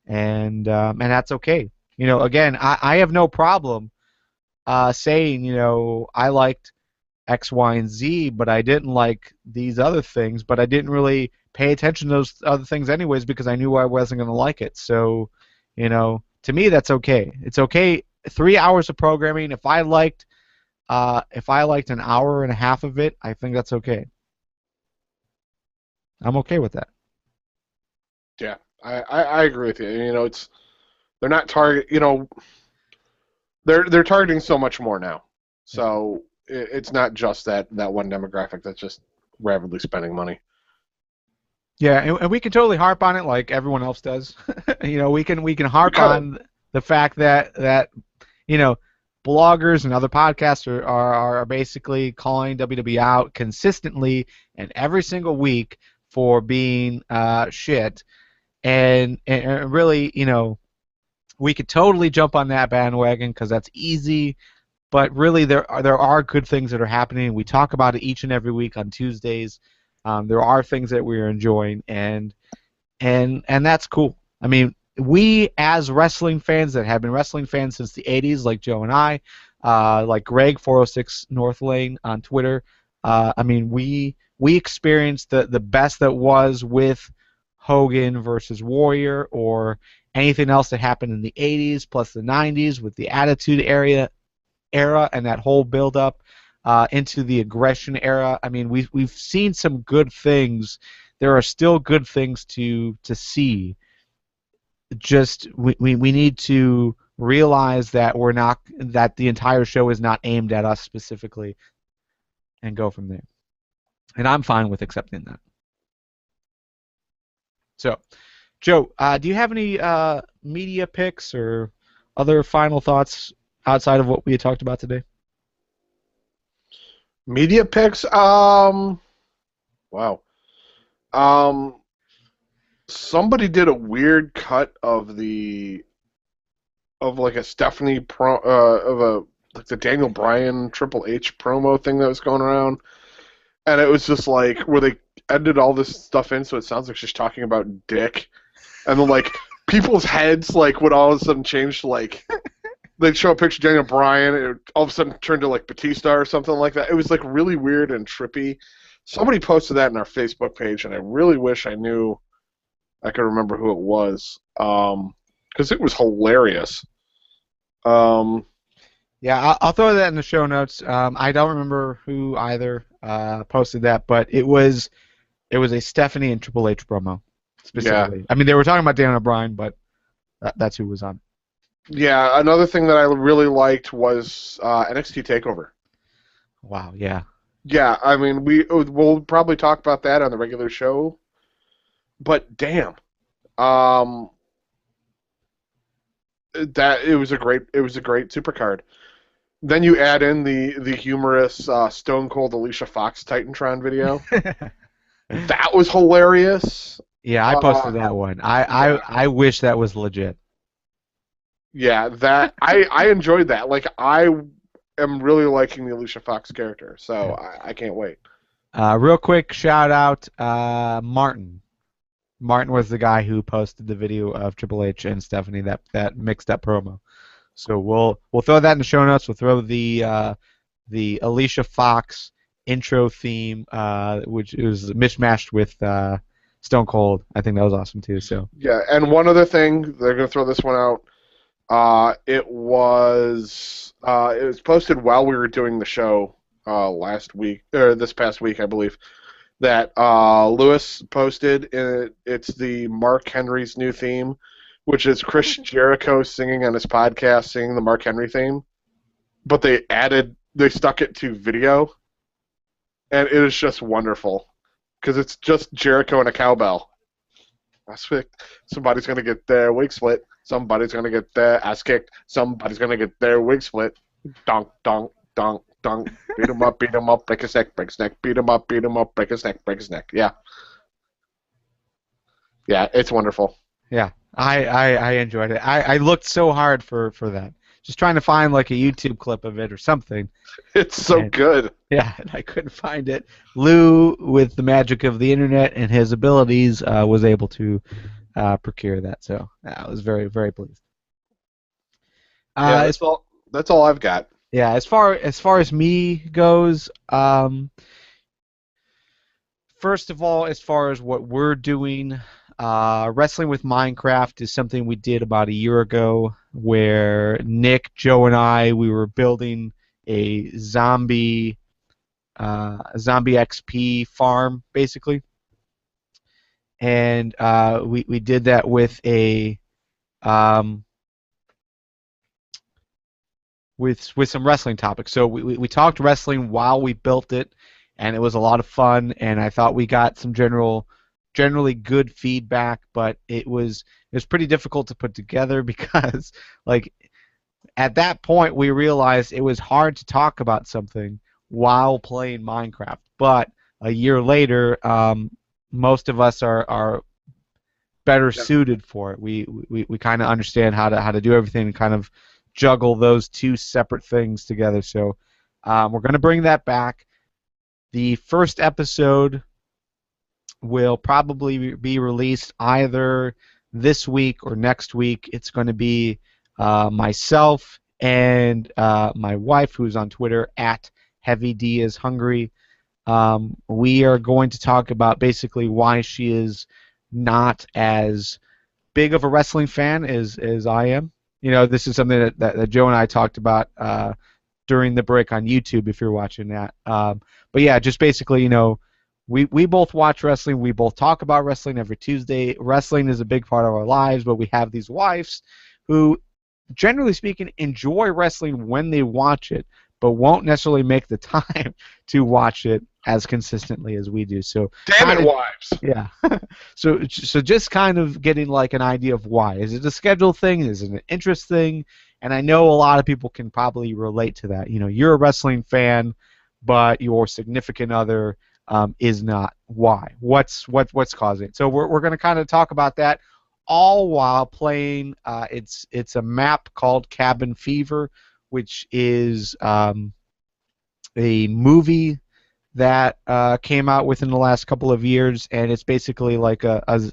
and that's okay. Again, I have no problem saying I liked X, Y, and Z, but I didn't like these other things, but I didn't really pay attention to those other things anyways because I knew I wasn't going to like it. So, to me, that's okay. It's okay. 3 hours of programming. If I liked an hour and a half of it, I think that's okay. I'm okay with that. Yeah, I agree with you. They're not target. They're targeting so much more now. So it's not just that one demographic that's just rapidly spending money. Yeah, and we can totally harp on it like everyone else does. We can We harp could. on the fact that you know bloggers and other podcasts are basically calling WWE out consistently and every single week for being shit. And really, we could totally jump on that bandwagon because that's easy. But really, there are good things that are happening. We talk about it each and every week on Tuesdays. There are things that we are enjoying, and that's cool. I mean, we as wrestling fans that have been wrestling fans since the '80s, like Joe and I, like Greg 406 North Lane on Twitter. I mean, we experienced the best that was with Hogan versus Warrior, or anything else that happened in the '80s plus the '90s with the Attitude era and that whole build up into the aggression era. I mean, we've seen some good things. There are still good things to see. Just we need to realize that that the entire show is not aimed at us specifically, and go from there. And I'm fine with accepting that. So, Joe, do you have any media picks or other final thoughts outside of what we had talked about today? Media picks? Wow. Somebody did a weird cut of like a Stephanie like the Daniel Bryan Triple H promo thing that was going around, and it was just like where they edited all this stuff in, so it sounds like she's talking about dick, and then like people's heads like would all of a sudden change to like they'd show a picture of Daniel Bryan, and it all of a sudden turned to like Batista or something like that. It was like really weird and trippy. Somebody posted that in our Facebook page, and I really wish I knew. I could remember who it was, because it was hilarious. Yeah, I'll throw that in the show notes. I don't remember who either posted that, but it was a Stephanie and Triple H promo specifically. Yeah. I mean, they were talking about Daniel Bryan, but that's who was on. Yeah, another thing that I really liked was NXT TakeOver. Wow, yeah. Yeah, I mean, we'll probably talk about that on the regular show, but damn, that it was a great supercard. Then you add in the humorous Stone Cold Alicia Fox Titantron video. That was hilarious. Yeah, I posted that one. I wish that was legit. Yeah, that I enjoyed that. Like, I am really liking the Alicia Fox character, so I can't wait. Real quick shout out, Martin. Martin was the guy who posted the video of Triple H and Stephanie that mixed up promo. So we'll throw that in the show notes. We'll throw the Alicia Fox intro theme, which is mishmashed with Stone Cold. I think that was awesome too. So yeah, and one other thing, they're gonna throw this one out. It was posted while we were doing the show last week or this past week, I believe. That Lewis posted. It's the Mark Henry's new theme, which is Chris Jericho singing on his podcast, singing the Mark Henry theme. But they stuck it to video, and it is just wonderful because it's just Jericho and a cowbell. Somebody's gonna get their wig split. Somebody's gonna get their ass kicked. Somebody's gonna get their wig split. Donk, donk, donk, donk. Beat him up, break his neck, break his neck. Beat him up, break his neck, break his neck. Yeah. Yeah, it's wonderful. Yeah, I enjoyed it. I looked so hard for that. Just trying to find like a YouTube clip of it or something. It's so good. Yeah, and I couldn't find it. Lou, with the magic of the internet and his abilities, was able to procure that. So I was very, very pleased. Yeah, that's all I've got. Yeah, as far as me goes, first of all, as far as what we're doing, Wrestling with Minecraft is something we did about a year ago, where Nick, Joe, and we were building a zombie XP farm, basically, and we did that with a with some wrestling topics. So we talked wrestling while we built it, and it was a lot of fun. And I thought we got some generally good feedback, but it was pretty difficult to put together because like at that point, we realized it was hard to talk about something while playing Minecraft. But a year later, most of us are better Yeah. suited for it. We kind of understand how to do everything and kind of juggle those two separate things together. So we're going to bring that back. The first episode will probably be released either this week or next week. It's going to be myself and my wife, who's on Twitter at Heavy D is Hungry. We are going to talk about basically why she is not as big of a wrestling fan as I am. You know, this is something that Joe and I talked about during the break on YouTube, if you're watching that. But yeah, just basically, you know, we both watch wrestling. We both talk about wrestling every Tuesday. Wrestling is a big part of our lives, but we have these wives who, generally speaking, enjoy wrestling when they watch it, but won't necessarily make the time to watch it as consistently as we do. So, Damn it, wives. yeah. So just kind of getting like an idea of why. Is it a schedule thing? Is it an interest thing? And I know a lot of people can probably relate to that. You know, you're a wrestling fan, but your significant other is not. Why? What's causing it? So we're going to kind of talk about that, all while playing. It's a map called Cabin Fever, which is a movie that came out within the last couple of years, and it's basically like a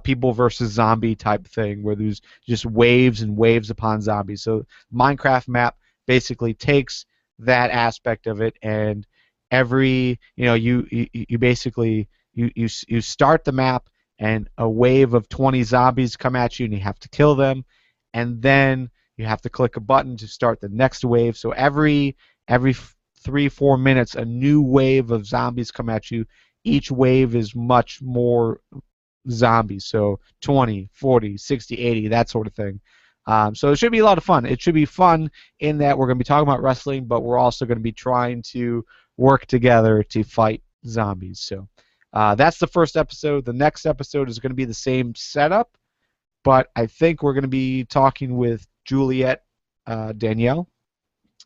people versus zombie type thing where there's just waves and waves upon zombies. So Minecraft map basically takes that aspect of it, and every you basically you start the map, and a wave of 20 zombies come at you, and you have to kill them, and then you have to click a button to start the next wave. So every 3-4 minutes, a new wave of zombies come at you. Each wave is much more zombies, so 20, 40, 60, 80, that sort of thing. So it should be a lot of fun. It should be fun in that we're going to be talking about wrestling, but we're also going to be trying to work together to fight zombies. So that's the first episode. The next episode is going to be the same setup, but I think we're going to be talking with Juliet Danielle,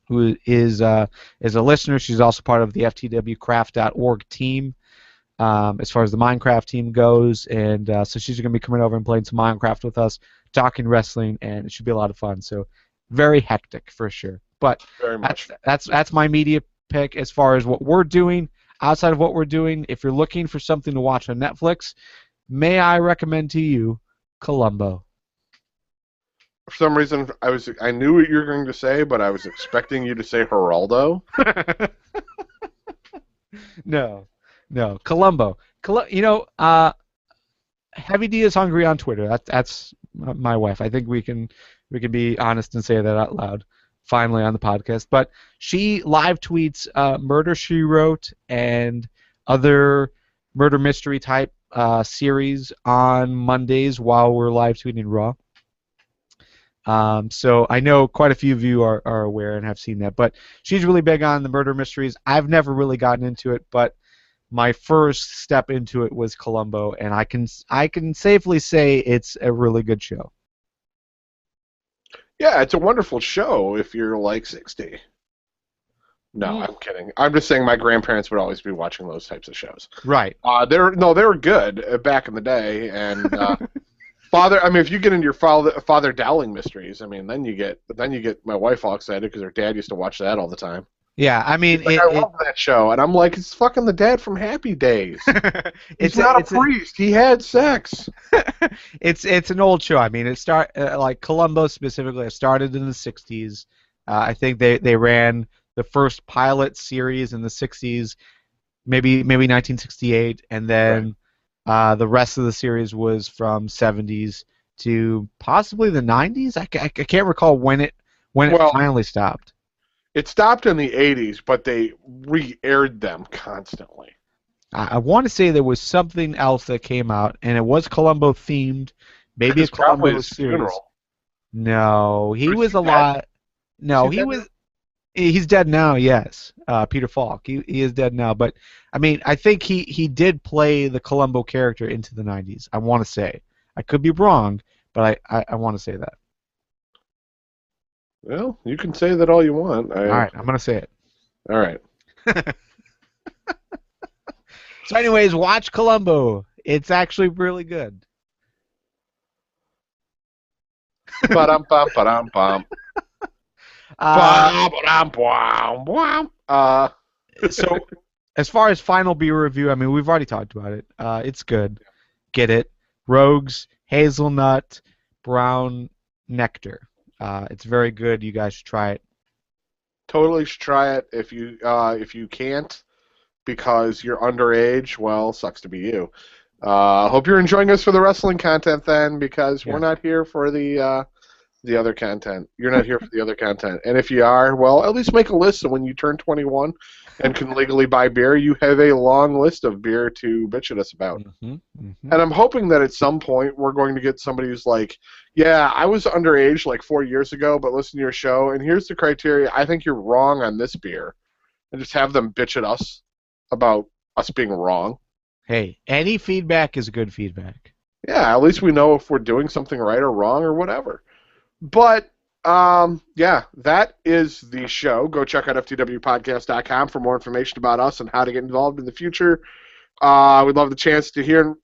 who is a listener. She's also part of the ftwcraft.org team as far as the Minecraft team goes, and so she's going to be coming over and playing some Minecraft with us, talking wrestling, and it should be a lot of fun. So very hectic for sure. But Very much. that's my media pick as far as what we're doing. Outside of what we're doing, if you're looking for something to watch on Netflix, may I recommend to you Columbo. For some reason, I knew what you were going to say, but I was expecting you to say Geraldo. No, Columbo. Heavy D is Hungry on Twitter. That's my wife. I think we can be honest and say that out loud finally on the podcast. But she live tweets Murder She Wrote and other murder mystery type series on Mondays while we're live tweeting Raw. So I know quite a few of you are aware and have seen that. But she's really big on the murder mysteries. I've never really gotten into it, but my first step into it was Columbo, and I can safely say it's a really good show. Yeah, it's a wonderful show if you're like 60. No, I'm kidding. I'm just saying my grandparents would always be watching those types of shows. Right. They were good back in the day, and if you get into your father Dowling mysteries, then you get my wife all excited because her dad used to watch that all the time. Yeah, I mean, I love that show, and I'm like, it's fucking the dad from Happy Days. He's not a priest. He had sex. It's an old show. I mean, like Columbo specifically. It started in the '60s. I think they ran the first pilot series in the '60s, maybe 1968, and then the rest of the series was from '70s to possibly the '90s. I can't recall when it finally stopped. It stopped in the '80s, but they re-aired them constantly. I want to say there was something else that came out, and it was Columbo themed. Maybe a Columbo series. Funeral. No, he was a lot. No, he was. He's dead now. Yes, Peter Falk. He is dead now. But I mean, I think he did play the Columbo character into the '90s. I want to say. I could be wrong, but I want to say that. Well, you can say that all you want. All right, I'm gonna say it. All right. So, anyways, watch Columbo. It's actually really good. Ba-dum, bum, ba-dum, bum. Uh, Ba-dum, bum, bum. so, as far as final beer review, I mean, we've already talked about it. It's good. Get it. Rogues, Hazelnut, Brown, Nectar. It's very good. You guys should try it. Totally should try it if you can't because you're underage. Well, sucks to be you. Hope you're enjoying us for the wrestling content then, because we're Yeah. not here for the other content. You're not here for the other content. And if you are, well, at least make a list so when you turn 21 and can legally buy beer, you have a long list of beer to bitch at us about. Mm-hmm. Mm-hmm. And I'm hoping that at some point we're going to get somebody who's like, yeah, I was underage like 4 years ago, but listen to your show, and here's the criteria. I think you're wrong on this beer. And just have them bitch at us about us being wrong. Hey, any feedback is good feedback. Yeah, at least we know if we're doing something right or wrong or whatever. But, yeah, that is the show. Go check out ftwpodcast.com for more information about us and how to get involved in the future. We'd love the chance to hear,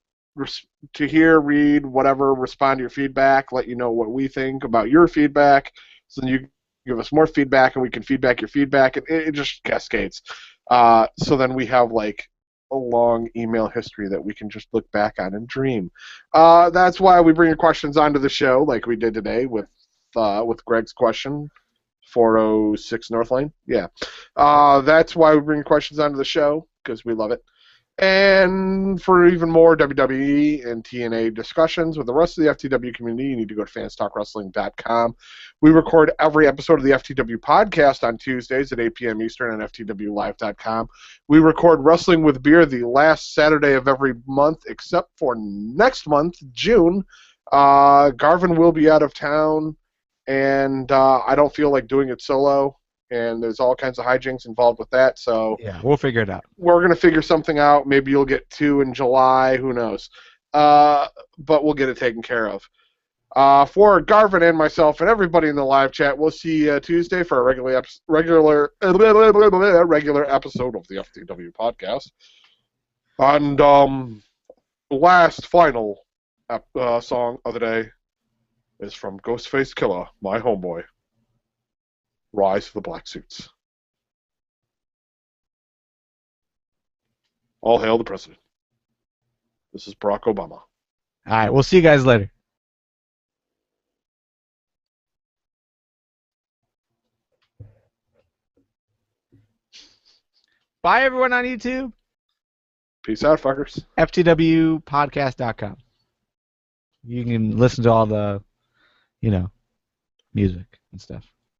read, whatever, respond to your feedback, let you know what we think about your feedback. So then you give us more feedback and we can feedback your feedback. And it just cascades. So then we have, like, a long email history that we can just look back on and dream. That's why we bring your questions onto the show, like we did today with Greg's question, 406 North Lane. Yeah. That's why we bring questions onto the show, because we love it. And for even more WWE and TNA discussions with the rest of the FTW community, you need to go to fanstalkwrestling.com. We record every episode of the FTW podcast on Tuesdays at 8 p.m. Eastern on ftwlive.com. We record Wrestling with Beer the last Saturday of every month, except for next month, June. Garvin will be out of town, and I don't feel like doing it solo. And there's all kinds of hijinks involved with that, so Yeah, we'll figure it out. we're going to figure something out. Maybe you'll get 2 in July. Who knows? But we'll get it taken care of. For Garvin and myself and everybody in the live chat, we'll see you Tuesday for a regular episode of the FTW podcast. And last, final song of the day is from Ghostface Killer, my homeboy. Rise of the Black Suits. All hail the president. This is Barack Obama. All right, we'll see you guys later. Bye, everyone on YouTube. Peace out, fuckers. FTWpodcast.com. You can listen to all the, music and stuff.